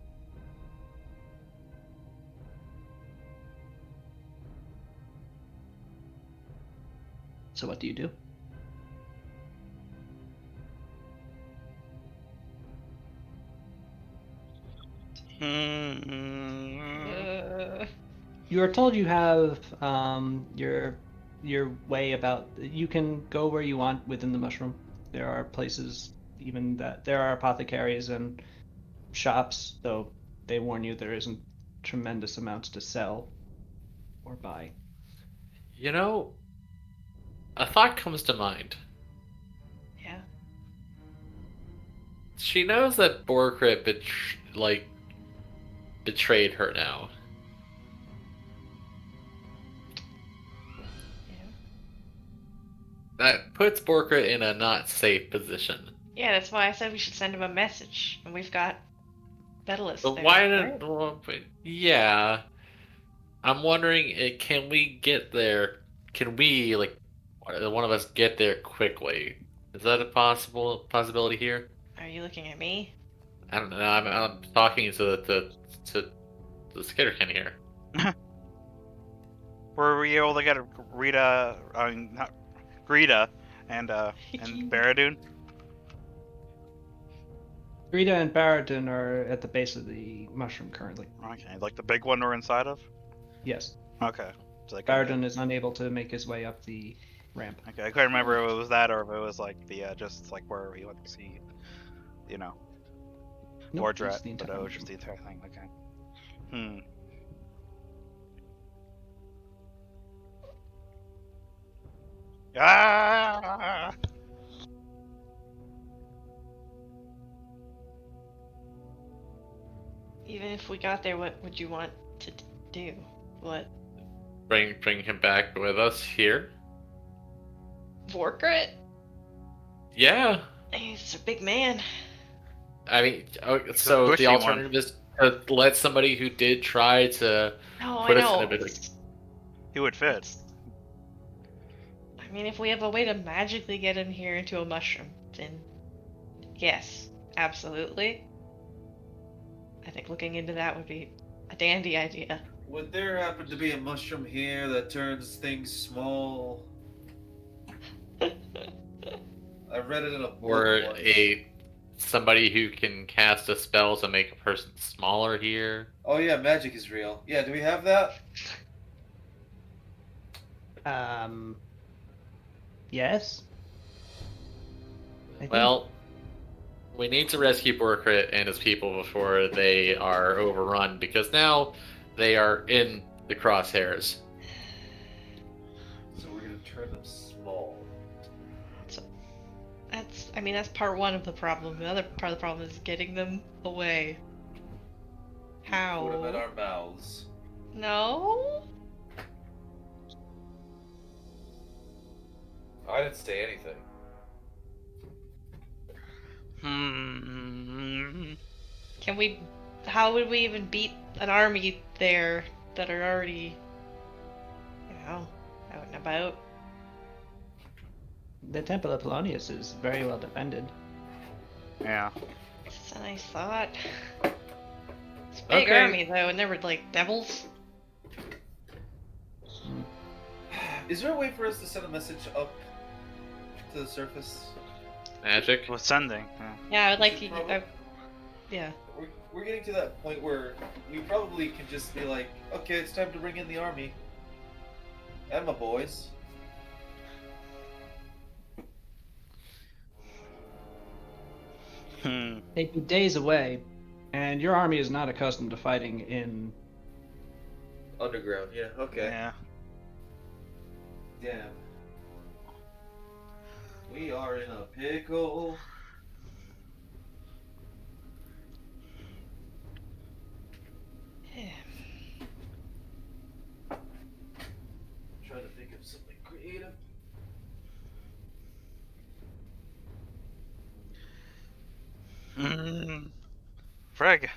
So what do you do? You are told you have your way about. You can go where you want within the mushroom. There are places even that there are apothecaries and shops, though they warn you there isn't tremendous amounts to sell or buy. You know, a thought comes to mind. Yeah. She knows that Borkrit betrayed her now. Yeah. That puts Borkrit in a not safe position. Yeah, that's why I said we should send him a message. And we've got Daedalus But there. why right? didn't? Well, yeah, I'm wondering, can we get there? Can we one of us get there quickly? Is that a possibility here? Are you looking at me? I don't know. I'm talking to the Skitterkin here. Were we able to get Rita? I mean, not Greta and Baradun? Greta and Baradon are at the base of the mushroom currently. Okay, like the big one we're inside of. Yes. Okay. So they couldn't Baradon is unable to make his way up the ramp. Okay, I couldn't remember if it was that or if it was like the just like where we went to see, Nope, Mordred, it's the but entire it was just the entire thing. Okay. Ah! Even if we got there, what would you want to do? What? Bring him back with us here. Vorkrit? Yeah. He's a big man. I mean, so the bushy one. alternative is to let somebody who did try to No, put I us in know. a bit of... He would fit. It's- I mean, if we have a way to magically get him here into a mushroom, then yes, absolutely. I think looking into that would be a dandy idea. Would there happen to be a mushroom here that turns things small? I read it in a book Or once. somebody who can cast a spell to make a person smaller here. Oh yeah, magic is real. Yeah, do we have that? Yes. I think Well, we need to rescue Borkrit and his people before they are overrun, because now they are in the crosshairs. So we're gonna turn them small. That's part one of the problem. The other part of the problem is getting them away. How? Put them in our mouths. No? I didn't say anything. Can we... How would we even beat an army there that are already... out and about? the Temple of Polonius is very well defended. Yeah. It's a nice thought. It's a big Okay. army, though, and there were, like, devils. Is there a way for us to send a message up to the surface? Magic. With sending. Yeah. Yeah, I would like to... Probably- yeah. We're getting to that point where we probably can just be like, okay, it's time to bring in the army. And my boys. They'd be days away, and your army is not accustomed to fighting in. Underground, yeah, okay. Yeah. Damn. We are in a pickle. Yeah. Trying to think of something creative. Freg.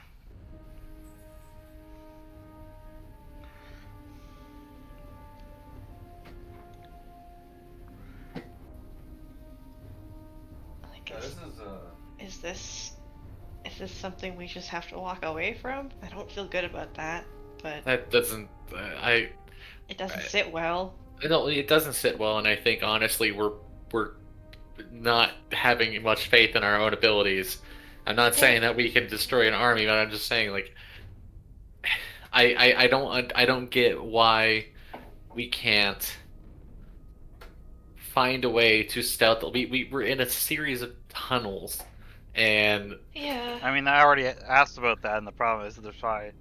Like, Yeah, is this something we just have to walk away from? I don't feel good about that, but That doesn't. it doesn't sit well. No, it doesn't sit well, and I think honestly we're not having much faith in our own abilities. I'm not saying that we can destroy an army, but I'm just saying like I don't get why we can't find a way to stealth. We're in a series of tunnels, and Yeah. I mean, I already asked about that, and the problem is there's probably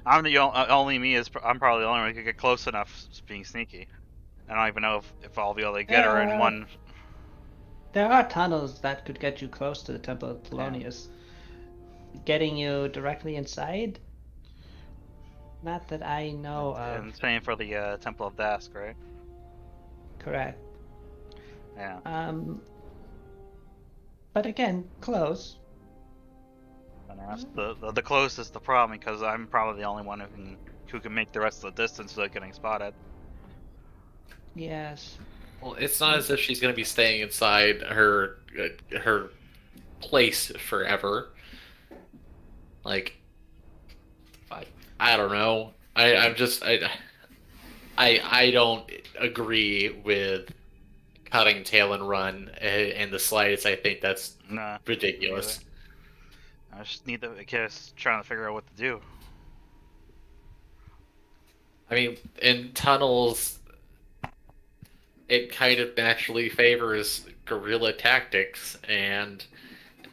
I'm the only me is I'm probably the only one who could get close enough being sneaky. I don't even know if I'll be able to get her in Yeah. one. There are tunnels that could get you close to the Temple of Polonius. Getting you directly inside? Not that I know And of. same for the Temple of Dask, right? Correct. Yeah. But again, close. And that's the closest the problem because I'm probably the only one who can make the rest of the distance without getting spotted. Yes. well, it's not as if she's going to be staying inside her place forever. Like, I don't know. I don't agree with cutting tail and run in the slightest. I think that's Nah. ridiculous. I just need to just trying to figure out what to do. I mean, in tunnels, it kind of naturally favors guerrilla tactics, and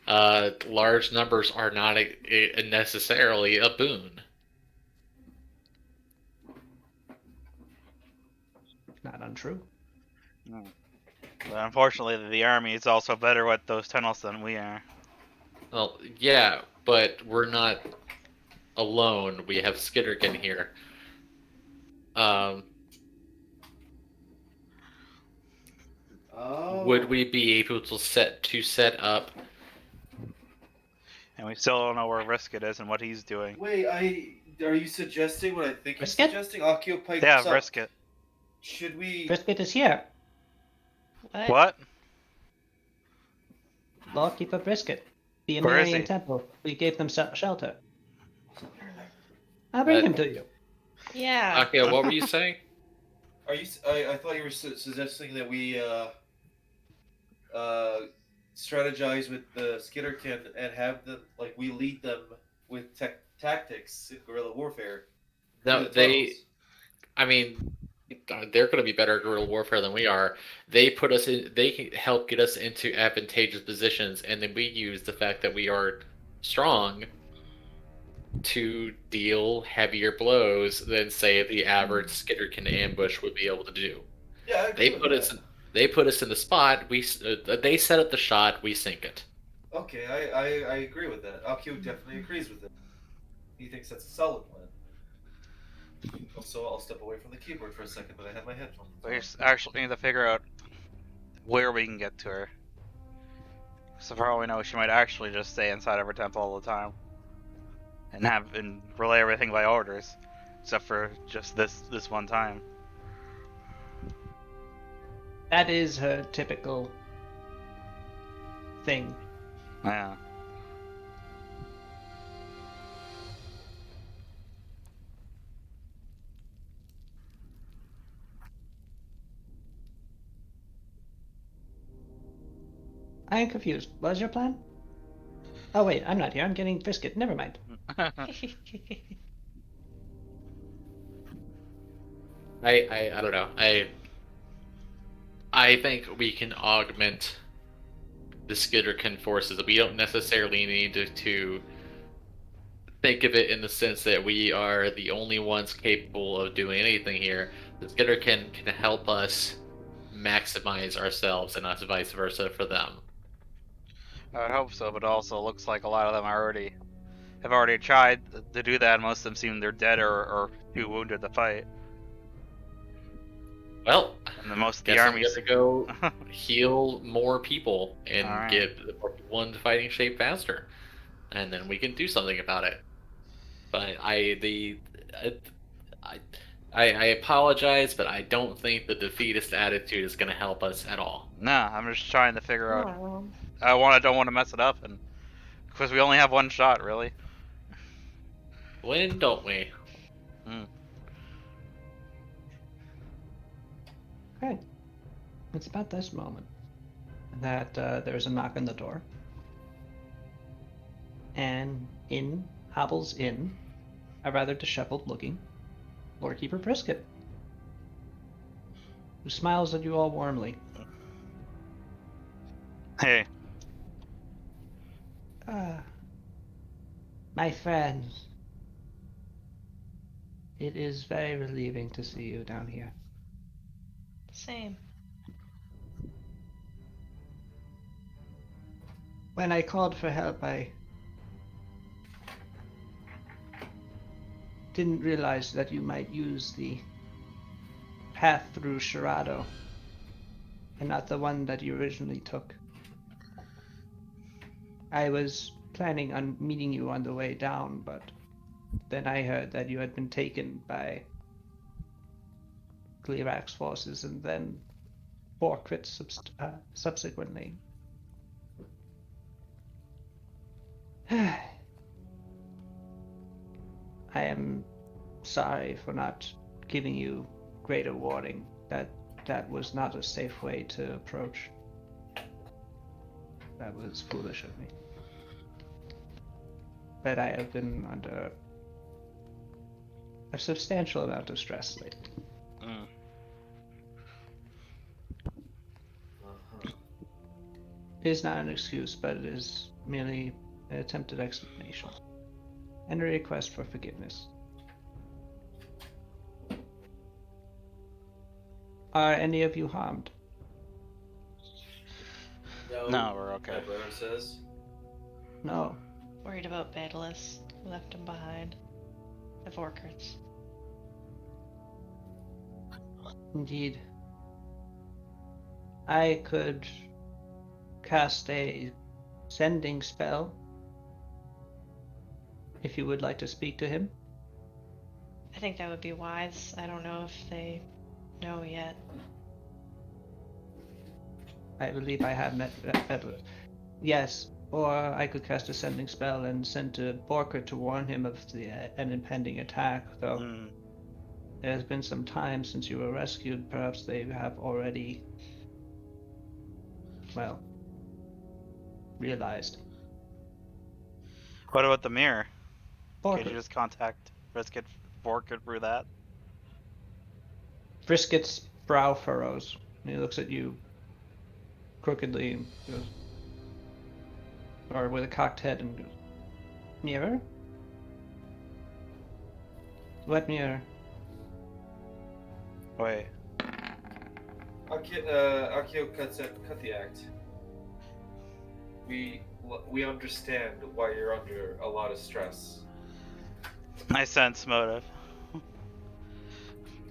large numbers are not necessarily a boon. Not untrue. But unfortunately, the army is also better with those tunnels than we are. Well, yeah, but we're not alone. We have Skitterkin here. Oh. Would we be able to set up? And we still don't know where Risket is and what he's doing. Wait, are you suggesting what I think you're Brisket? suggesting? Occupy. Yeah, Risket. Should we? Brisket is here. What? Lawkeeper Brisket. The Where is Amarian he? Temple. We gave them shelter. I'll bring him to you. Yeah. Okay, what were you saying? Are you? I thought you were suggesting that we strategize with the Skitterkin and have them like we lead them with tactics in guerrilla warfare. No, through the tunnels. I mean, they're going to be better at guerrilla warfare than we are. They put us in. They can help get us into advantageous positions, and then we use the fact that we are strong to deal heavier blows than say the average Skitterkin ambush would be able to do. Yeah, I agree They with put that. us. They put us in the spot. They set up the shot. We sink it. Okay, I agree with that. Akio definitely agrees with it. He thinks that's a solid plan. Also, I'll step away from the keyboard for a second, but I have my headphones We on. actually need to figure out where we can get to her. So for all we know, she might actually just stay inside of her temple all the time, and relay everything by orders, except for just this one time. That is her typical thing. Yeah. I am confused. What is your plan? Oh wait, I'm not here. I'm getting Brisket. Never mind. I don't know. I think we can augment the Skitterkin forces. We don't necessarily need to think of it in the sense that we are the only ones capable of doing anything here. The Skitterkin can help us maximize ourselves, and us vice versa for them. I would hope so, but also looks like a lot of them have already tried to do that. Most of them seem they're dead or too wounded to fight. Well, And the most of guess the I'm armies. gonna go heal more people and Alright. get more people into fighting shape faster, and then we can do something about it. But I apologize, but I don't think the defeatist attitude is going to help us at all. Nah, I'm just trying to figure out. Oh. Don't want to mess it up, and because we only have one shot, really. When don't we? Okay. It's about this moment that there's a knock on the door. And in hobbles in a rather disheveled looking Lordkeeper Brisket, who smiles at you all warmly. Hey, My friends, it is very relieving to see you down here. Same. When I called for help, I didn't realize that you might use the path through Sharado, and not the one that you originally took. I was planning on meeting you on the way down, but then I heard that you had been taken by Gleerak's forces, and then 4 crits subsequently. I am sorry for not giving you greater warning. That was not a safe way to approach. That was foolish of me. But I have been under a substantial amount of stress lately. It is not an excuse, but it is merely an attempted explanation and a request for forgiveness. Are any of you harmed? no, we're okay. My brother says. No. Worried about Daedalus. Left him behind. The Vorkers. Indeed. I could cast a sending spell if you would like to speak to him. I think that would be wise. I don't know if they know yet. I believe I have met Edward. Yes, or I could cast a sending spell and send to Borker to warn him of an impending attack, though Hmm. it has been some time since you were rescued. Perhaps they have already, well, realized. What about the mirror? Could you Borker. just contact Brisket Borker through that? Brisket's brow furrows. He looks at you crookedly and goes, or with a cocked head, and goes, "Mirror? What mirror?" Wait. Akio cut the act. We understand why you're under a lot of stress. I sense motive.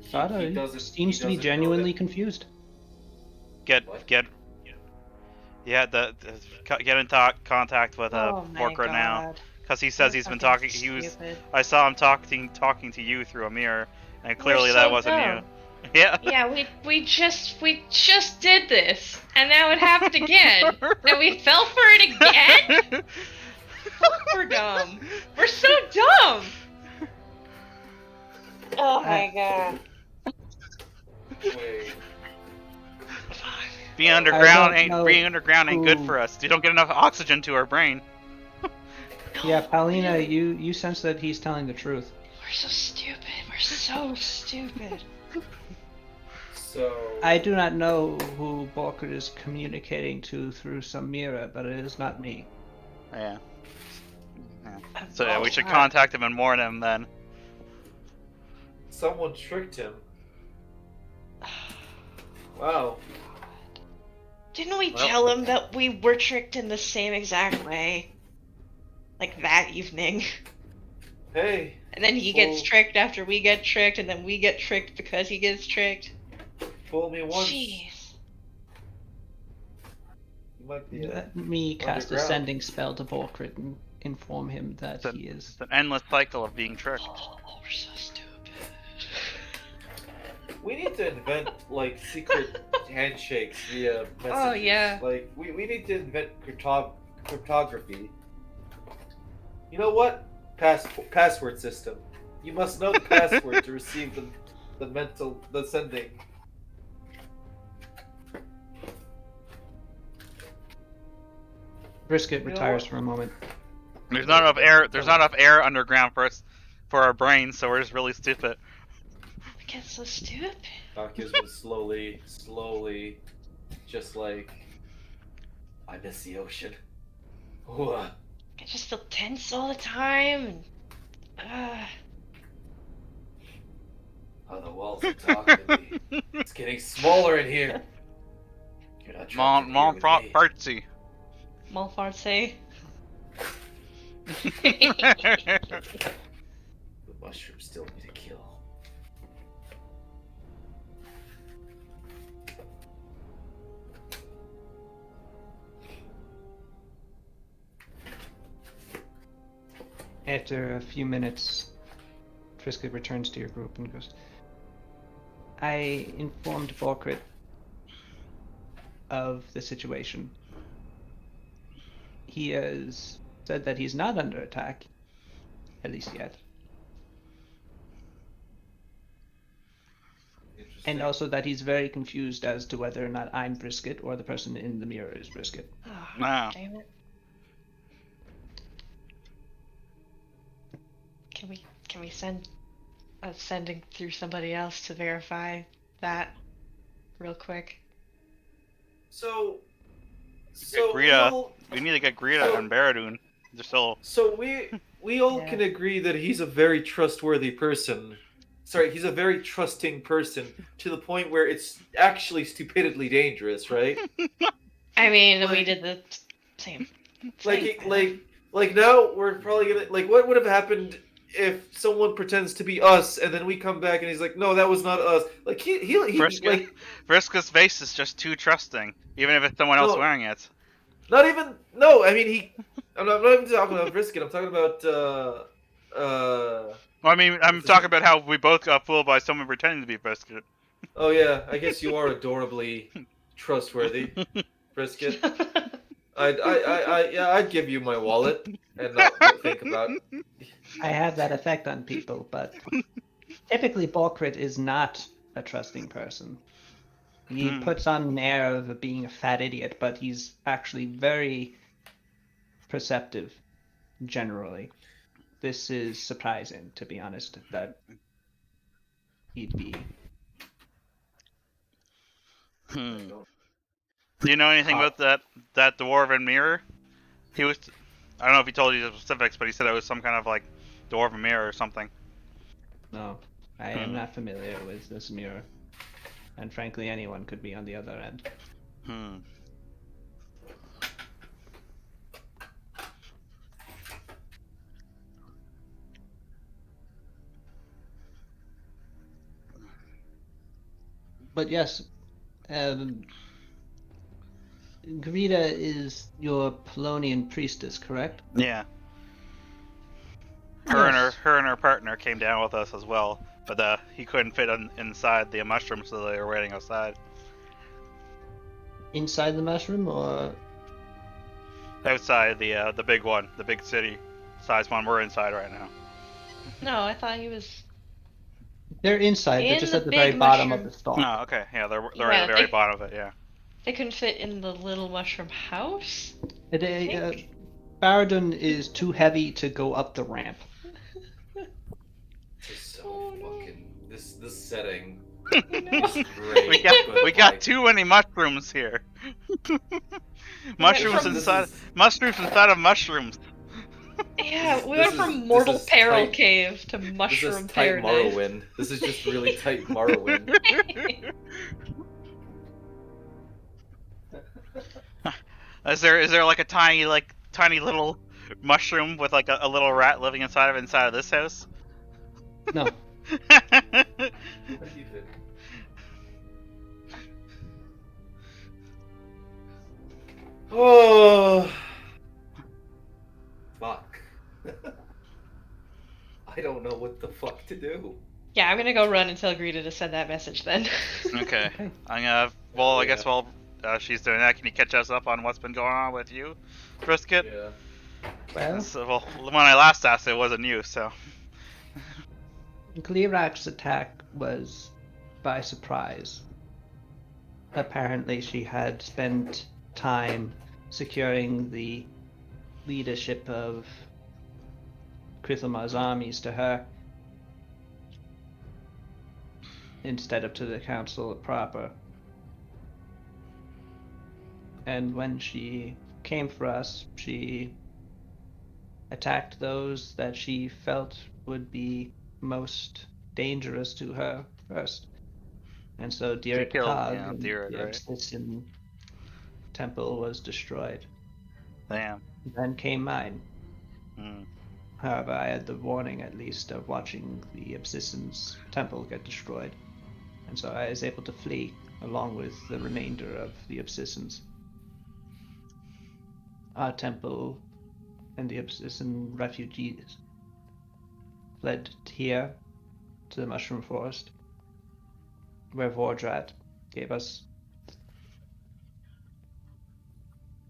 Sada seems to be doesn't know genuinely that- confused. Get What? get get in contact with Oh my Borker now, god. because he says You're he's been fucking talking. He was. stupid. I saw him talking to you through a mirror, and We're clearly so that wasn't dumb. you. Yeah. Yeah, we just did this, and now it happened again, and we fell for it again. Fuck, we're dumb. We're so dumb. Oh my god. Wait. Being underground don't know being underground ain't good who- for us. You don't get enough oxygen to our brain. Yeah, Paulina, you sense that he's telling the truth. We're so stupid. We're so stupid. So I do not know who Borker is communicating to through some mirror, but it is not me. Yeah. So yeah, we should Alright. contact him and warn him then. someone tricked him. Wow. Didn't we Well- tell him that we were tricked in the same exact way? Like that evening. Hey, And then he gets Well- tricked after we get tricked, and then we get tricked because he gets tricked. fool me once. Jeez. You might be. Let me cast a underground. sending spell to Borker and inform him that Then- he is. It's an endless cycle of being tricked. Oh, we're so stupid. We need to invent like secret handshakes via messages. Oh, yeah. Like we need to invent cryptography. You know what? Password system. You must know the password to receive the sending. Brisket You know retires what? for a moment. There's not enough air. There's not enough air underground for us, for our brains. So we're just really stupid. We get so stupid. Akio's been slowly, just like I miss the ocean. Ooh, I just feel tense all the time. oh, the walls are talking to me. It's getting smaller in here. You're not trapped in here with me. Partsy. Malfarce. The mushrooms still need to kill. After a few minutes, Brisket returns to your group and goes, I informed Borkrit of the situation. He has said that he's not under attack, at least yet. Interesting. And also that he's very confused as to whether or not I'm Brisket or the person in the mirror is Brisket. Oh, Wow. damn it. Can we send a sending through somebody else to verify that real quick? So Greta. We need to get Greta and Baradun. They're still. So we all Yeah. can agree that he's a very trustworthy person. Sorry, he's a very trusting person to the point where it's actually stupidly dangerous, right? I mean, we Like- did the same. Like now we're probably gonna like what would have happened if someone pretends to be us and then we come back and he's like, no, that was not us. Like he Brisket? like Vriska's face is just too trusting, even if it's someone else No. wearing it. not even no. I mean I'm not even talking about Brisket. I'm talking about Well, I mean, I'm talking about how we both got fooled by someone pretending to be Brisket. Oh yeah, I guess you are adorably trustworthy, Brisket. I'd give you my wallet and not think about. I have that effect on people, but typically Balkrit is not a trusting person. He puts on an air of being a fat idiot, but he's actually very perceptive generally. This is surprising, to be honest, that he'd be Do you know anything hot. about that dwarven mirror? He was. I don't know if he told you the specifics, but he said it was some kind of like dwarven mirror or something. No, I am not familiar with this mirror, and frankly, anyone could be on the other end. Hmm. But yes, um, Greta is your Polonian priestess, correct? Yeah. Yes. Her and her partner came down with us as well, but he couldn't fit inside the mushroom, so they were waiting outside. Inside the mushroom, or Outside the big one, the big city size one. We're inside right now. No, I thought he was they're inside. They're in just the at the very big bottom of mushroom. the stalk. Oh, okay. Yeah, they're at Yeah, the very bottom of it. Yeah. they couldn't fit in the little mushroom house. They, Baradun is too heavy to go up the ramp. This is so Oh, no. fucking this setting No. is great. we but, got like, too many mushrooms here. mushrooms from- inside mushrooms inside of mushrooms. Yeah, we this went from is- Mortal this is Peril tight- Cave to This is Mushroom tight Paradise. Morrowind. This is just really tight Morrowind. Is there like a tiny little mushroom with like a little rat living inside of this house? No. Oh, fuck. I don't know what the fuck to do. Yeah, I'm gonna go run and tell Greta to send that message then. Okay. Okay. I'm gonna. Well, I Yeah. guess while she's doing that, can you catch us up on what's been going on with you, Brisket? Yeah. Well, Well, when I last asked, it wasn't you, so. Gleerak's attack was by surprise. Apparently, she had spent time securing the leadership of Krithalmar's armies to her instead of to the council proper. And when she came for us, she attacked those that she felt would be most dangerous to her first. And so Dirk killed, Tag yeah, and Dirk, the right? Obsidian temple was destroyed. Damn. Then came mine. Hmm. However, I had the warning, at least, of watching the Obsidian's temple get destroyed. And so I was able to flee, along with the remainder of the Obsidians. Our temple and the Obsidian refugees fled here to the Mushroom Forest, where Vordrat gave us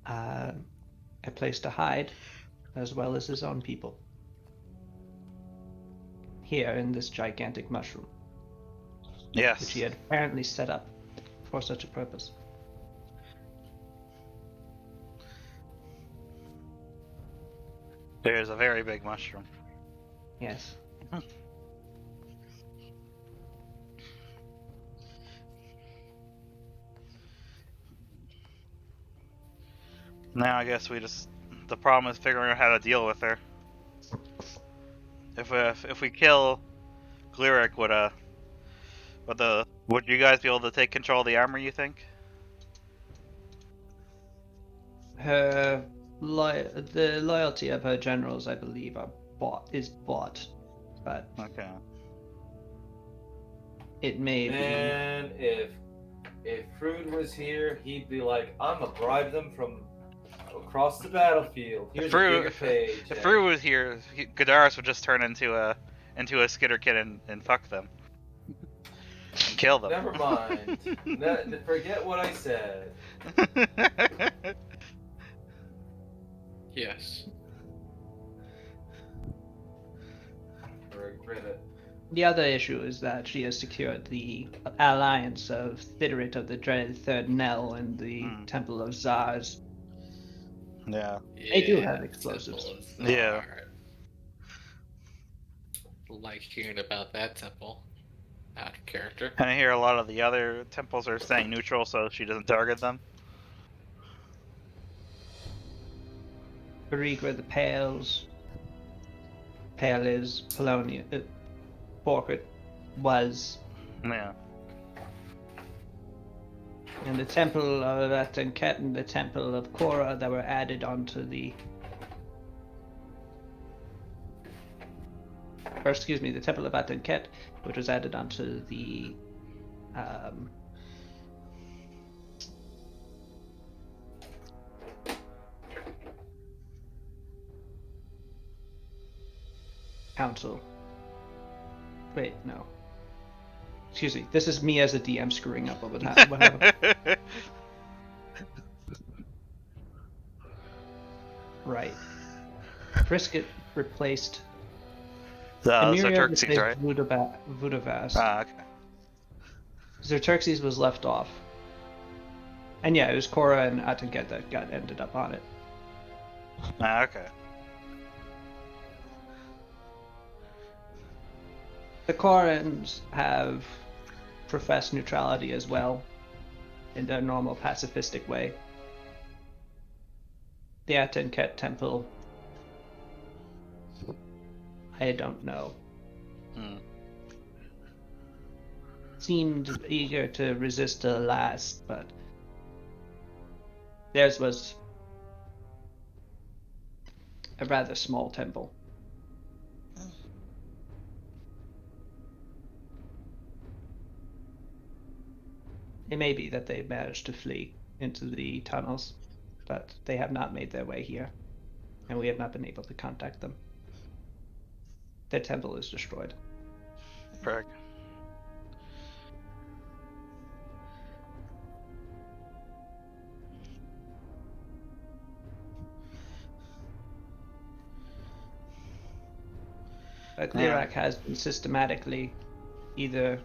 a place to hide, as well as his own people. Here in this gigantic mushroom, Yes. which he had apparently set up for such a purpose. There's a very big mushroom. Yes. Now I guess the problem is figuring out how to deal with her. If we kill Glyric, would you guys be able to take control of the armor? You think? The loyalty of her generals, I believe, is bought, but Okay. it may be. And if Frood was here, he'd be like, "I'm gonna bribe them from across the battlefield. Here's a bigger page." If Fru was here, Gadaris would just turn into a skitter kid and fuck them. Kill them. Never mind. Forget what I said. Yes. I regret it. The other issue is that she has secured the alliance of Thidrit of the Dreaded Third Knell and the Temple of Zars. Yeah. They do have explosives. Temple is Yeah. hard. Like hearing about that temple. Out of character. And I hear a lot of the other temples are staying neutral so she doesn't target them. Barigra the Pales. Pale is Polonia. Porkert was. Yeah. And the Temple of Atenket and the Temple of Korra that were added onto the. Or excuse me, the Temple of Atenket, which was added onto the. Council. Wait, no. Excuse me. This is me as a DM screwing up what happened. Right. Brisket replaced. Emiria Xerxes, right? Vudavast. Ah, okay. Xerxes was left off. And yeah, it was Korra and Atenket that ended up on it. Ah, okay. The Korrans have professed neutrality as well, in their normal pacifistic way. The Atenket Temple, I don't know. Seemed eager to resist to the last, but theirs was a rather small temple. It may be that they managed to flee into the tunnels, but they have not made their way here, and we have not been able to contact them. Their temple is destroyed. Correct. But Lirak has been systematically either,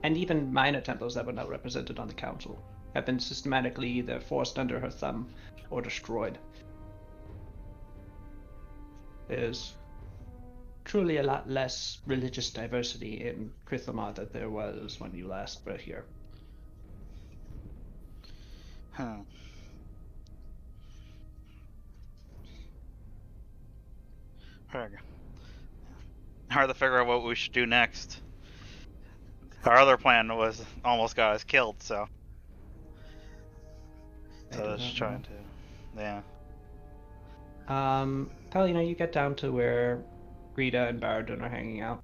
and even minor temples that were not represented on the council, have been systematically either forced under her thumb or destroyed. There's truly a lot less religious diversity in Krithlamar than there was when you last were here. Huh. Hard to figure out what we should do next. Our other plan was almost got us killed, so. So I was just trying to. Yeah. Paulina, you get down to where Rita and Baradun are hanging out.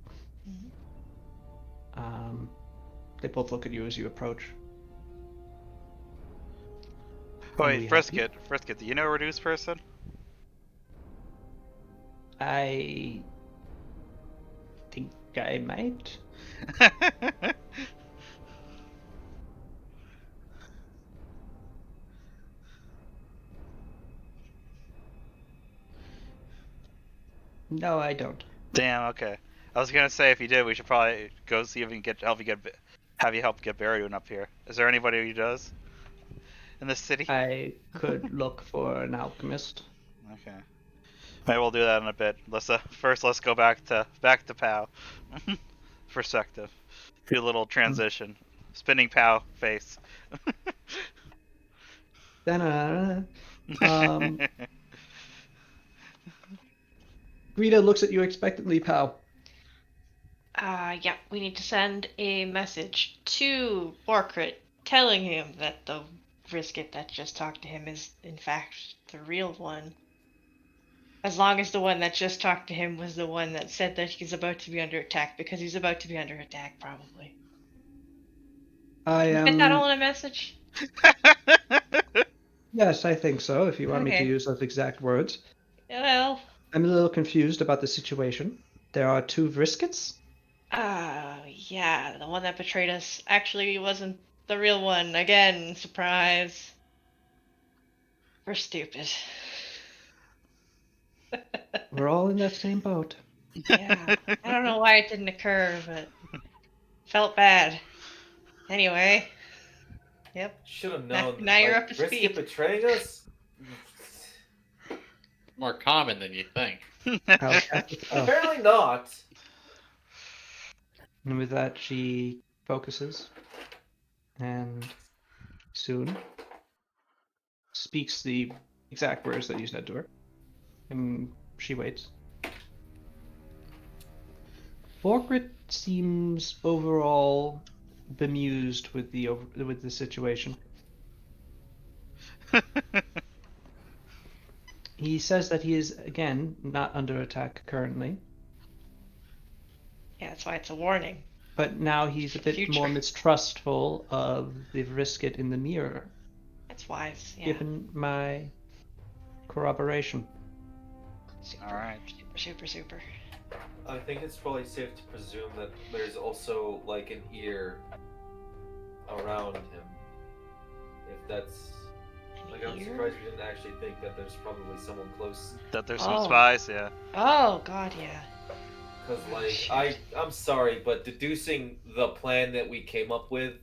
They both look at you as you approach. Wait, Frisket, do you know a reduced person? I think I might. No, I don't. Damn. Okay. I was gonna say if you did, we should probably go see if we can have you help get Baradun up here. Is there anybody who does in this city? I could look for an alchemist. Okay. Maybe we'll do that in a bit. First let's go back to POW. Perspective. Do a little transition. Spinning POW face. Rita looks at you expectantly, Pow. Yeah, we need to send a message to Borkrit telling him that the brisket that just talked to him is, in fact, the real one. As long as the one that just talked to him was the one that said that he's about to be under attack, because he's about to be under attack, probably. I am. Get that all in a message? Yes, I think so, if you want me to Okay. use those exact words. Well, I'm a little confused about the situation. There are two briskets? Yeah, the one that betrayed us actually wasn't the real one. Again, surprise. We're stupid. We're all in that same boat. Yeah. I don't know why it didn't occur, but felt bad. Anyway. Yep. Should have Now, known. now you're up Like, to Brisket speed. betraying us? More common than you think. I'll catch it up. Apparently not. And with that, she focuses and soon speaks the exact words that you said to her. And she waits. Borgrit seems overall bemused with the situation. He says that he is again not under attack currently, Yeah, that's why it's a warning. but now he's a For the bit future. more mistrustful of the brisket in the mirror, That's wise. Yeah. given my corroboration. Super, Alright. super. I think it's probably safe to presume that there's also like an ear around him. If that's like, I'm Ear? surprised you didn't actually think that there's probably someone close. That there's some Oh. spies, yeah. Oh God, yeah. Cause like Shit. I'm sorry, but deducing the plan that we came up with,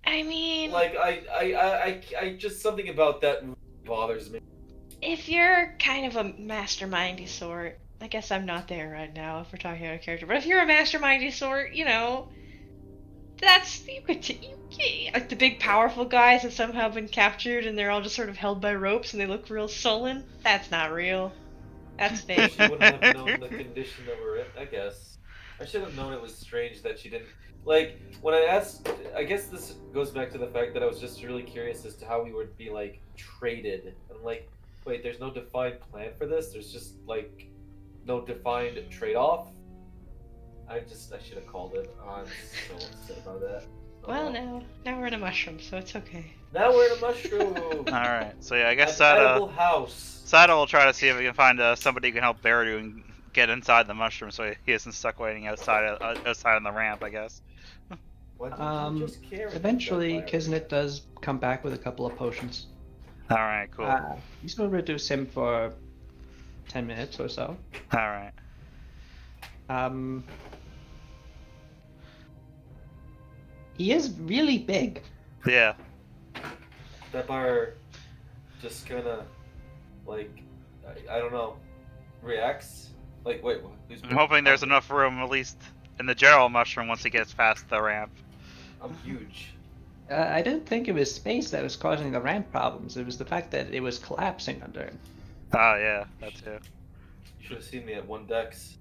I mean, like I just something about that bothers me. if you're kind of a mastermindy sort, I guess I'm not there right now if we're talking about a character, but if you're a mastermindy sort, you know, that's like the big powerful guys have somehow been captured and they're all just sort of held by ropes and they look real sullen. That's not real. That's fake. She wouldn't have known the condition that we're in, I guess. I should have known it was strange that she didn't. Like, when I asked, I guess this goes back to the fact that I was just really curious as to how we would be, like, traded. I'm like, wait, there's no defined plan for this? There's just, like, no defined trade off? I should have called it. Oh, I'm so upset about that. Oh, Well, now we're in a mushroom, so it's okay. Now we're in a mushroom! Alright, so yeah, I guess An edible house! Sada will try to see if we can find somebody who can help Beardo and get inside the mushroom so he isn't stuck waiting outside on the ramp, I guess. Why didn't you just carry Eventually, that fire? Kismet does come back with a couple of potions. Alright, cool. He's going to reduce him for 10 minutes or so. Alright. He is really big. Yeah. That bar just kind of, like, I don't know, reacts? Like, wait, what? Who's I'm hoping there's enough room, at least in the general mushroom, once he gets past the ramp. I'm huge. I didn't think it was space that was causing the ramp problems. It was the fact that it was collapsing under him. Oh, yeah, that too. You should have seen me at 1 dex.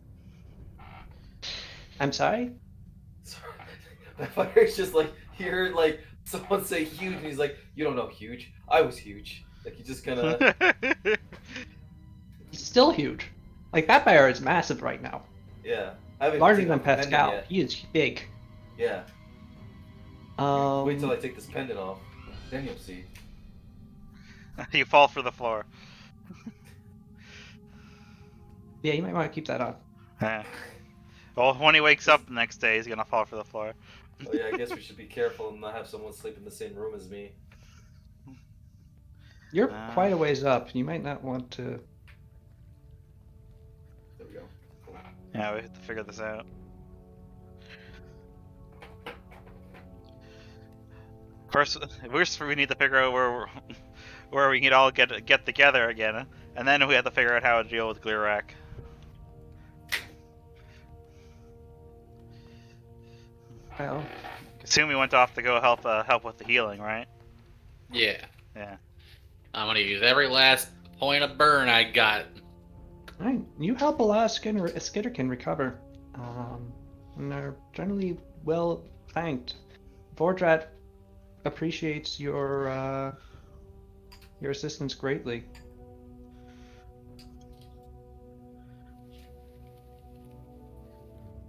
I'm sorry? Sorry. That fire is just like, you heard, like, someone say huge, and he's like, you don't know huge. I was huge. Like, you just kind of, He's still huge. Like, that bear is massive right now. yeah. I haven't Larger taken than off the pendant Pascal. yet. He is big. Yeah. Wait till I take this pendant off. Then you'll see. You fall for the floor. Yeah, you might want to keep that on. Yeah. Well, when he wakes up the next day, he's gonna fall for the floor. Oh yeah, I guess we should be careful and not have someone sleep in the same room as me. You're quite a ways up. You might not want to... There we go. Cool. Yeah, we have to figure this out. First, we need to figure out where we can all get together again, and then we have to figure out how to deal with Glurak. Well, Assume we went off to go help with the healing, right? Yeah. Yeah. I'm gonna use every last point of burn I got. alright. You help a lot. Skitter can recover. And are generally well thanked. Vordrat appreciates your assistance greatly.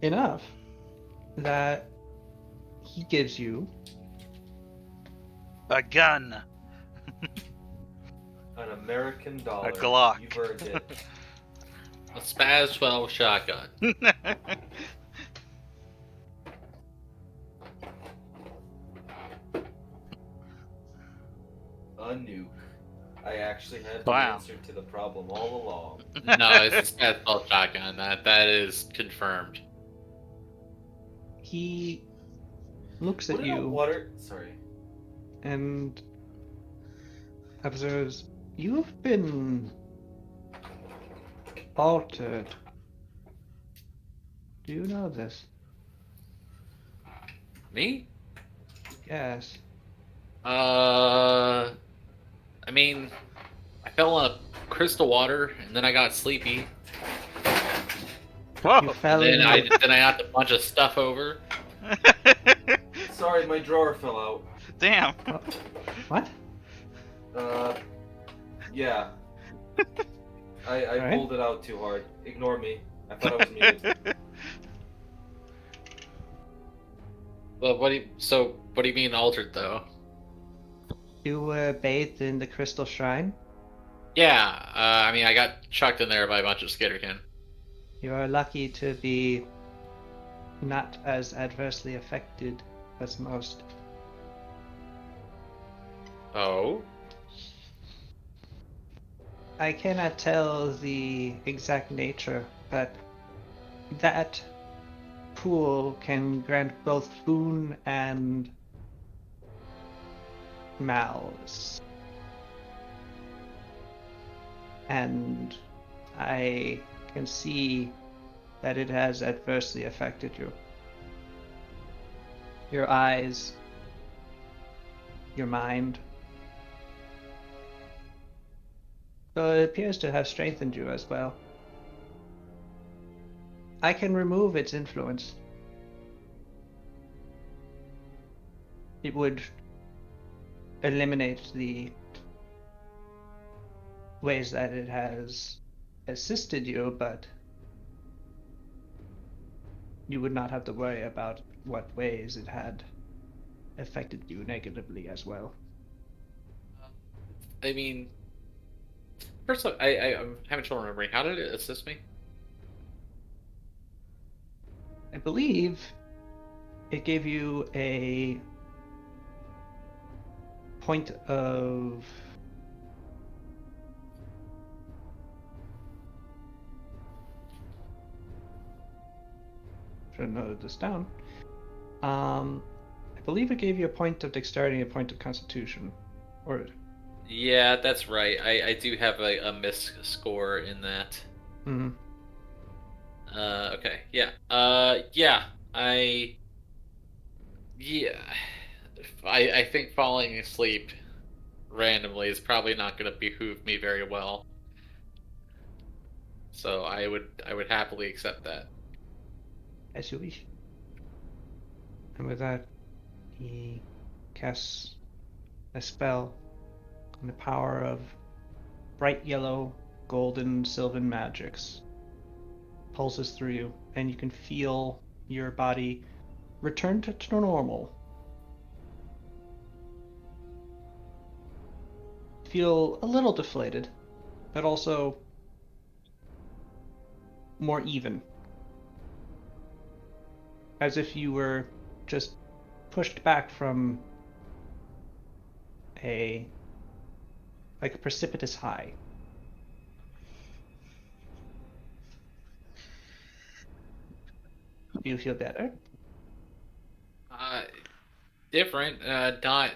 Enough that he gives you A gun. An American dollar. A Glock. You've earned it. A Spaz 12 shotgun. actually had the Wow. answer to the problem all along. No, it's a assault shotgun. That is confirmed. He looks at What about you water? Sorry. and observes, you've been altered. Do you know this? Me? Yes. I mean, I fell in a crystal water, and then I got sleepy, You Whoa. fell and in then I the... then I knocked a bunch of stuff over. Sorry, my drawer fell out. Damn. What? Yeah. I Alright. pulled it out too hard. Ignore me. I thought I was muted. But what do you mean altered though? You were bathed in the crystal shrine. Yeah, I mean I got chucked in there by a bunch of skitterkin. You are lucky to be not as adversely affected as most. Oh, I cannot tell the exact nature, but that pool can grant both boon and malice. And I can see that it has adversely affected you. Your eyes, your mind. So it appears to have strengthened you as well. I can remove its influence. It would eliminate the ways that it has assisted you, but you would not have to worry about what ways it had affected you negatively as well. I mean, first of all, I'm having trouble remembering. How did it assist me? I believe it gave you a point of should have noted this down. I believe it gave you a point of dexterity and a point of constitution. Or Yeah, that's right. I do have a miss score in that. mhm. Okay, yeah. Yeah. Yeah. I think falling asleep randomly is probably not going to behoove me very well. So I would happily accept that. As you wish. And with that, he casts a spell, and the power of bright yellow, golden, sylvan magics pulses through you, and you can feel your body return to normal. Feel a little deflated, but also more even. As if you were just pushed back from a precipitous high. Do you feel better? Uh, Different, not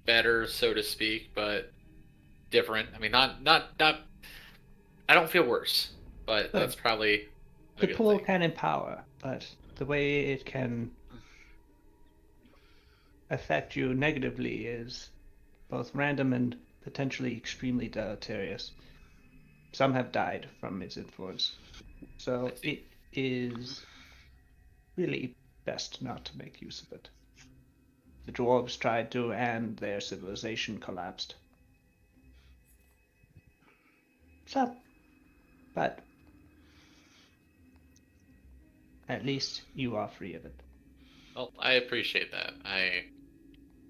better, so to speak, but different. I mean, not. I don't feel worse, but Good. that's probably a The good pool thing. can empower, but the way it can affect you negatively is both random and potentially extremely deleterious. Some have died from its influence. So I see. it is really best not to make use of it. The dwarves tried to, and their civilization collapsed. So, but at least you are free of it. Well, I appreciate that. I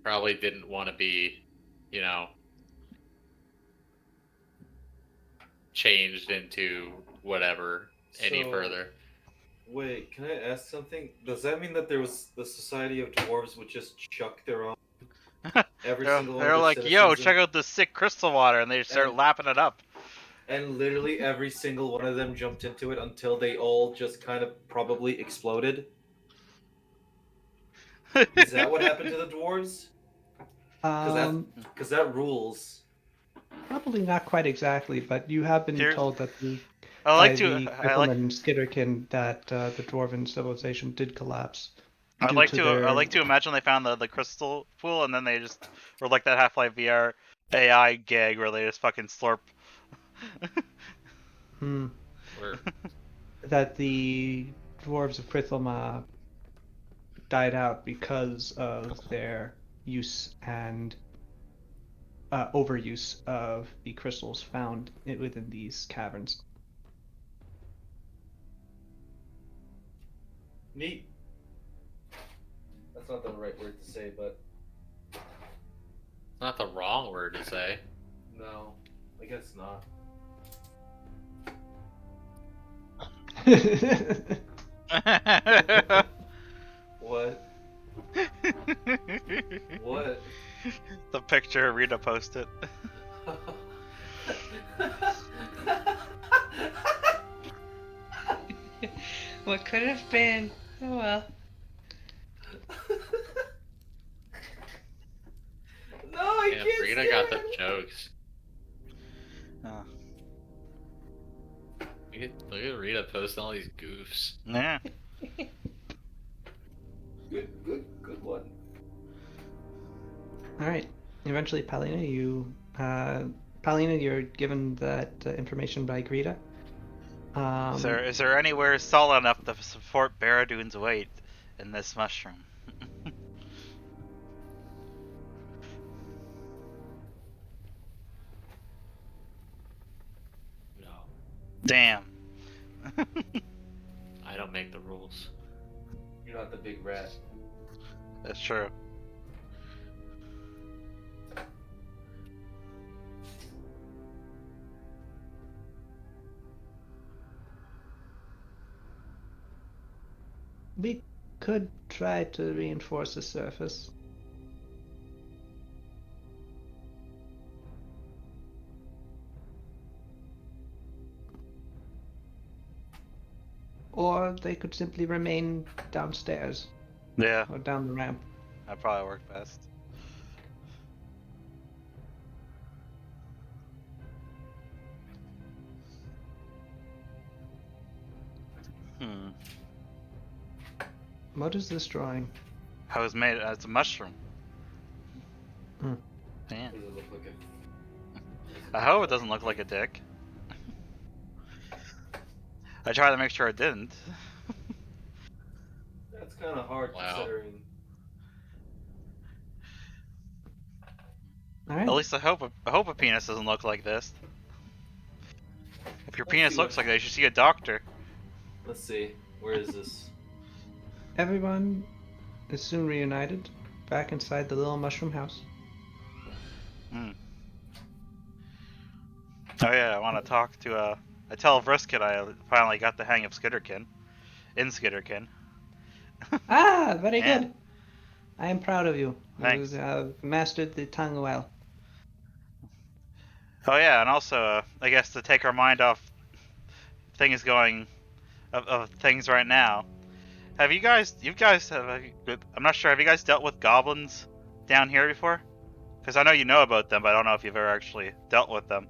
probably didn't want to be, you know, changed into whatever any So, further. wait, can I ask something? Does that mean that the Society of Dwarves would just chuck their own Every they're single one they're of the like, yo, citizens check out this sick crystal water, and they start And- lapping it up. and literally every single one of them jumped into it until they all just kind of probably exploded. Is that what happened to the dwarves? Because that rules. Probably not quite exactly, but you have been Here- told that the I by like to. the I like. Griffin Skitterkin that the dwarven civilization did collapse I'd due like to to. I their like to imagine they found the crystal pool, and then they just or like that Half-Life VR AI gag where they just fucking slurp. Or that the dwarves of Prithelma died out because of their use and overuse of the crystals found within these caverns. Neat. That's not the right word to say, but not the wrong word to say. no, I guess not. What? What? The picture Rita posted. What could have been? Oh well. No, I Yeah, can't Frida stand got the it. jokes. Oh, Look at Rita posting all these goofs. yeah. Good one. All right. Eventually, Paulina, you're given that information by Greta. Is there anywhere solid enough to support Baradune's weight in this mushroom? No, Damn. I don't make the rules. You're not the big rat. That's true. We could try to reinforce the surface. Or they could simply remain downstairs Yeah, or down the ramp. that probably worked best. Hmm. What is this drawing? How it was made? It's a mushroom. Hmm. Yeah. Does it look like I hope it doesn't look like a dick. I tried to make sure it didn't. That's kind of hard Wow. considering. All right. At least I hope a penis doesn't look like this. If your Let's penis see looks what- like that, you should see a doctor. Let's see. Where is this? Everyone is soon reunited back inside the little mushroom house. Hmm. Oh yeah, I want to talk to I tell Vrisket I finally got the hang of Skitterkin. In Skitterkin. Ah, very Yeah. good. I am proud of you. Thanks. You have mastered the tongue well. Oh yeah, and also I guess to take our mind off things going of things right now. Have you guys I'm not sure, have you guys dealt with goblins down here before? Because I know you know about them, but I don't know if you've ever actually dealt with them.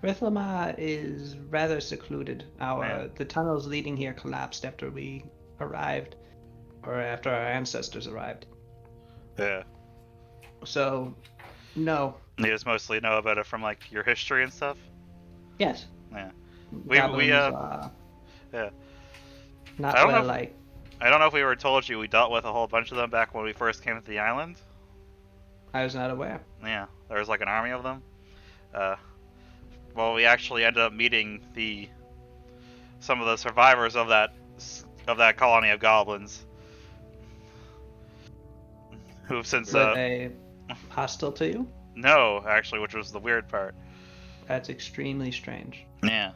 Grithlama is rather secluded. Yeah. The tunnels leading here collapsed after we arrived, or after our ancestors arrived. Yeah. So, no. You just mostly know about it from like your history and stuff. Yes. Yeah. Goblins, yeah. not I don't well know- liked. I don't know if we ever told you we dealt with a whole bunch of them back when we first came to the island. I was not aware. Yeah, there was like an army of them. Well, we actually ended up meeting some of the survivors of that colony of goblins, who've since Were they hostile to you? no, actually, which was the weird part. That's extremely strange. Yeah,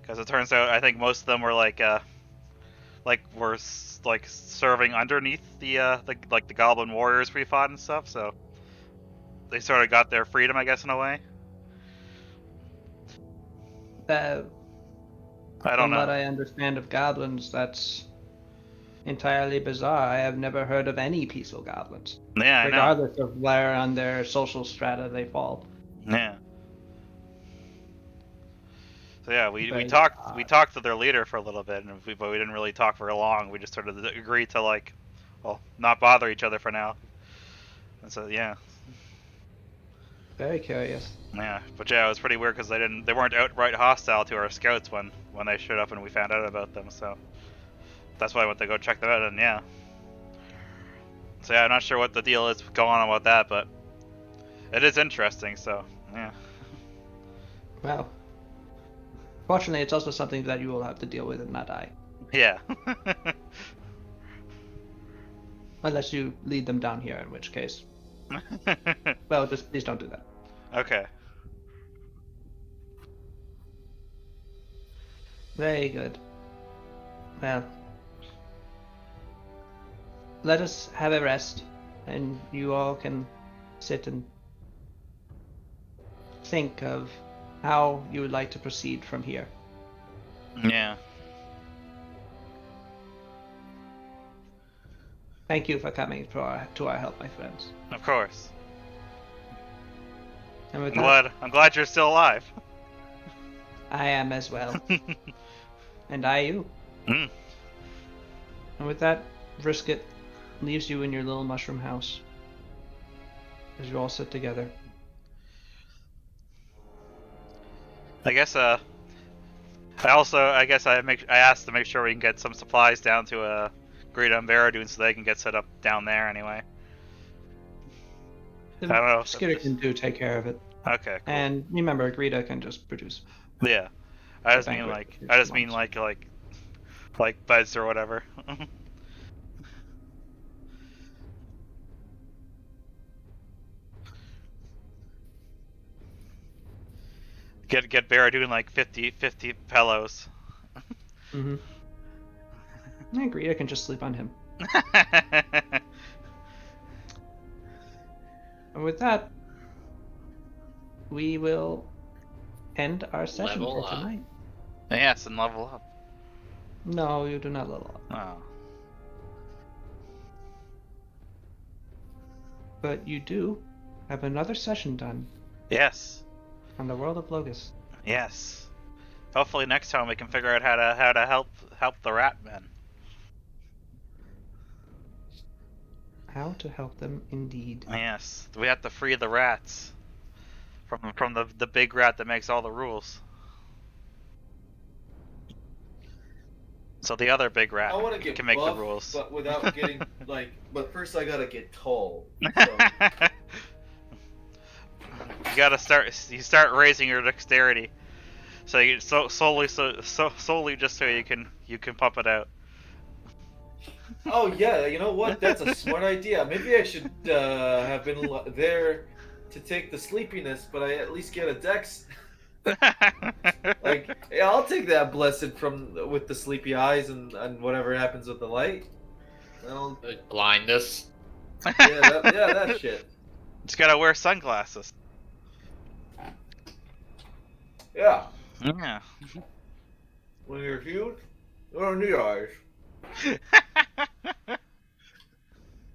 because it turns out I think most of them were like like were like serving underneath the goblin warriors we fought and stuff. So they sort of got their freedom, I guess, in a way. Uh, I don't from what know. I understand of goblins, that's entirely bizarre. I have never heard of any peaceful goblins, Yeah, I know. regardless of where on their social strata they fall. Yeah. So yeah, we Very we odd. talked to their leader for a little bit, but we didn't really talk for long. We just sort of agreed to like, well, not bother each other for now. And so yeah, Very curious. yeah. But yeah, it was pretty weird because they weren't outright hostile to our scouts when they showed up and we found out about them. So that's why I went to go check them out. And yeah. So yeah, I'm not sure what the deal is going on about that, but it is interesting. So yeah. Well, fortunately, it's also something that you will have to deal with and not I. Yeah. Unless you lead them down here, in which case. Well, just please don't do that. Okay. Very good. Well, let us have a rest, and you all can sit and think of how you would like to proceed from here. Yeah. Thank you for coming to our help, my friends. Of course. And with that, I'm glad you're still alive. I am as well. And I you. Mm. And with that, Brisket leaves you in your little mushroom house as you all sit together. I guess I guess I asked to make sure we can get some supplies down to Greta and Baradun so they can get set up down there anyway. The I don't know. Skitter can take care of it. Okay, cool. And remember, Greta can just produce. Yeah. I the just mean banquet if I she just mean wants. like beds or whatever. Get Baradun like 50 pillows. Mm-hmm. And Greta can just sleep on him. And with that, we will end our session Level for up. tonight. Yes, and level up. No, you do not level up. Oh. But you do have another session done Yes. on the world of Logus. Yes. Hopefully next time we can figure out how to help the rat men. How to help them indeed. Yes. We have to free the rats from the big rat that makes all the rules. So the other big rat I want to get can make buff, the rules. but without getting like. But first, I gotta get tall. So. You start raising your dexterity. So you solely just so you can pump it out. Oh yeah, you know what? That's a smart idea. Maybe I should have been there to take the sleepiness, but I at least get a dex. Like, yeah, I'll take that blessed from with the sleepy eyes and whatever happens with the light. I'll, Blindness. yeah, that shit. Just gotta wear sunglasses. Yeah, Yeah. when you're huge, you don't need eyes.